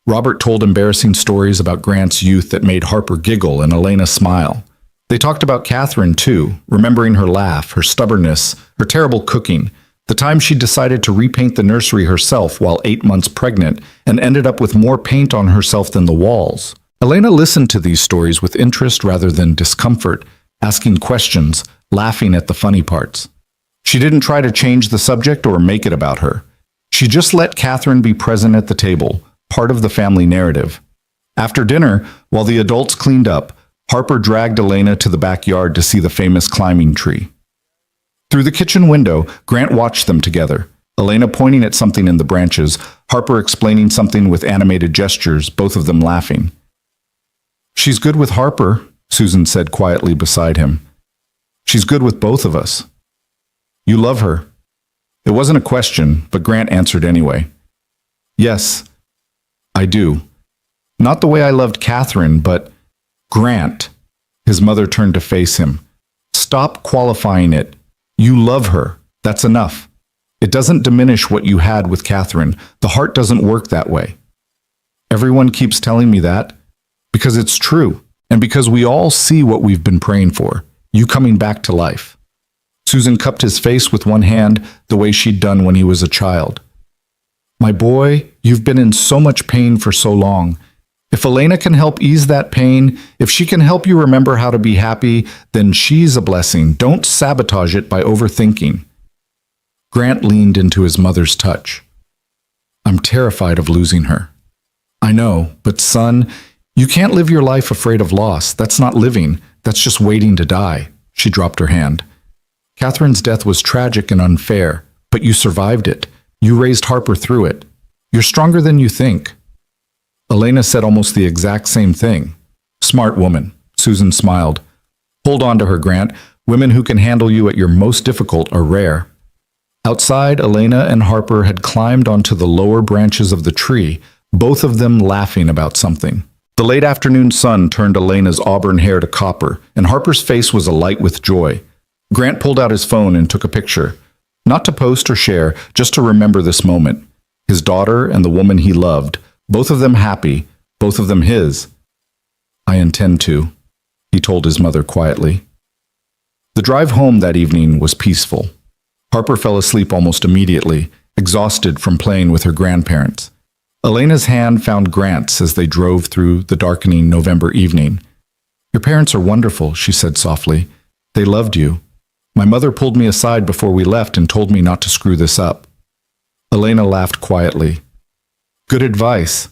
Robert told embarrassing stories about Grant's youth that made Harper giggle and Elena smile. They talked about Catherine, too, remembering her laugh, her stubbornness, her terrible cooking, the time she decided to repaint the nursery herself while 8 months pregnant and ended up with more paint on herself than the walls. Elena listened to these stories with interest rather than discomfort, asking questions, laughing at the funny parts. She didn't try to change the subject or make it about her. She just let Catherine be present at the table, part of the family narrative. After dinner, while the adults cleaned up, Harper dragged Elena to the backyard to see the famous climbing tree. Through the kitchen window, Grant watched them together, Elena pointing at something in the branches, Harper explaining something with animated gestures, both of them laughing. "She's good with Harper," Susan said quietly beside him. "She's good with both of us." "You love her." It wasn't a question, but Grant answered anyway. "Yes, I do. Not the way I loved Catherine, but—" "Grant," his mother turned to face him. "Stop qualifying it. You love her. That's enough. It doesn't diminish what you had with Catherine. The heart doesn't work that way." "Everyone keeps telling me that. Because it's true, and because we all see what we've been praying for, you coming back to life." Susan cupped his face with one hand, the way she'd done when he was a child. My boy, you've been in so much pain for so long. If Elena can help ease that pain, if she can help you remember how to be happy, then she's a blessing. Don't sabotage it by overthinking. Grant leaned into his mother's touch. I'm terrified of losing her. I know, but son, you can't live your life afraid of loss. That's not living. That's just waiting to die. She dropped her hand. Catherine's death was tragic and unfair, but you survived it. You raised Harper through it. You're stronger than you think. Elena said almost the exact same thing. Smart woman. Susan smiled. Hold on to her, Grant. Women who can handle you at your most difficult are rare. Outside, Elena and Harper had climbed onto the lower branches of the tree, both of them laughing about something. The late afternoon sun turned Elena's auburn hair to copper, and Harper's face was alight with joy. Grant pulled out his phone and took a picture. Not to post or share, just to remember this moment. His daughter and the woman he loved, both of them happy, both of them his. I intend to, he told his mother quietly. The drive home that evening was peaceful. Harper fell asleep almost immediately, exhausted from playing with her grandparents. Elena's hand found Grant's as they drove through the darkening November evening. Your parents are wonderful, she said softly. They loved you. My mother pulled me aside before we left and told me not to screw this up. Elena laughed quietly. Good advice.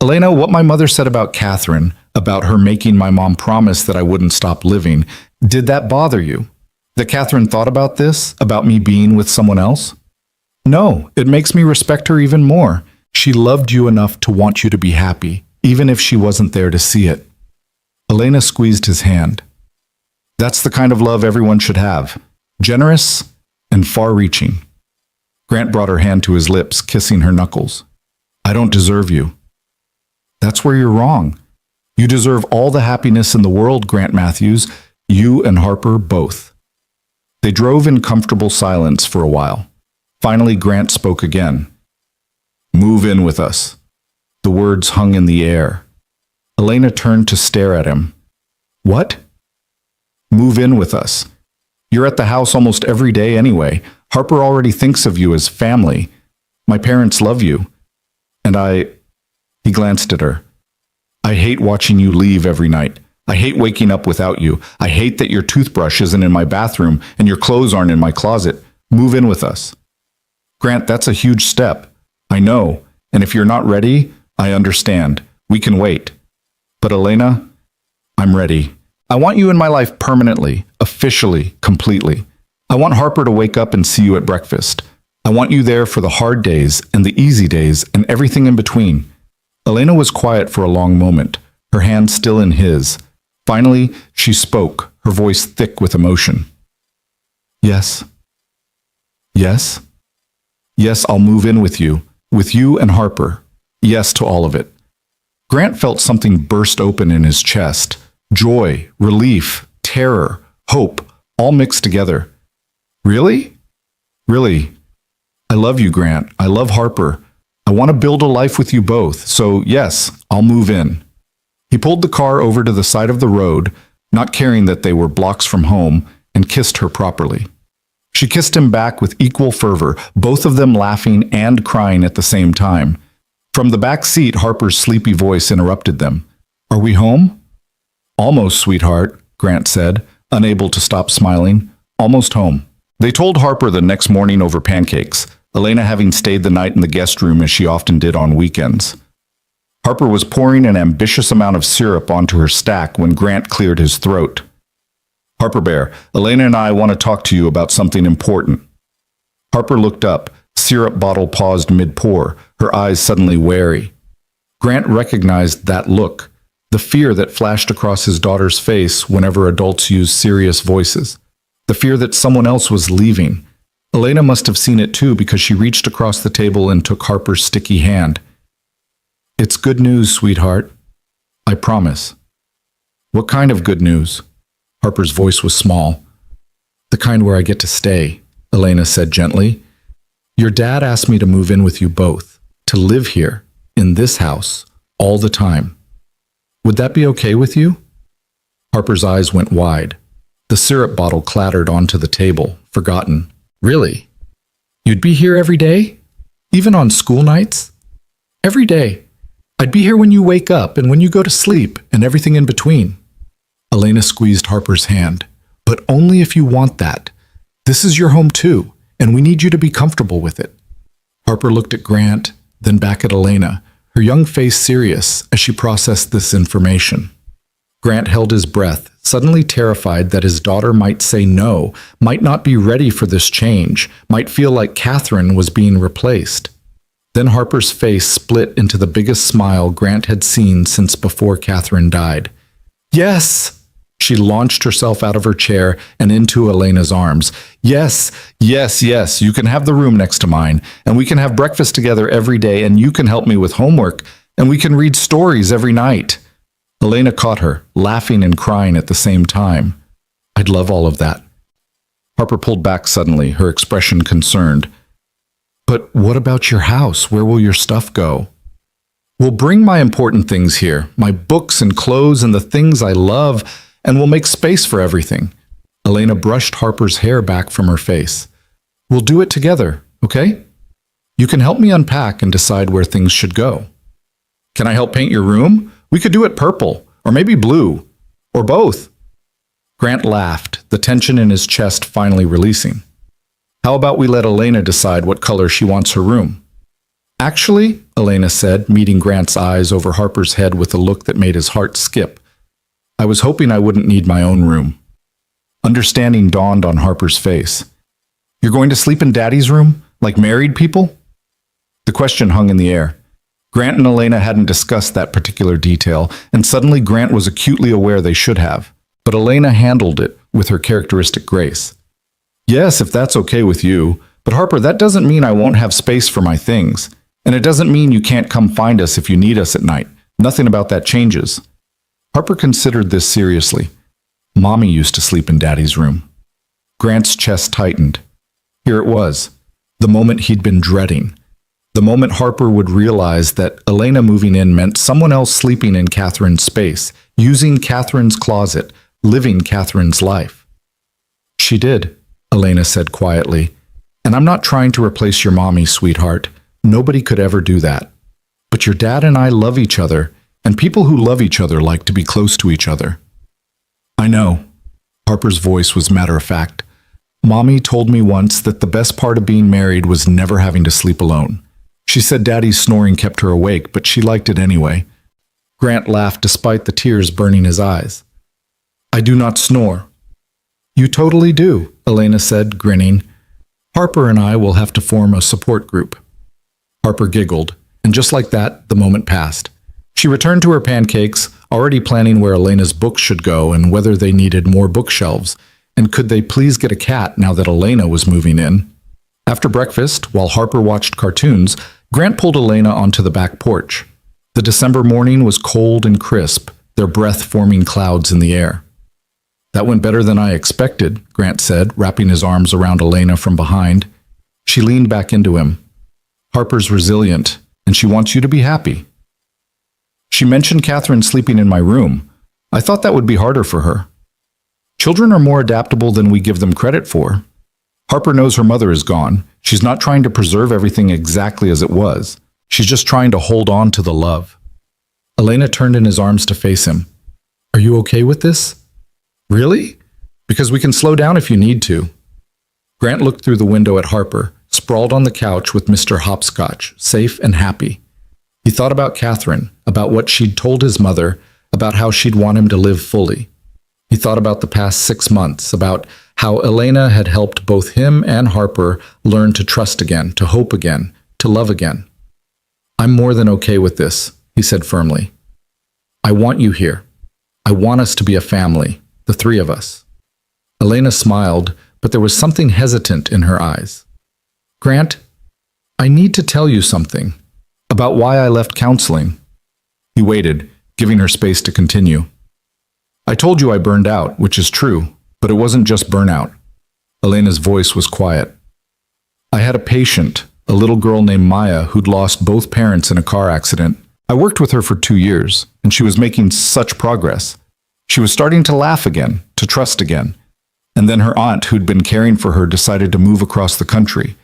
Elena, what my mother said about Catherine, about her making my mom promise that I wouldn't stop living, did that bother you? That Catherine thought about this, about me being with someone else? No, it makes me respect her even more. She loved you enough to want you to be happy, even if she wasn't there to see it. Elena squeezed his hand. That's the kind of love everyone should have. Generous and far-reaching. Grant brought her hand to his lips, kissing her knuckles. I don't deserve you. That's where you're wrong. You deserve all the happiness in the world, Grant Matthews. You and Harper both. They drove in comfortable silence for a while. Finally, Grant spoke again. Move in with us. The words hung in the air. Elena turned to stare at him. What? Move in with us. You're at the house almost every day anyway. Harper already thinks of you as family. My parents love you. And he glanced at her. I hate watching you leave every night. I hate waking up without you. I hate that your toothbrush isn't in my bathroom and your clothes aren't in my closet. Move in with us. Grant, that's a huge step. I know. And if you're not ready, I understand. We can wait. But Elena, I'm ready. I want you in my life permanently, officially, completely. I want Harper to wake up and see you at breakfast. I want you there for the hard days and the easy days and everything in between. Elena was quiet for a long moment, her hand still in his. Finally, she spoke, her voice thick with emotion. Yes. Yes? Yes, I'll move in with you and Harper. Yes to all of it. Grant felt something burst open in his chest. Joy, relief, terror, hope, all mixed together. Really? Really. I love you, Grant. I love Harper. I want to build a life with you both, so yes, I'll move in. He pulled the car over to the side of the road, not caring that they were blocks from home, and kissed her properly. She kissed him back with equal fervor, both of them laughing and crying at the same time. From the back seat, Harper's sleepy voice interrupted them. Are we home? Almost, sweetheart, Grant said, unable to stop smiling. Almost home. They told Harper the next morning over pancakes, Elena having stayed the night in the guest room as she often did on weekends. Harper was pouring an ambitious amount of syrup onto her stack when Grant cleared his throat. Harper Bear, Elena and I want to talk to you about something important. Harper looked up, syrup bottle paused mid-pour, her eyes suddenly wary. Grant recognized that look, the fear that flashed across his daughter's face whenever adults used serious voices, the fear that someone else was leaving. Elena must have seen it too because she reached across the table and took Harper's sticky hand. It's good news, sweetheart. I promise. What kind of good news? Harper's voice was small. The kind where I get to stay, Elena said gently. Your dad asked me to move in with you both, to live here, in this house, all the time. Would that be okay with you? Harper's eyes went wide. The syrup bottle clattered onto the table, forgotten. Really? You'd be here every day? Even on school nights? Every day. I'd be here when you wake up and when you go to sleep and everything in between. Elena squeezed Harper's hand. But only if you want that. This is your home too, and we need you to be comfortable with it. Harper looked at Grant, then back at Elena, her young face serious as she processed this information. Grant held his breath, suddenly terrified that his daughter might say no, might not be ready for this change, might feel like Catherine was being replaced. Then Harper's face split into the biggest smile Grant had seen since before Catherine died. Yes! She launched herself out of her chair and into Elena's arms. Yes, yes, yes, you can have the room next to mine, and we can have breakfast together every day, and you can help me with homework, and we can read stories every night. Elena caught her, laughing and crying at the same time. I'd love all of that. Harper pulled back suddenly, her expression concerned. But what about your house? Where will your stuff go? We'll bring my important things here, my books and clothes and the things I love, and we'll make space for everything. Elena brushed Harper's hair back from her face. We'll do it together, okay? You can help me unpack and decide where things should go. Can I help paint your room? We could do it purple, or maybe blue, or both. Grant laughed, the tension in his chest finally releasing. How about we let Elena decide what color she wants her room? Actually, Elena said, meeting Grant's eyes over Harper's head with a look that made his heart skip. I was hoping I wouldn't need my own room. Understanding dawned on Harper's face. You're going to sleep in Daddy's room, like married people? The question hung in the air. Grant and Elena hadn't discussed that particular detail, and suddenly Grant was acutely aware they should have. But Elena handled it with her characteristic grace. Yes, if that's okay with you, but Harper, that doesn't mean I won't have space for my things. And it doesn't mean you can't come find us if you need us at night. Nothing about that changes. Harper considered this seriously. Mommy used to sleep in Daddy's room. Grant's chest tightened. Here it was, the moment he'd been dreading. The moment Harper would realize that Elena moving in meant someone else sleeping in Catherine's space, using Catherine's closet, living Catherine's life. She did, Elena said quietly. And I'm not trying to replace your mommy, sweetheart. Nobody could ever do that. But your dad and I love each other, and people who love each other like to be close to each other. I know. Harper's voice was matter-of-fact. Mommy told me once that the best part of being married was never having to sleep alone. She said Daddy's snoring kept her awake, but she liked it anyway. Grant laughed despite the tears burning his eyes. I do not snore. You totally do, Elena said, grinning. Harper and I will have to form a support group. Harper giggled, and just like that, the moment passed. She returned to her pancakes, already planning where Elena's books should go and whether they needed more bookshelves, and could they please get a cat now that Elena was moving in. After breakfast, while Harper watched cartoons, Grant pulled Elena onto the back porch. The December morning was cold and crisp, their breath forming clouds in the air. That went better than I expected, Grant said, wrapping his arms around Elena from behind. She leaned back into him. Harper's resilient, and she wants you to be happy. She mentioned Catherine sleeping in my room. I thought that would be harder for her. Children are more adaptable than we give them credit for. Harper knows her mother is gone. She's not trying to preserve everything exactly as it was. She's just trying to hold on to the love. Elena turned in his arms to face him. Are you okay with this? Really? Because we can slow down if you need to. Grant looked through the window at Harper, sprawled on the couch with Mr. Hopscotch, safe and happy. He thought about Catherine, about what she'd told his mother, about how she'd want him to live fully. He thought about the past 6 months, about how Elena had helped both him and Harper learn to trust again, to hope again, to love again. I'm more than okay with this, he said firmly. I want you here. I want us to be a family, the three of us. Elena smiled, but there was something hesitant in her eyes. Grant, I need to tell you something about why I left counseling. He waited, giving her space to continue. I told you I burned out, which is true, but it wasn't just burnout. Elena's voice was quiet. I had a patient, a little girl named Maya, who'd lost both parents in a car accident. I worked with her for 2 years, and she was making such progress. She was starting to laugh again, to trust again. And then her aunt, who'd been caring for her, decided to move across the country.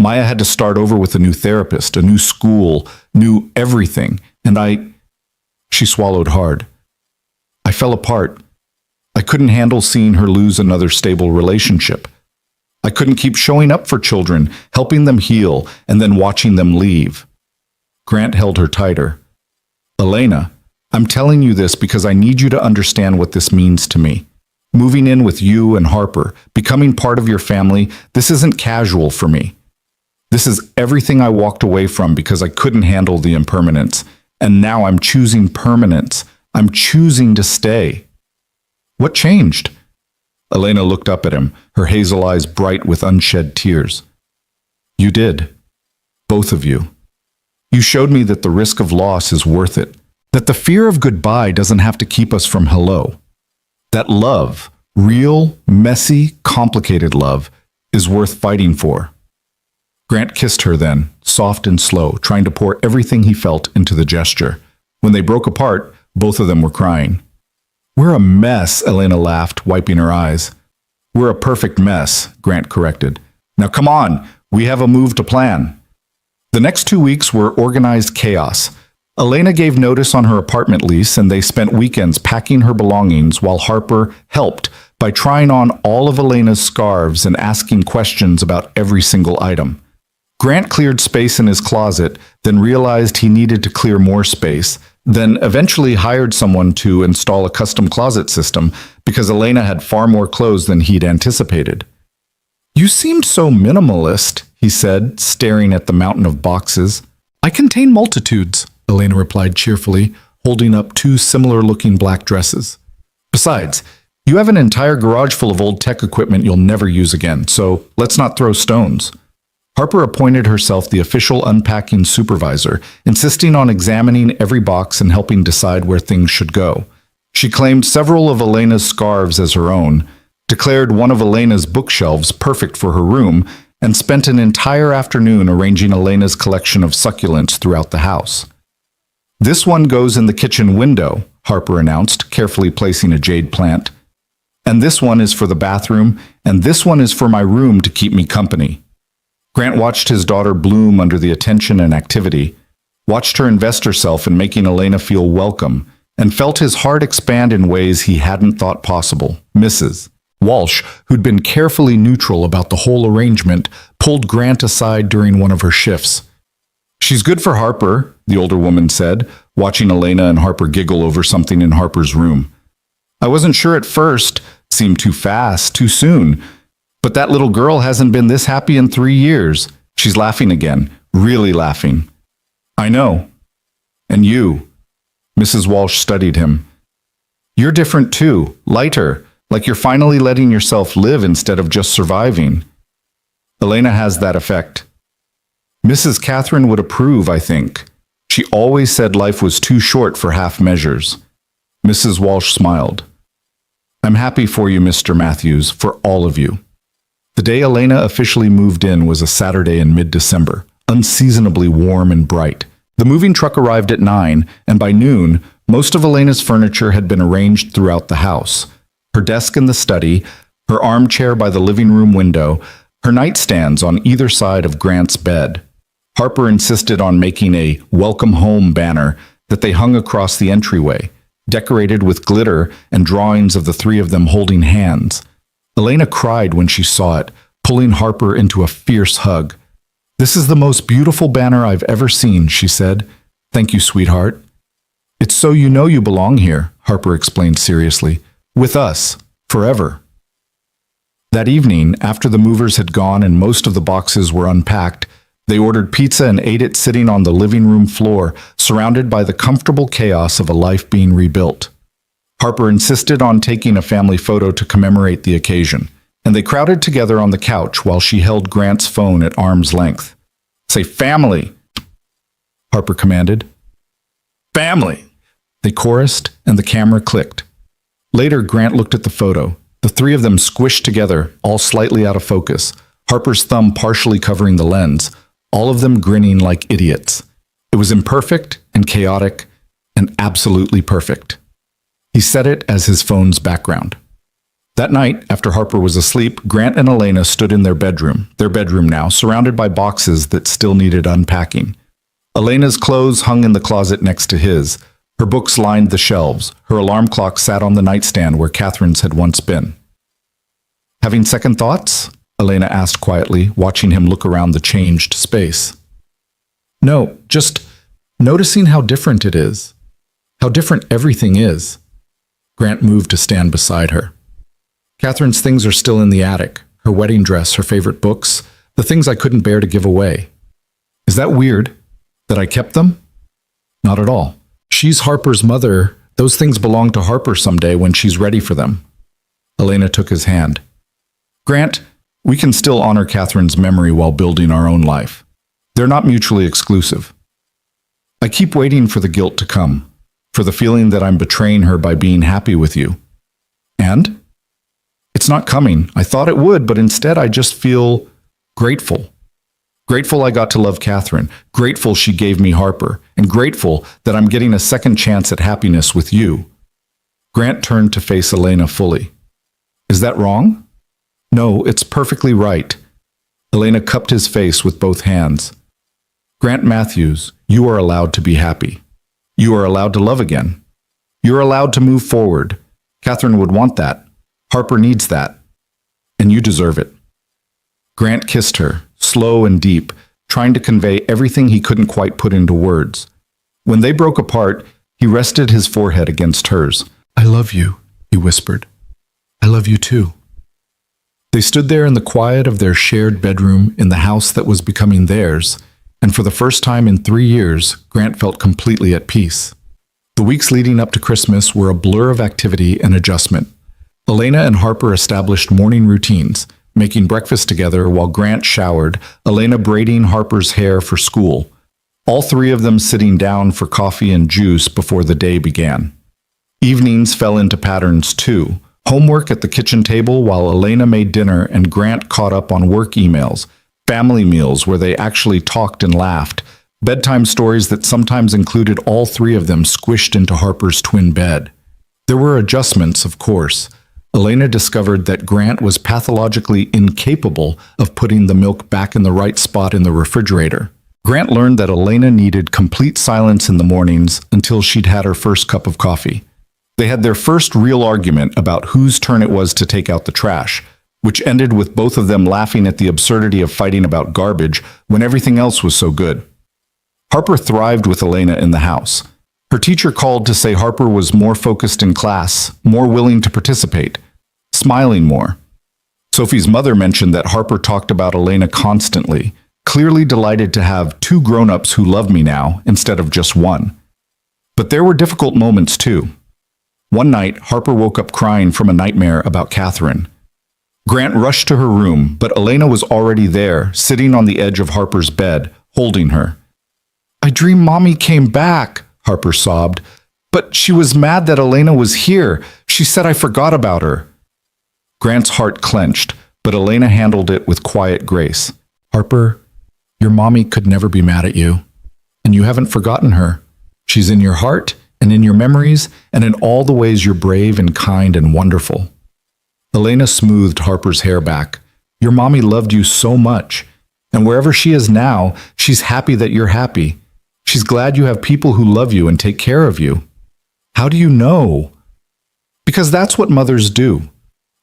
Maya had to start over with a new therapist, a new school, new everything. And she swallowed hard. I fell apart. I couldn't handle seeing her lose another stable relationship. I couldn't keep showing up for children, helping them heal, and then watching them leave. Grant held her tighter. Elena, I'm telling you this because I need you to understand what this means to me. Moving in with you and Harper, becoming part of your family, this isn't casual for me. This is everything I walked away from because I couldn't handle the impermanence. And now I'm choosing permanence. I'm choosing to stay. What changed? Elena looked up at him, her hazel eyes bright with unshed tears. You did. Both of you. You showed me that the risk of loss is worth it. That the fear of goodbye doesn't have to keep us from hello. That love, real, messy, complicated love, is worth fighting for. Grant kissed her then, soft and slow, trying to pour everything he felt into the gesture. When they broke apart, both of them were crying. We're a mess, Elena laughed, wiping her eyes. We're a perfect mess, Grant corrected. Now come on, we have a move to plan. The next 2 weeks were organized chaos. Elena gave notice on her apartment lease, and they spent weekends packing her belongings while Harper helped by trying on all of Elena's scarves and asking questions about every single item. Grant cleared space in his closet, then realized he needed to clear more space, then eventually hired someone to install a custom closet system because Elena had far more clothes than he'd anticipated. You seemed so minimalist, he said, staring at the mountain of boxes. I contain multitudes, Elena replied cheerfully, holding up 2 similar-looking black dresses. Besides, you have an entire garage full of old tech equipment you'll never use again, so let's not throw stones. Harper appointed herself the official unpacking supervisor, insisting on examining every box and helping decide where things should go. She claimed several of Elena's scarves as her own, declared one of Elena's bookshelves perfect for her room, and spent an entire afternoon arranging Elena's collection of succulents throughout the house. This one goes in the kitchen window, Harper announced, carefully placing a jade plant. And this one is for the bathroom, and this one is for my room to keep me company. Grant watched his daughter bloom under the attention and activity, watched her invest herself in making Elena feel welcome, and felt his heart expand in ways he hadn't thought possible. Mrs. Walsh, who'd been carefully neutral about the whole arrangement, pulled Grant aside during one of her shifts. She's good for Harper, the older woman said, watching Elena and Harper giggle over something in Harper's room. I wasn't sure at first, seemed too fast, too soon. But that little girl hasn't been this happy in 3 years. She's laughing again, really laughing. I know. And you. Mrs. Walsh studied him. You're different too, lighter, like you're finally letting yourself live instead of just surviving. Elena has that effect. Mrs. Catherine would approve, I think. She always said life was too short for half measures. Mrs. Walsh smiled. I'm happy for you, Mr. Matthews, for all of you. The day Elena officially moved in was a Saturday in mid-December, unseasonably warm and bright. The moving truck arrived at 9, and by noon, most of Elena's furniture had been arranged throughout the house. Her desk in the study, her armchair by the living room window, her nightstands on either side of Grant's bed. Harper insisted on making a welcome home banner that they hung across the entryway, decorated with glitter and drawings of the 3 of them holding hands. Elena cried when she saw it, pulling Harper into a fierce hug. This is the most beautiful banner I've ever seen, she said. Thank you, sweetheart. It's so you know you belong here, Harper explained seriously. With us, forever. That evening, after the movers had gone and most of the boxes were unpacked, they ordered pizza and ate it sitting on the living room floor, surrounded by the comfortable chaos of a life being rebuilt. Harper insisted on taking a family photo to commemorate the occasion, and they crowded together on the couch while she held Grant's phone at arm's length. Say family, Harper commanded. Family, they chorused, and the camera clicked. Later, Grant looked at the photo, the 3 of them squished together, all slightly out of focus, Harper's thumb partially covering the lens, all of them grinning like idiots. It was imperfect and chaotic and absolutely perfect. He set it as his phone's background. That night, after Harper was asleep, Grant and Elena stood in their bedroom now, surrounded by boxes that still needed unpacking. Elena's clothes hung in the closet next to his. Her books lined the shelves. Her alarm clock sat on the nightstand where Catherine's had once been. "Having second thoughts?" Elena asked quietly, watching him look around the changed space. "No, just noticing how different it is. How different everything is." Grant moved to stand beside her. "Catherine's things are still in the attic. Her wedding dress, her favorite books, the things I couldn't bear to give away. Is that weird? That I kept them?" "Not at all. She's Harper's mother. Those things belong to Harper someday when she's ready for them." Elena took his hand. "Grant, we can still honor Catherine's memory while building our own life. They're not mutually exclusive. I keep waiting for the guilt to come, for the feeling that I'm betraying her by being happy with you. And it's not coming. I thought it would, but instead I just feel grateful. Grateful I got to love Catherine, grateful she gave me Harper, and grateful that I'm getting a second chance at happiness with you." Grant turned to face Elena fully. "Is that wrong?" "No, it's perfectly right." Elena cupped his face with both hands. "Grant Matthews, you are allowed to be happy. You are allowed to love again. You're allowed to move forward. Catherine would want that. Harper needs that. And you deserve it." Grant kissed her, slow and deep, trying to convey everything he couldn't quite put into words. When they broke apart, he rested his forehead against hers. "I love you," he whispered. "I love you too." They stood there in the quiet of their shared bedroom in the house that was becoming theirs, and for the first time in 3 years, Grant felt completely at peace. The weeks leading up to Christmas were a blur of activity and adjustment. Elena and Harper established morning routines, making breakfast together while Grant showered, Elena braiding Harper's hair for school, all three of them sitting down for coffee and juice before the day began. Evenings fell into patterns too. Homework at the kitchen table while Elena made dinner and Grant caught up on work emails, family meals where they actually talked and laughed, bedtime stories that sometimes included all three of them squished into Harper's twin bed. There were adjustments, of course. Elena discovered that Grant was pathologically incapable of putting the milk back in the right spot in the refrigerator. Grant learned that Elena needed complete silence in the mornings until she'd had her first cup of coffee. They had their first real argument about whose turn it was to take out the trash, which ended with both of them laughing at the absurdity of fighting about garbage when everything else was so good. Harper thrived with Elena in the house. Her teacher called to say Harper was more focused in class, more willing to participate, smiling more. Sophie's mother mentioned that Harper talked about Elena constantly, clearly delighted to have 2 grown-ups who love me now instead of just one. But there were difficult moments too. One night, Harper woke up crying from a nightmare about Catherine. Grant rushed to her room, but Elena was already there, sitting on the edge of Harper's bed, holding her. "I dreamed Mommy came back," Harper sobbed. "But she was mad that Elena was here. She said I forgot about her." Grant's heart clenched, but Elena handled it with quiet grace. "Harper, your mommy could never be mad at you. And you haven't forgotten her. She's in your heart, and in your memories, and in all the ways you're brave and kind and wonderful." Elena smoothed Harper's hair back. "Your mommy loved you so much. And wherever she is now, she's happy that you're happy. She's glad you have people who love you and take care of you." "How do you know?" "Because that's what mothers do.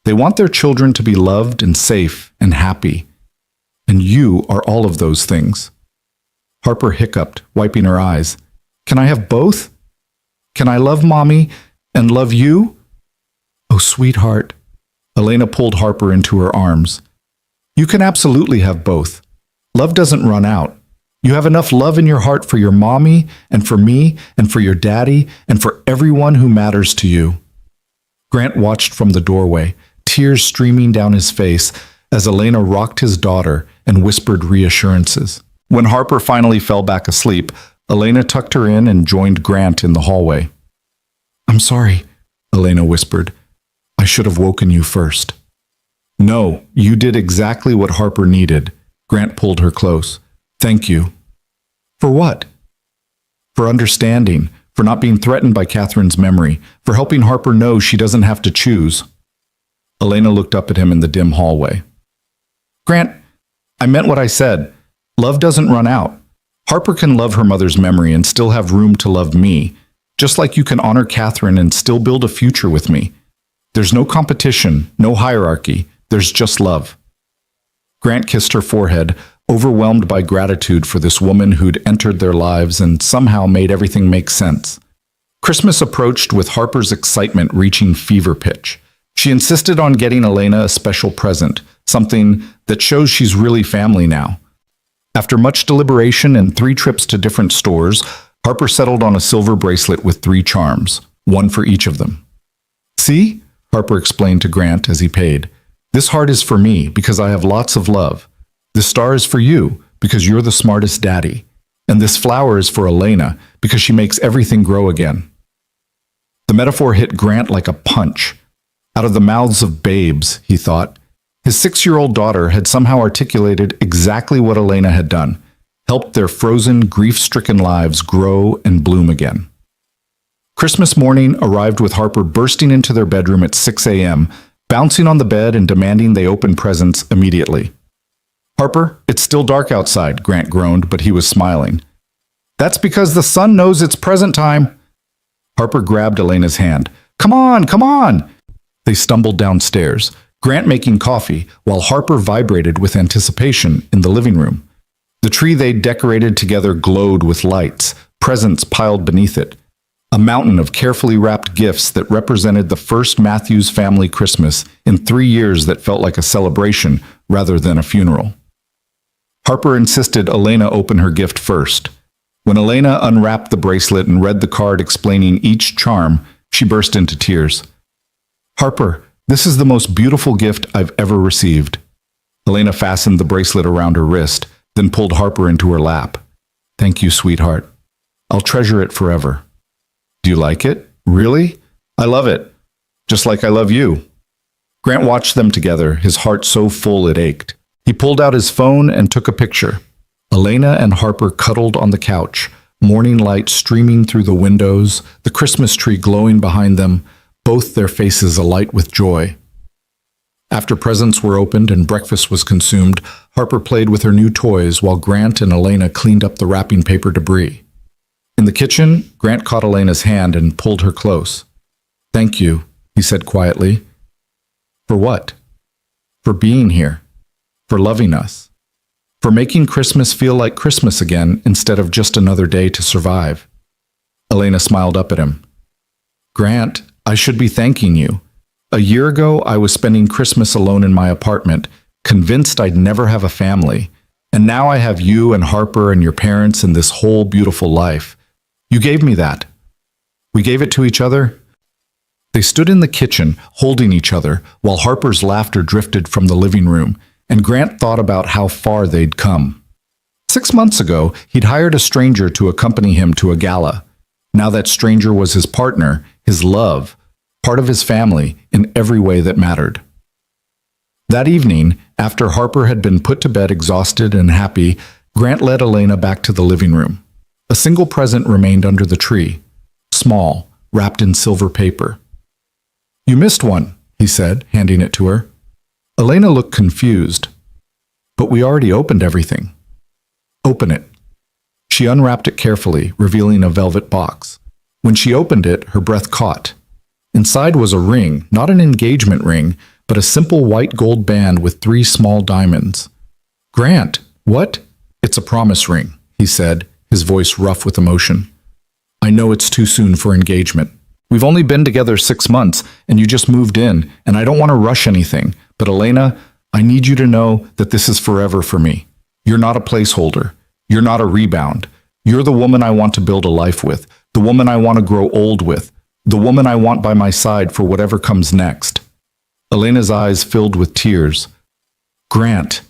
They want their children to be loved and safe and happy. And you are all of those things." Harper hiccuped, wiping her eyes. "Can I have both? Can I love Mommy and love you?" "Oh, sweetheart." Elena pulled Harper into her arms. "You can absolutely have both. Love doesn't run out. You have enough love in your heart for your mommy and for me and for your daddy and for everyone who matters to you." Grant watched from the doorway, tears streaming down his face as Elena rocked his daughter and whispered reassurances. When Harper finally fell back asleep, Elena tucked her in and joined Grant in the hallway. "I'm sorry," Elena whispered. "I should have woken you first." "No, you did exactly what Harper needed." Grant pulled her close. "Thank you." "For what?" "For understanding, for not being threatened by Catherine's memory, for helping Harper know she doesn't have to choose." Elena looked up at him in the dim hallway. Grant, I meant what I said. Love doesn't run out. Harper can love her mother's memory and still have room to love me, just like you can honor Catherine and still build a future with me. There's no competition, no hierarchy. There's just love. Grant kissed her forehead, overwhelmed by gratitude for this woman who'd entered their lives and somehow made everything make sense. Christmas approached with Harper's excitement reaching fever pitch. She insisted on getting Elena a special present, something that shows she's really family now. After much deliberation and 3 trips to different stores, Harper settled on a silver bracelet with 3 charms, one for each of them. See? Harper explained to Grant as he paid. This heart is for me because I have lots of love. This star is for you because you're the smartest daddy. And this flower is for Elena because she makes everything grow again. The metaphor hit Grant like a punch. Out of the mouths of babes, he thought. His 6-year-old daughter had somehow articulated exactly what Elena had done, helped their frozen, grief-stricken lives grow and bloom again. Christmas morning arrived with Harper bursting into their bedroom at 6 a.m., bouncing on the bed and demanding they open presents immediately. Harper, it's still dark outside, Grant groaned, but he was smiling. That's because the sun knows it's present time. Harper grabbed Elena's hand. Come on, come on! They stumbled downstairs, Grant making coffee while Harper vibrated with anticipation in the living room. The tree they'd decorated together glowed with lights, presents piled beneath it. A mountain of carefully wrapped gifts that represented the first Matthews family Christmas in 3 years that felt like a celebration rather than a funeral. Harper insisted Elena open her gift first. When Elena unwrapped the bracelet and read the card explaining each charm, she burst into tears. Harper, this is the most beautiful gift I've ever received. Elena fastened the bracelet around her wrist, then pulled Harper into her lap. Thank you, sweetheart. I'll treasure it forever. Do you like it? Really? I love it. Just like I love you. Grant watched them together, his heart so full it ached. He pulled out his phone and took a picture. Elena and Harper cuddled on the couch, morning light streaming through the windows, the Christmas tree glowing behind them, both their faces alight with joy. After presents were opened and breakfast was consumed, Harper played with her new toys while Grant and Elena cleaned up the wrapping paper debris. In the kitchen, Grant caught Elena's hand and pulled her close. Thank you, he said quietly. For what? For being here. For loving us. For making Christmas feel like Christmas again instead of just another day to survive. Elena smiled up at him. Grant, I should be thanking you. A year ago, I was spending Christmas alone in my apartment, convinced I'd never have a family. And now I have you and Harper and your parents and this whole beautiful life. You gave me that. We gave it to each other. They stood in the kitchen, holding each other, while Harper's laughter drifted from the living room, and Grant thought about how far they'd come. 6 months ago, he'd hired a stranger to accompany him to a gala. Now that stranger was his partner, his love, part of his family in every way that mattered. That evening, after Harper had been put to bed exhausted and happy, Grant led Elena back to the living room. A single present remained under the tree, small, wrapped in silver paper. You missed one, he said, handing it to her. Elena looked confused. But we already opened everything. Open it. She unwrapped it carefully, revealing a velvet box. When she opened it, her breath caught. Inside was a ring, not an engagement ring, but a simple white gold band with 3 small diamonds. Grant, what? It's a promise ring, he said, his voice rough with emotion. I know it's too soon for engagement. We've only been together 6 months, and you just moved in, and I don't want to rush anything. But Elena, I need you to know that this is forever for me. You're not a placeholder. You're not a rebound. You're the woman I want to build a life with, the woman I want to grow old with, the woman I want by my side for whatever comes next. Elena's eyes filled with tears. Grant,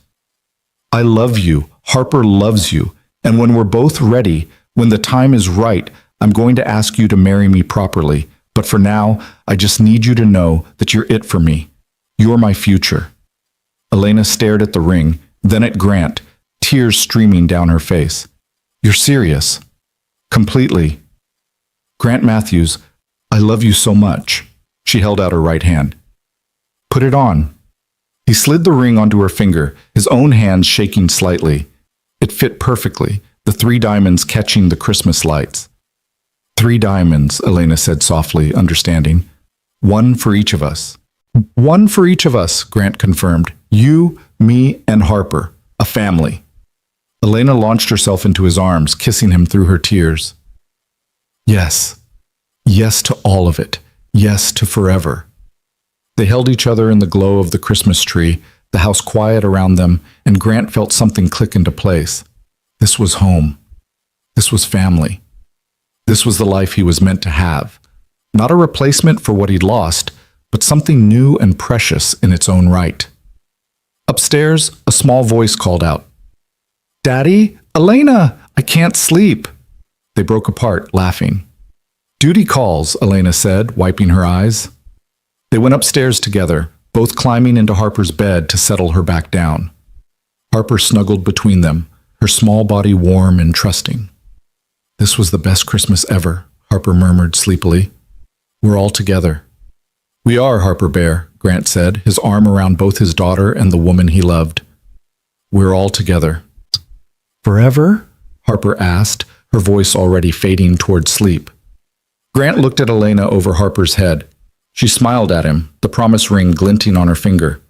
I love you. Harper loves you. And when we're both ready, when the time is right, I'm going to ask you to marry me properly. But for now, I just need you to know that you're it for me. You're my future. Elena stared at the ring, then at Grant, tears streaming down her face. You're serious? Completely. Grant Matthews, I love you so much. She held out her right hand. Put it on. He slid the ring onto her finger, his own hands shaking slightly. It fit perfectly, the 3 diamonds catching the Christmas lights. 3 diamonds, Elena said softly, understanding. 1 for each of us. 1 for each of us, Grant confirmed. You, me, and Harper. A family. Elena launched herself into his arms, kissing him through her tears. Yes. Yes to all of it. Yes to forever. They held each other in the glow of the Christmas tree, the house quiet around them, and Grant felt something click into place. This was home. This was family. This was the life he was meant to have. Not a replacement for what he'd lost, but something new and precious in its own right. Upstairs, a small voice called out, "Daddy? Elena! I can't sleep!" They broke apart, laughing. "Duty calls," Elena said, wiping her eyes. They went upstairs together, both climbing into Harper's bed to settle her back down. Harper snuggled between them, her small body warm and trusting. "This was the best Christmas ever," Harper murmured sleepily. "We're all together." "We are, Harper Bear," Grant said, his arm around both his daughter and the woman he loved. "We're all together." "Forever?" Harper asked, her voice already fading toward sleep. Grant looked at Elena over Harper's head. She smiled at him, the promise ring glinting on her finger.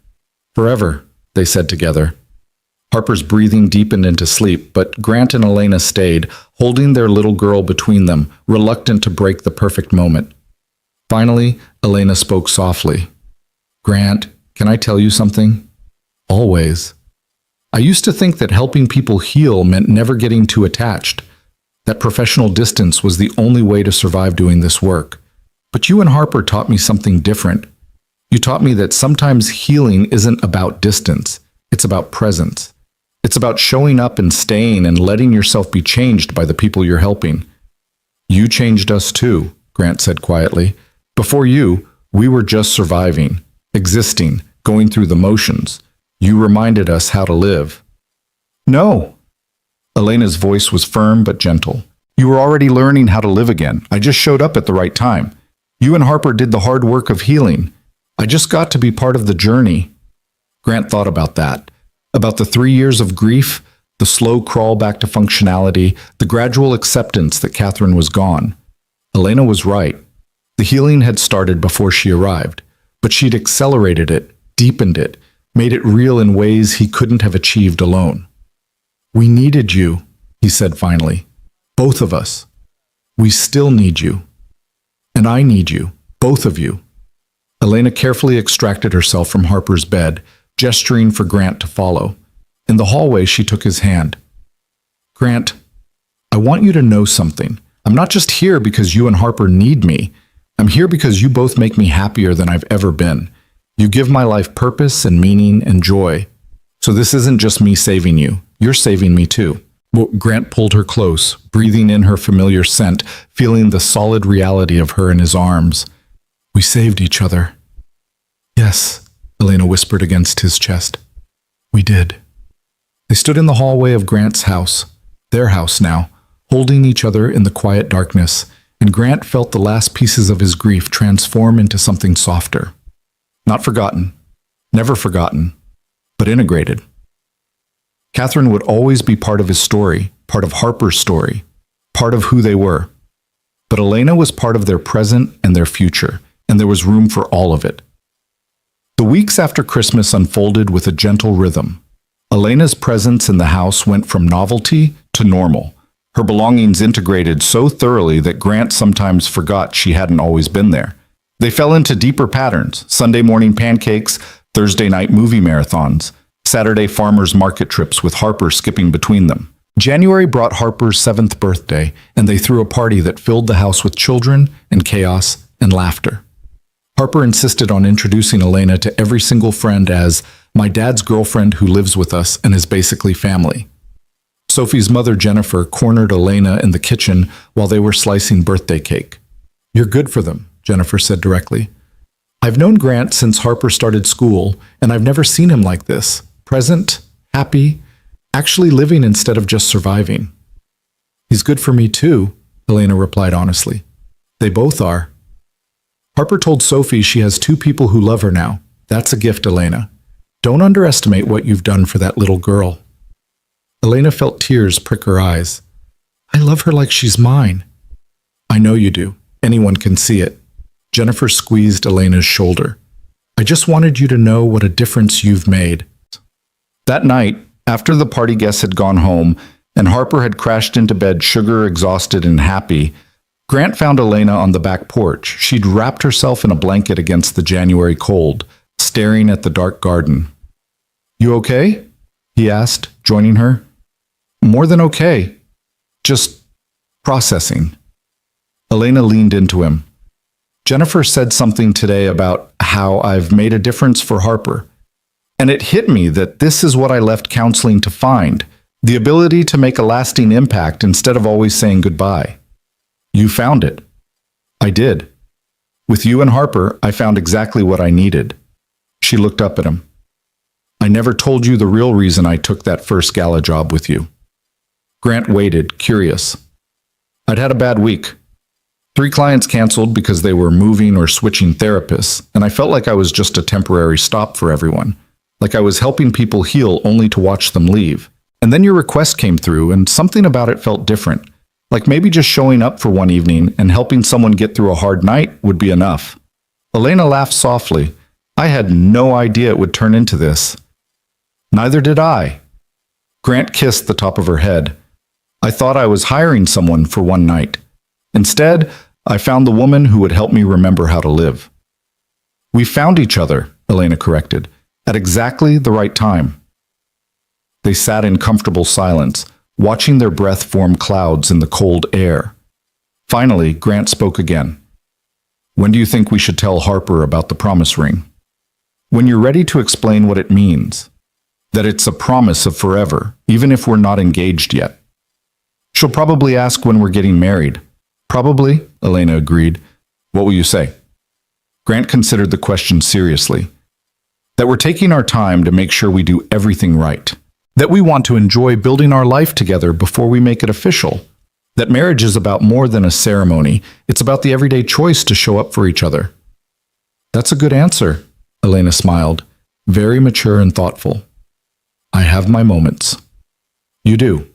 "Forever," they said together. Harper's breathing deepened into sleep, but Grant and Elena stayed, holding their little girl between them, reluctant to break the perfect moment. Finally, Elena spoke softly. "Grant, can I tell you something?" "Always." "I used to think that helping people heal meant never getting too attached, that professional distance was the only way to survive doing this work. But you and Harper taught me something different. You taught me that sometimes healing isn't about distance, it's about presence. It's about showing up and staying and letting yourself be changed by the people you're helping. You changed us too," Grant said quietly. "Before you, we were just surviving, existing, going through the motions. You reminded us how to live." "No." Elena's voice was firm but gentle. "You were already learning how to live again. I just showed up at the right time. You and Harper did the hard work of healing. I just got to be part of the journey." Grant thought about that, about the 3 years of grief, the slow crawl back to functionality, the gradual acceptance that Catherine was gone. Elena was right. The healing had started before she arrived, but she'd accelerated it, deepened it, made it real in ways he couldn't have achieved alone. "We needed you," he said finally. "Both of us. We still need you. And I need you, both of you." Elena carefully extracted herself from Harper's bed, gesturing for Grant to follow. In the hallway, she took his hand. "Grant, I want you to know something. I'm not just here because you and Harper need me. I'm here because you both make me happier than I've ever been. You give my life purpose and meaning and joy. So this isn't just me saving you. You're saving me too." Grant pulled her close, breathing in her familiar scent, feeling the solid reality of her in his arms. "We saved each other." "Yes," Elena whispered against his chest. "We did." They stood in the hallway of Grant's house, their house now, holding each other in the quiet darkness, and Grant felt the last pieces of his grief transform into something softer. Not forgotten, never forgotten, but integrated. Catherine would always be part of his story, part of Harper's story, part of who they were. But Elena was part of their present and their future, and there was room for all of it. The weeks after Christmas unfolded with a gentle rhythm. Elena's presence in the house went from novelty to normal. Her belongings integrated so thoroughly that Grant sometimes forgot she hadn't always been there. They fell into deeper patterns: Sunday morning pancakes, Thursday night movie marathons, Saturday farmers market trips with Harper skipping between them. January brought Harper's 7th birthday, and they threw a party that filled the house with children and chaos and laughter. Harper insisted on introducing Elena to every single friend as "my dad's girlfriend who lives with us and is basically family." Sophie's mother, Jennifer, cornered Elena in the kitchen while they were slicing birthday cake. "You're good for them," Jennifer said directly. "I've known Grant since Harper started school, and I've never seen him like this. Present, happy, actually living instead of just surviving." "He's good for me too," Elena replied honestly. "They both are." Harper told Sophie she has 2 people who love her now, That's a gift, Elena. Don't underestimate what you've done for that little girl. Elena felt tears prick her eyes. I love her like she's mine. I know you do. Anyone can see it. Jennifer squeezed Elena's shoulder. I just wanted you to know what a difference you've made. That night, after the party guests had gone home and Harper had crashed into bed sugar, exhausted, and happy, Grant found Elena on the back porch. She'd wrapped herself in a blanket against the January cold, staring at the dark garden. You okay? He asked, joining her. More than okay. Just processing. Elena leaned into him. Jennifer said something today about how I've made a difference for Harper. And it hit me that this is what I left counseling to find, the ability to make a lasting impact instead of always saying goodbye. You found it. I did. With you and Harper, I found exactly what I needed. She looked up at him. I never told you the real reason I took that first gala job with you. Grant waited, curious. I'd had a bad week. 3 clients canceled because they were moving or switching therapists, and I felt like I was just a temporary stop for everyone, like I was helping people heal only to watch them leave. And then your request came through, and something about it felt different, like maybe just showing up for one evening and helping someone get through a hard night would be enough. Elena laughed softly. I had no idea it would turn into this. Neither did I. Grant kissed the top of her head. I thought I was hiring someone for one night. Instead, I found the woman who would help me remember how to live. We found each other, Elena corrected, at exactly the right time. They sat in comfortable silence, watching their breath form clouds in the cold air. Finally, Grant spoke again. When do you think we should tell Harper about the promise ring? When you're ready to explain what it means. That it's a promise of forever, even if we're not engaged yet. She'll probably ask when we're getting married. Probably, Elena agreed. What will you say? Grant considered the question seriously. That we're taking our time to make sure we do everything right. That we want to enjoy building our life together before we make it official. That marriage is about more than a ceremony. It's about the everyday choice to show up for each other. That's a good answer, Elena smiled, very mature and thoughtful. I have my moments. You do.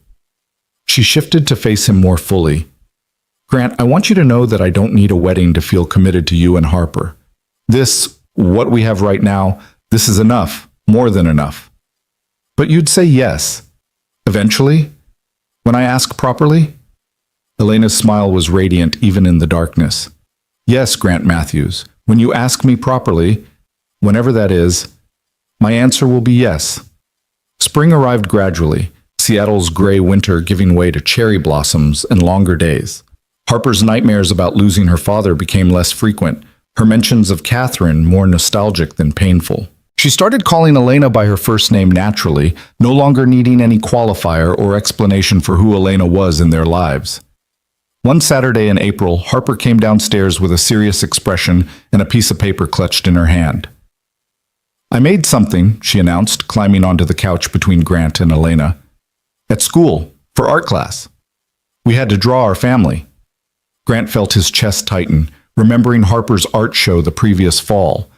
She shifted to face him more fully. Grant, I want you to know that I don't need a wedding to feel committed to you and Harper. This, what we have right now, this is enough, more than enough. But you'd say yes. Eventually? When I ask properly? Elena's smile was radiant even in the darkness. Yes, Grant Matthews, when you ask me properly, whenever that is, my answer will be yes. Spring arrived gradually, Seattle's gray winter giving way to cherry blossoms and longer days. Harper's nightmares about losing her father became less frequent, her mentions of Catherine more nostalgic than painful. She started calling Elena by her first name naturally, no longer needing any qualifier or explanation for who Elena was in their lives. One Saturday in April, Harper came downstairs with a serious expression and a piece of paper clutched in her hand. I made something, she announced, climbing onto the couch between Grant and Elena. At school, for art class. We had to draw our family. Grant felt his chest tighten, remembering Harper's art show the previous fall,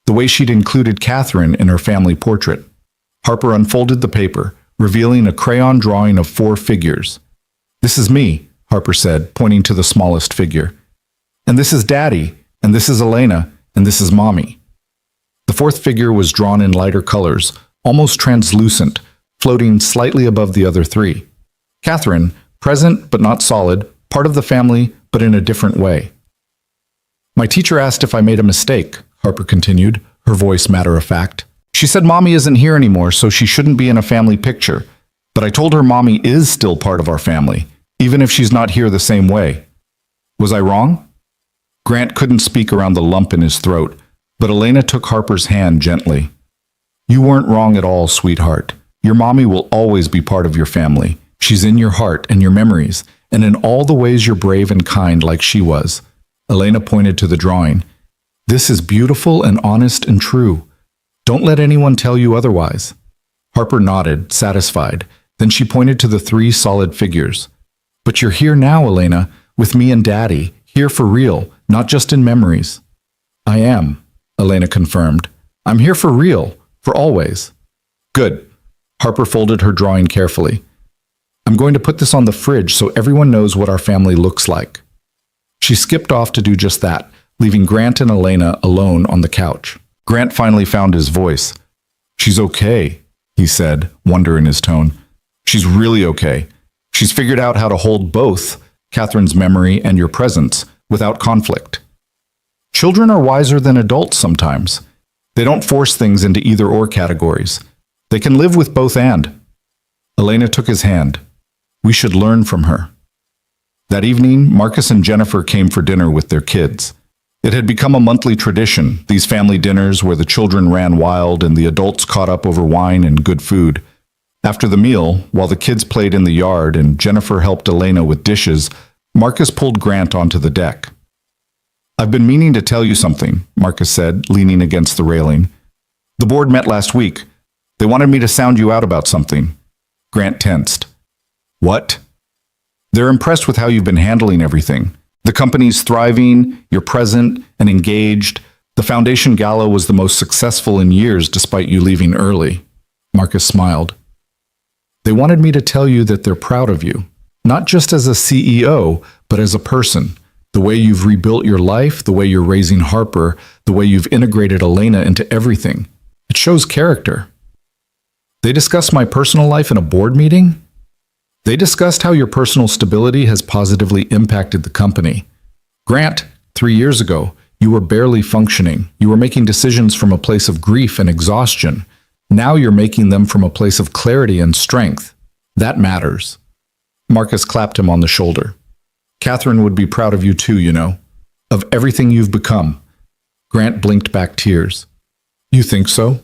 the way she'd included Catherine in her family portrait. Harper unfolded the paper, revealing a crayon drawing of 4 figures. This is me, Harper said, pointing to the smallest figure. And this is Daddy, and this is Elena, and this is Mommy. The 4th figure was drawn in lighter colors, almost translucent, floating slightly above the other 3. Catherine, present but not solid, part of the family, but in a different way. My teacher asked if I made a mistake, Harper continued, her voice matter-of-fact. She said Mommy isn't here anymore, so she shouldn't be in a family picture. But I told her Mommy is still part of our family, even if she's not here the same way. Was I wrong? Grant couldn't speak around the lump in his throat, but Elena took Harper's hand gently. You weren't wrong at all, sweetheart. Your Mommy will always be part of your family. She's in your heart and your memories, and in all the ways you're brave and kind like she was. Elena pointed to the drawing. This is beautiful and honest and true. Don't let anyone tell you otherwise. Harper nodded, satisfied. Then she pointed to the 3 solid figures. But you're here now, Elena, with me and Daddy, here for real, not just in memories. I am, Elena confirmed. I'm here for real, for always. Good. Harper folded her drawing carefully. I'm going to put this on the fridge so everyone knows what our family looks like. She skipped off to do just that, leaving Grant and Elena alone on the couch. Grant finally found his voice. She's okay, he said, wonder in his tone. She's really okay. She's figured out how to hold both Catherine's memory and your presence without conflict. Children are wiser than adults sometimes. They don't force things into either or categories. They can live with both and. Elena took his hand. We should learn from her. That evening, Marcus and Jennifer came for dinner with their kids. It had become a monthly tradition, these family dinners where the children ran wild and the adults caught up over wine and good food. After the meal, while the kids played in the yard and Jennifer helped Elena with dishes, Marcus pulled Grant onto the deck. I've been meaning to tell you something, Marcus said, leaning against the railing. The board met last week. They wanted me to sound you out about something. Grant tensed. What? They're impressed with how you've been handling everything. The company's thriving, you're present and engaged. The Foundation Gala was the most successful in years despite you leaving early. Marcus smiled. They wanted me to tell you that they're proud of you, not just as a CEO, but as a person. The way you've rebuilt your life, the way you're raising Harper, the way you've integrated Elena into everything. It shows character. They discussed my personal life in a board meeting? They discussed how your personal stability has positively impacted the company. Grant, 3 years ago, you were barely functioning. You were making decisions from a place of grief and exhaustion. Now you're making them from a place of clarity and strength. That matters. Marcus clapped him on the shoulder. Catherine would be proud of you too, you know, of everything you've become. Grant blinked back tears. You think so?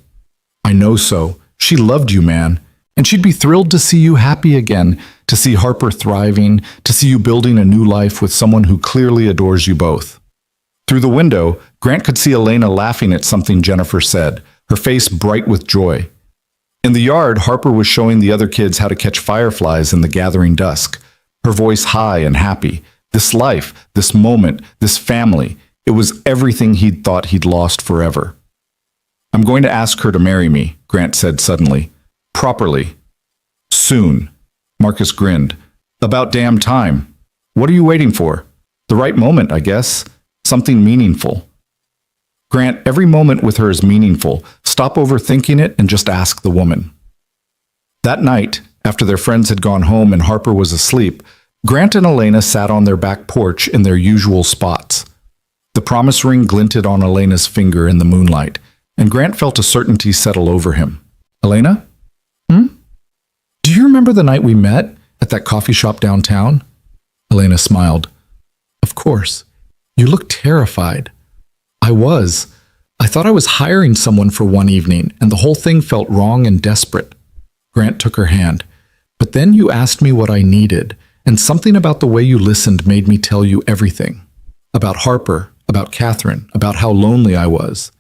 I know so. She loved you, man. And she'd be thrilled to see you happy again, to see Harper thriving, to see you building a new life with someone who clearly adores you both. Through the window, Grant could see Elena laughing at something Jennifer said, her face bright with joy. In the yard, Harper was showing the other kids how to catch fireflies in the gathering dusk, her voice high and happy. This life, this moment, this family, it was everything he'd thought he'd lost forever. I'm going to ask her to marry me, Grant said suddenly. Properly. Soon. Marcus grinned. About damn time. What are you waiting for? The right moment, I guess. Something meaningful. Grant, every moment with her is meaningful. Stop overthinking it and just ask the woman. That night, after their friends had gone home and Harper was asleep, Grant and Elena sat on their back porch in their usual spots. The promise ring glinted on Elena's finger in the moonlight, and Grant felt a certainty settle over him. Elena? Do you remember the night we met at that coffee shop downtown? Elena smiled. Of course. You looked terrified. I was. I thought I was hiring someone for one evening, and the whole thing felt wrong and desperate. Grant took her hand. But then you asked me what I needed, and something about the way you listened made me tell you everything. About Harper, about Catherine, about how lonely I was.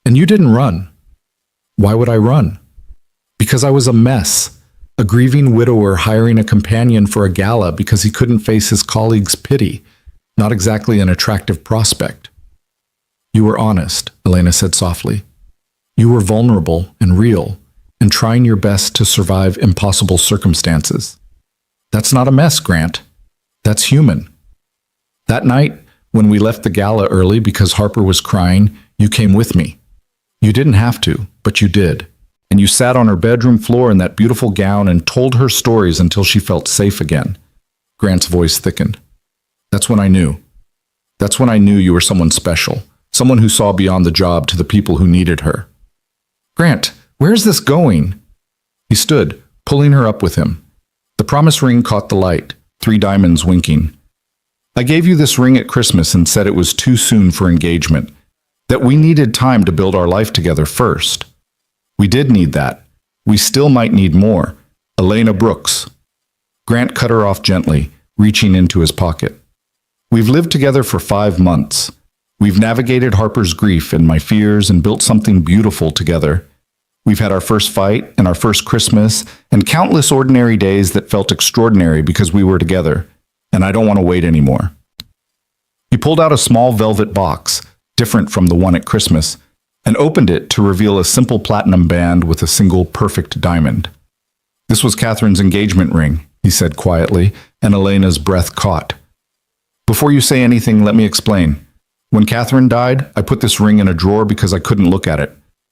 And you didn't run. Why would I run? Because I was a mess. A grieving widower hiring a companion for a gala because he couldn't face his colleagues' pity. Not exactly an attractive prospect. You were honest, Elena said softly. You were vulnerable and real, and trying your best to survive impossible circumstances. That's not a mess, Grant. That's human. That night, when we left the gala early because Harper was crying, you came with me. You didn't have to, but you did. And you sat on her bedroom floor in that beautiful gown and told her stories until she felt safe again. Grant's voice thickened. That's when I knew. That's when I knew you were someone special, someone who saw beyond the job to the people who needed her. Grant, where's this going? He stood, pulling her up with him. The promise ring caught the light, 3 diamonds winking. I gave you this ring at Christmas and said it was too soon for engagement, that we needed time to build our life together first. We did need that. We still might need more. Elena Brooks. Grant cut her off gently, reaching into his pocket. We've lived together for 5 months. We've navigated Harper's grief and my fears and built something beautiful together. We've had our first fight and our first Christmas and countless ordinary days that felt extraordinary because we were together, and I don't want to wait anymore. He pulled out a small velvet box, different from the one at Christmas, and opened it to reveal a simple platinum band with a single perfect diamond. This was Catherine's engagement ring, he said quietly, and Elena's breath caught. Before you say anything, let me explain. When Catherine died, I put this ring in a drawer because I couldn't look at it.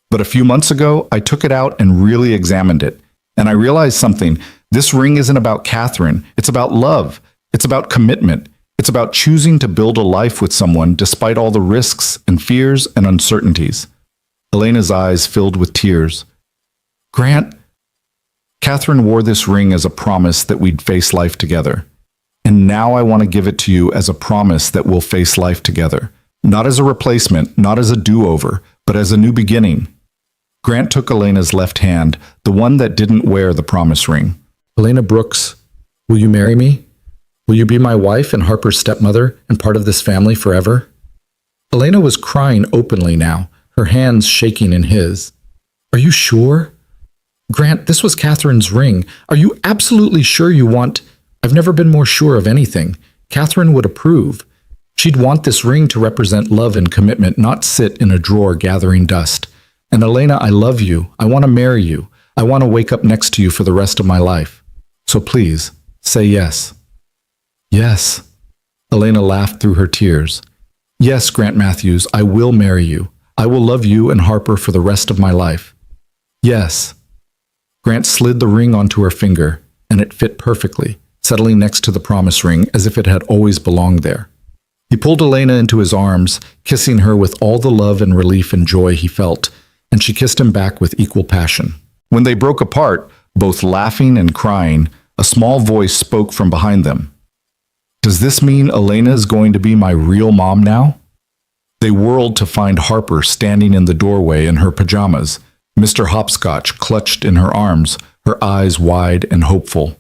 But a few months ago, I took it out and really examined it. And I realized something. This ring isn't about Catherine. It's about love. It's about commitment. It's about choosing to build a life with someone despite all the risks and fears and uncertainties. Elena's eyes filled with tears. Grant, Catherine wore this ring as a promise that we'd face life together. And now I want to give it to you as a promise that we'll face life together. Not as a replacement, not as a do-over, but as a new beginning. Grant took Elena's left hand, the one that didn't wear the promise ring. Elena Brooks, will you marry me? Will you be my wife and Harper's stepmother and part of this family forever? Elena was crying openly now, her hands shaking in his. Are you sure? Grant, this was Catherine's ring. Are you absolutely sure you want... I've never been more sure of anything. Catherine would approve. She'd want this ring to represent love and commitment, not sit in a drawer gathering dust. And Elena, I love you. I want to marry you. I want to wake up next to you for the rest of my life. So please, say yes. Yes. Elena laughed through her tears. Yes, Grant Matthews, I will marry you. I will love you and Harper for the rest of my life. Yes. Grant slid the ring onto her finger, and it fit perfectly, settling next to the promise ring as if it had always belonged there. He pulled Elena into his arms, kissing her with all the love and relief and joy he felt, and she kissed him back with equal passion. When they broke apart, both laughing and crying, a small voice spoke from behind them. Does this mean Elena is going to be my real mom now? They whirled to find Harper standing in the doorway in her pajamas, Mr. Hopscotch clutched in her arms, her eyes wide and hopeful.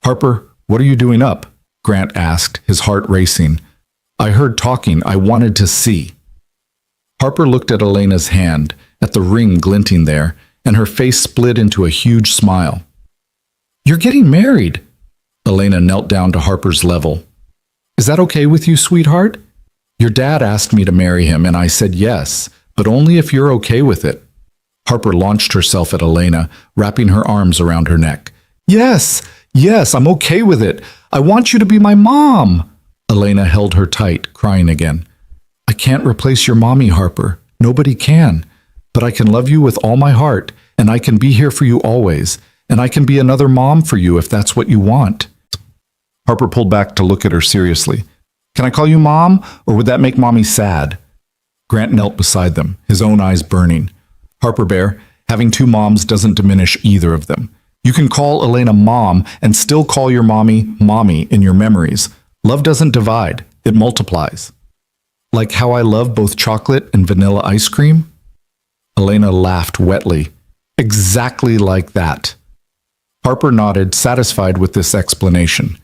Harper, what are you doing up? Grant asked, his heart racing. I heard talking. I wanted to see. Harper looked at Elena's hand, at the ring glinting there, and her face split into a huge smile. You're getting married. Elena knelt down to Harper's level. Is that okay with you, sweetheart? Your dad asked me to marry him, and I said yes, but only if you're okay with it. Harper launched herself at Elena, wrapping her arms around her neck. Yes, I'm okay with it. I want you to be my mom. Elena held her tight, crying again. I can't replace your mommy, Harper. Nobody can. But I can love you with all my heart, and I can be here for you always, and I can be another mom for you if that's what you want. Harper pulled back to look at her seriously. Can I call you Mom, or would that make Mommy sad? Grant knelt beside them, his own eyes burning. Harper Bear, having two moms doesn't diminish either of them. You can call Elena Mom and still call your mommy Mommy in your memories. Love doesn't divide, it multiplies. Like how I love both chocolate and vanilla ice cream? Elena laughed wetly. Exactly like that. Harper nodded, satisfied with this explanation.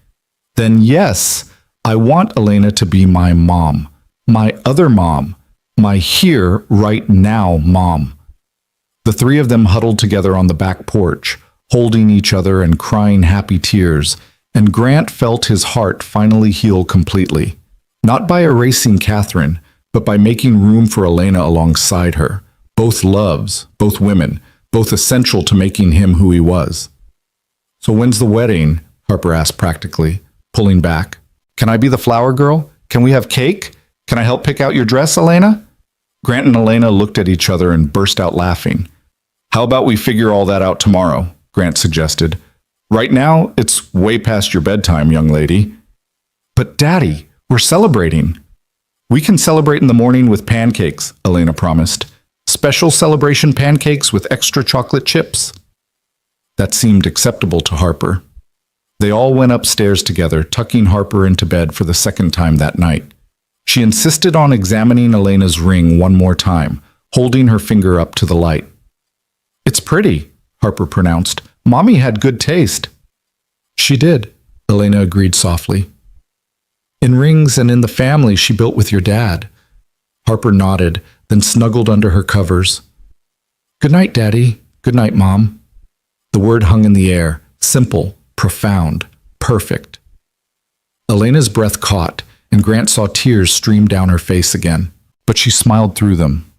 Then yes, I want Elena to be my mom. My other mom. My here, right now mom. The three of them huddled together on the back porch, holding each other and crying happy tears, and Grant felt his heart finally heal completely. Not by erasing Catherine, but by making room for Elena alongside her. Both loves, both women, both essential to making him who he was. So when's the wedding? Harper asked practically, pulling back. Can I be the flower girl? Can we have cake? Can I help pick out your dress, Elena? Grant and Elena looked at each other and burst out laughing. How about we figure all that out tomorrow? Grant suggested. Right now, it's way past your bedtime, young lady. But Daddy, we're celebrating. We can celebrate in the morning with pancakes, Elena promised. Special celebration pancakes with extra chocolate chips. That seemed acceptable to Harper. They all went upstairs together, tucking Harper into bed for the second time that night. She insisted on examining Elena's ring one more time, holding her finger up to the light. It's pretty, Harper pronounced. Mommy had good taste. She did, Elena agreed softly. In rings and in the family she built with your dad. Harper nodded, then snuggled under her covers. Good night, Daddy. Good night, Mom. The word hung in the air, simple, profound, perfect. Elena's breath caught, and Grant saw tears stream down her face again, but she smiled through them.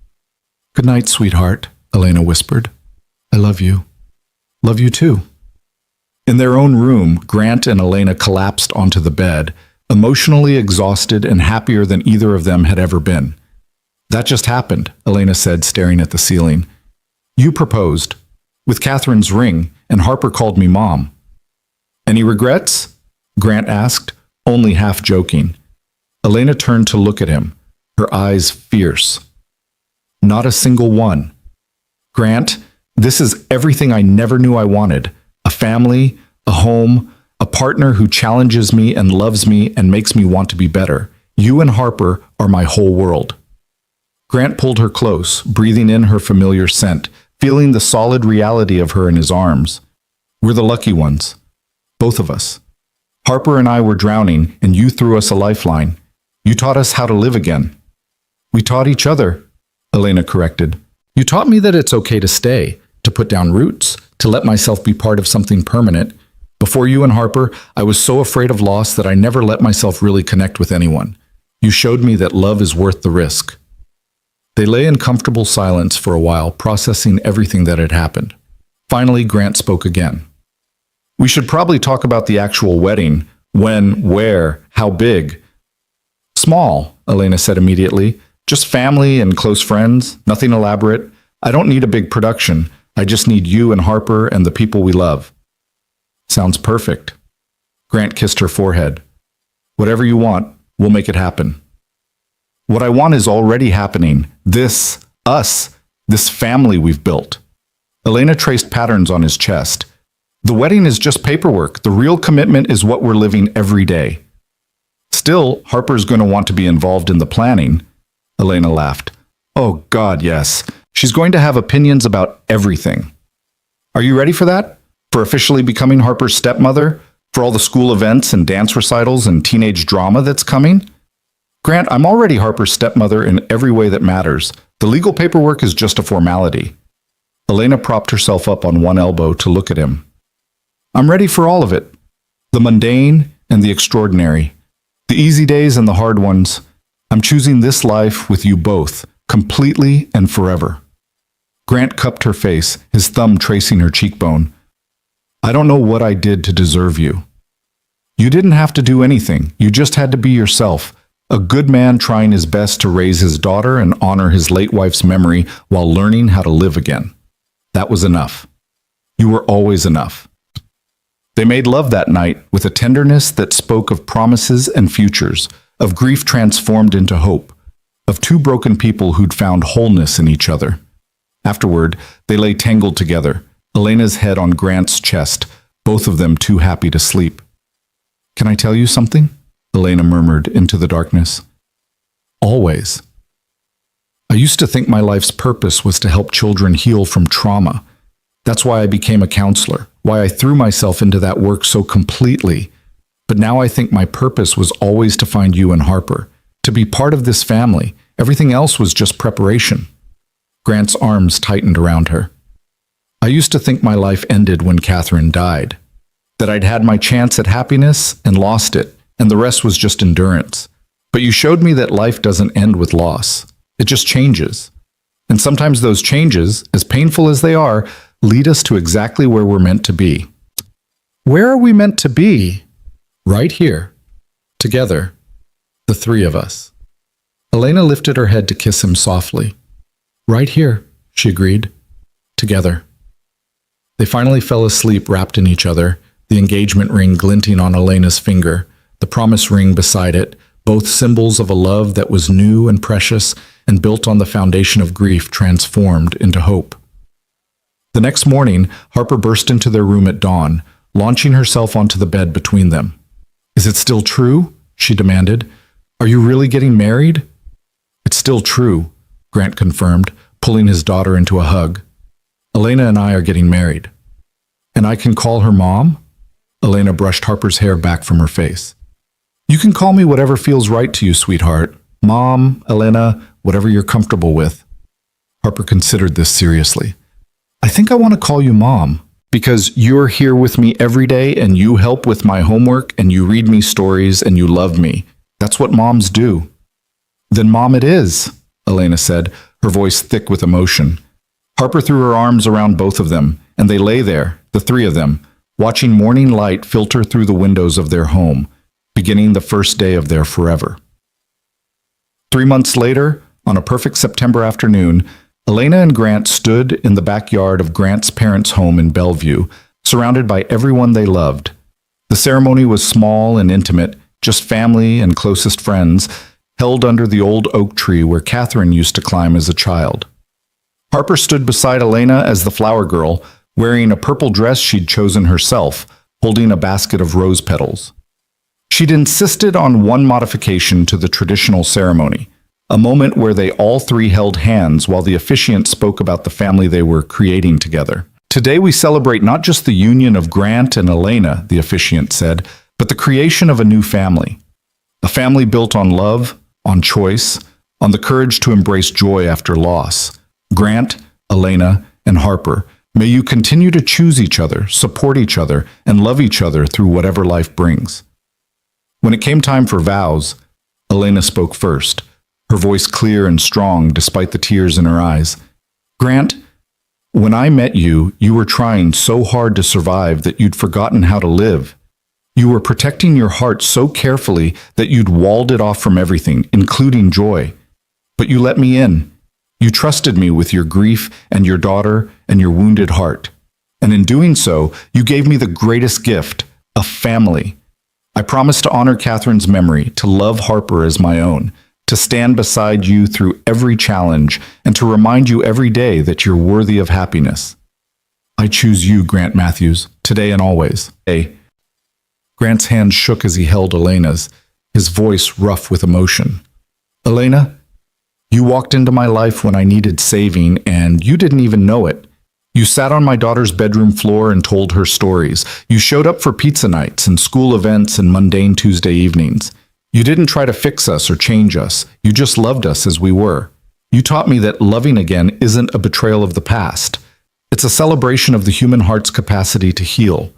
Good night, sweetheart, Elena whispered. I love you. Love you too. In their own room, Grant and Elena collapsed onto the bed, emotionally exhausted and happier than either of them had ever been. That just happened, Elena said, staring at the ceiling. You proposed, with Catherine's ring, and Harper called me Mom. Any regrets? Grant asked, only half joking. Elena turned to look at him, her eyes fierce. Not a single one. Grant, this is everything I never knew I wanted. A family, a home, a partner who challenges me and loves me and makes me want to be better. You and Harper are my whole world. Grant pulled her close, breathing in her familiar scent, feeling the solid reality of her in his arms. We're the lucky ones. Both of us. Harper and I were drowning, and you threw us a lifeline. You taught us how to live again. We taught each other, Elena corrected. You taught me that it's okay to stay, to put down roots, to let myself be part of something permanent. Before you and Harper, I was so afraid of loss that I never let myself really connect with anyone. You showed me that love is worth the risk. They lay in comfortable silence for a while, processing everything that had happened. Finally, Grant spoke again. We should probably talk about the actual wedding. When, where, how big. Small, Elena said immediately. Just family and close friends, nothing elaborate. I don't need a big production. I just need you and Harper and the people we love. Sounds perfect. Grant kissed her forehead. Whatever you want, we'll make it happen. What I want is already happening. Us, this family we've built. Elena traced patterns on his chest. The wedding is just paperwork. The real commitment is what we're living every day. Still, Harper's going to want to be involved in the planning. Elena laughed. Oh, God, yes. She's going to have opinions about everything. Are you ready for that? For officially becoming Harper's stepmother? For all the school events and dance recitals and teenage drama that's coming? Grant, I'm already Harper's stepmother in every way that matters. The legal paperwork is just a formality. Elena propped herself up on one elbow to look at him. I'm ready for all of it. The mundane and the extraordinary. The easy days and the hard ones. I'm choosing this life with you both, completely and forever. Grant cupped her face, his thumb tracing her cheekbone. I don't know what I did to deserve you. You didn't have to do anything. You just had to be yourself. A good man trying his best to raise his daughter and honor his late wife's memory while learning how to live again. That was enough. You were always enough. They made love that night with a tenderness that spoke of promises and futures, of grief transformed into hope, of two broken people who'd found wholeness in each other. Afterward, they lay tangled together, Elena's head on Grant's chest, both of them too happy to sleep. Can I tell you something? Elena murmured into the darkness. Always. I used to think my life's purpose was to help children heal from trauma. That's why I became a counselor, why I threw myself into that work so completely. But now I think my purpose was always to find you and Harper, to be part of this family. Everything else was just preparation. Grant's arms tightened around her. I used to think my life ended when Catherine died, that I'd had my chance at happiness and lost it, and the rest was just endurance. But you showed me that life doesn't end with loss. It just changes. And sometimes those changes, as painful as they are, lead us to exactly where we're meant to be. Where are we meant to be? Right here. Together. The three of us. Elena lifted her head to kiss him softly. Right here, she agreed. Together. They finally fell asleep wrapped in each other, the engagement ring glinting on Elena's finger, the promise ring beside it, both symbols of a love that was new and precious and built on the foundation of grief transformed into hope. The next morning, Harper burst into their room at dawn, launching herself onto the bed between them. Is it still true? She demanded. Are you really getting married? It's still true, Grant confirmed, pulling his daughter into a hug. Elena and I are getting married. And I can call her Mom? Elena brushed Harper's hair back from her face. You can call me whatever feels right to you, sweetheart. Mom, Elena, whatever you're comfortable with. Harper considered this seriously. I think I want to call you Mom, because you're here with me every day and you help with my homework and you read me stories and you love me. That's what moms do. Then Mom it is, Elena said, her voice thick with emotion. Harper threw her arms around both of them, and they lay there, the three of them, watching morning light filter through the windows of their home, beginning the first day of their forever. 3 months later, on a perfect September afternoon, Elena and Grant stood in the backyard of Grant's parents' home in Bellevue, surrounded by everyone they loved. The ceremony was small and intimate, just family and closest friends, held under the old oak tree where Catherine used to climb as a child. Harper stood beside Elena as the flower girl, wearing a purple dress she'd chosen herself, holding a basket of rose petals. She'd insisted on one modification to the traditional ceremony, a moment where they all three held hands while the officiant spoke about the family they were creating together. Today we celebrate not just the union of Grant and Elena, the officiant said, but the creation of a new family. A family built on love, on choice, on the courage to embrace joy after loss. Grant, Elena, and Harper, may you continue to choose each other, support each other, and love each other through whatever life brings. When it came time for vows, Elena spoke first, her voice clear and strong despite the tears in her eyes. Grant, when I met you, you were trying so hard to survive that you'd forgotten how to live. You were protecting your heart so carefully that you'd walled it off from everything, including joy. But you let me in. You trusted me with your grief and your daughter and your wounded heart. And in doing so, you gave me the greatest gift, a family. I promise to honor Catherine's memory, to love Harper as my own, to stand beside you through every challenge, and to remind you every day that you're worthy of happiness. I choose you, Grant Matthews, today and always. Grant's hand shook as he held Elena's, his voice rough with emotion. Elena, you walked into my life when I needed saving, and you didn't even know it. You sat on my daughter's bedroom floor and told her stories. You showed up for pizza nights and school events and mundane Tuesday evenings. You didn't try to fix us or change us. You just loved us as we were. You taught me that loving again isn't a betrayal of the past. It's a celebration of the human heart's capacity to heal.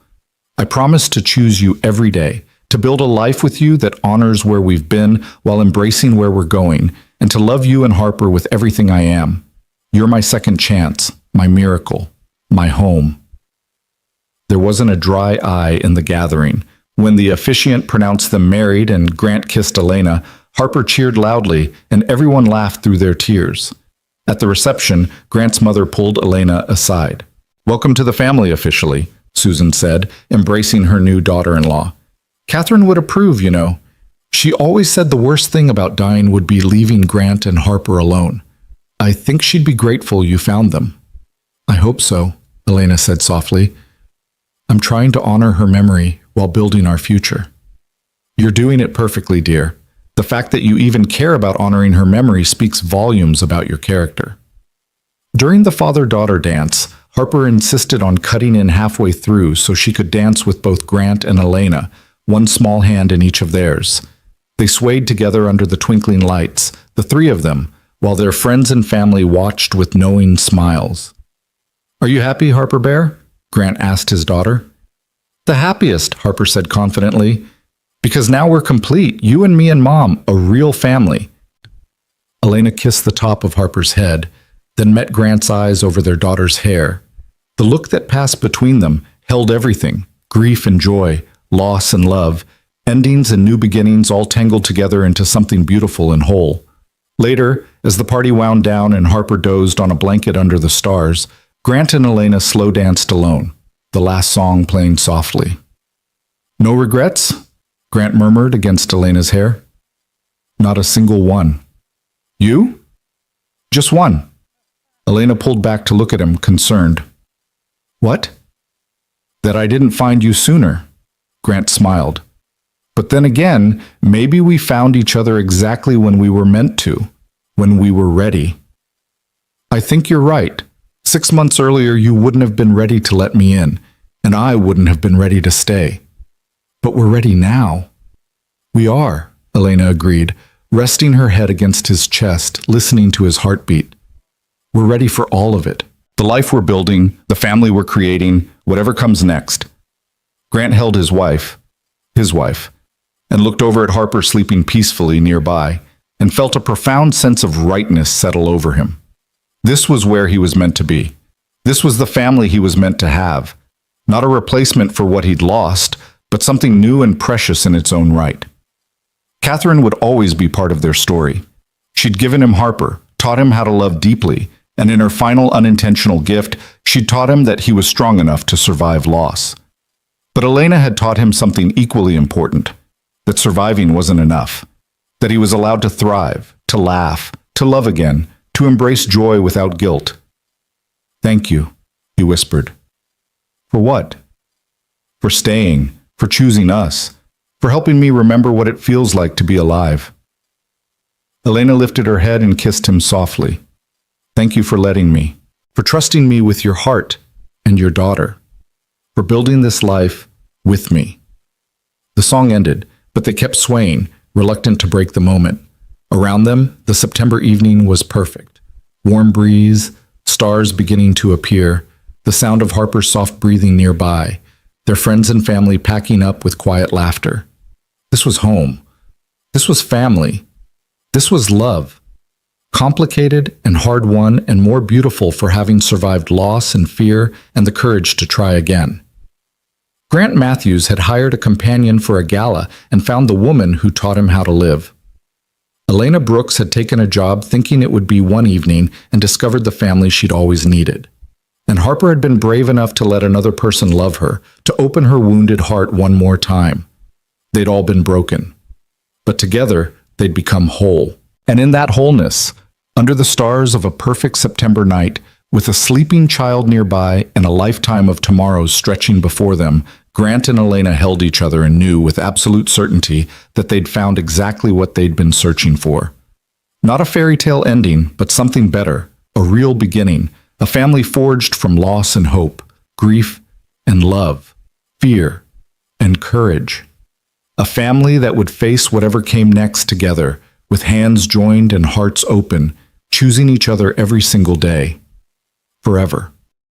I promise to choose you every day, to build a life with you that honors where we've been while embracing where we're going, and to love you and Harper with everything I am. You're my second chance, my miracle, my home. There wasn't a dry eye in the gathering. When the officiant pronounced them married and Grant kissed Elena, Harper cheered loudly, and everyone laughed through their tears. At the reception, Grant's mother pulled Elena aside. Welcome to the family officially, Susan said, embracing her new daughter-in-law. Catherine would approve, you know. She always said the worst thing about dying would be leaving Grant and Harper alone. I think she'd be grateful you found them. I hope so, Elena said softly. I'm trying to honor her memory while building our future. You're doing it perfectly, dear. The fact that you even care about honoring her memory speaks volumes about your character. During the father-daughter dance, Harper insisted on cutting in halfway through so she could dance with both Grant and Elena, one small hand in each of theirs. They swayed together under the twinkling lights, the three of them, while their friends and family watched with knowing smiles. Are you happy, Harper Bear? Grant asked his daughter. The happiest, Harper said confidently, because now we're complete, you and me and Mom, a real family. Elena kissed the top of Harper's head, then met Grant's eyes over their daughter's hair. The look that passed between them held everything, grief and joy, loss and love, endings and new beginnings all tangled together into something beautiful and whole. Later, as the party wound down and Harper dozed on a blanket under the stars, Grant and Elena slow danced alone, the last song playing softly. No regrets? Grant murmured against Elena's hair. Not a single one. You? Just one. Elena pulled back to look at him, concerned. What? That I didn't find you sooner. Grant smiled. But then again, maybe we found each other exactly when we were meant to, when we were ready. I think you're right. 6 months earlier, you wouldn't have been ready to let me in, and I wouldn't have been ready to stay. But we're ready now. We are, Elena agreed, resting her head against his chest, listening to his heartbeat. We're ready for all of it. The life we're building, the family we're creating, whatever comes next. Grant held his wife, and looked over at Harper sleeping peacefully nearby, and felt a profound sense of rightness settle over him. This was where he was meant to be. This was the family he was meant to have. Not a replacement for what he'd lost, but something new and precious in its own right. Catherine would always be part of their story. She'd given him Harper, taught him how to love deeply, and in her final unintentional gift, she'd taught him that he was strong enough to survive loss. But Elena had taught him something equally important, that surviving wasn't enough, that he was allowed to thrive, to laugh, to love again, to embrace joy without guilt. "Thank you," he whispered. "For what?" "For staying, for choosing us, for helping me remember what it feels like to be alive." Elena lifted her head and kissed him softly. "Thank you for letting me, for trusting me with your heart and your daughter, for building this life with me." The song ended, but they kept swaying, reluctant to break the moment. Around them, the September evening was perfect. Warm breeze, stars beginning to appear, the sound of Harper's soft breathing nearby, their friends and family packing up with quiet laughter. This was home. This was family. This was love. Complicated and hard-won and more beautiful for having survived loss and fear and the courage to try again. Grant Matthews had hired a companion for a gala and found the woman who taught him how to live. Elena Brooks had taken a job thinking it would be one evening and discovered the family she'd always needed. And Harper had been brave enough to let another person love her, to open her wounded heart one more time. They'd all been broken. But together, they'd become whole. And in that wholeness, under the stars of a perfect September night, with a sleeping child nearby and a lifetime of tomorrows stretching before them, Grant and Elena held each other and knew with absolute certainty that they'd found exactly what they'd been searching for. Not a fairy tale ending, but something better, a real beginning, a family forged from loss and hope, grief and love, fear and courage. A family that would face whatever came next together, with hands joined and hearts open, choosing each other every single day. Forever.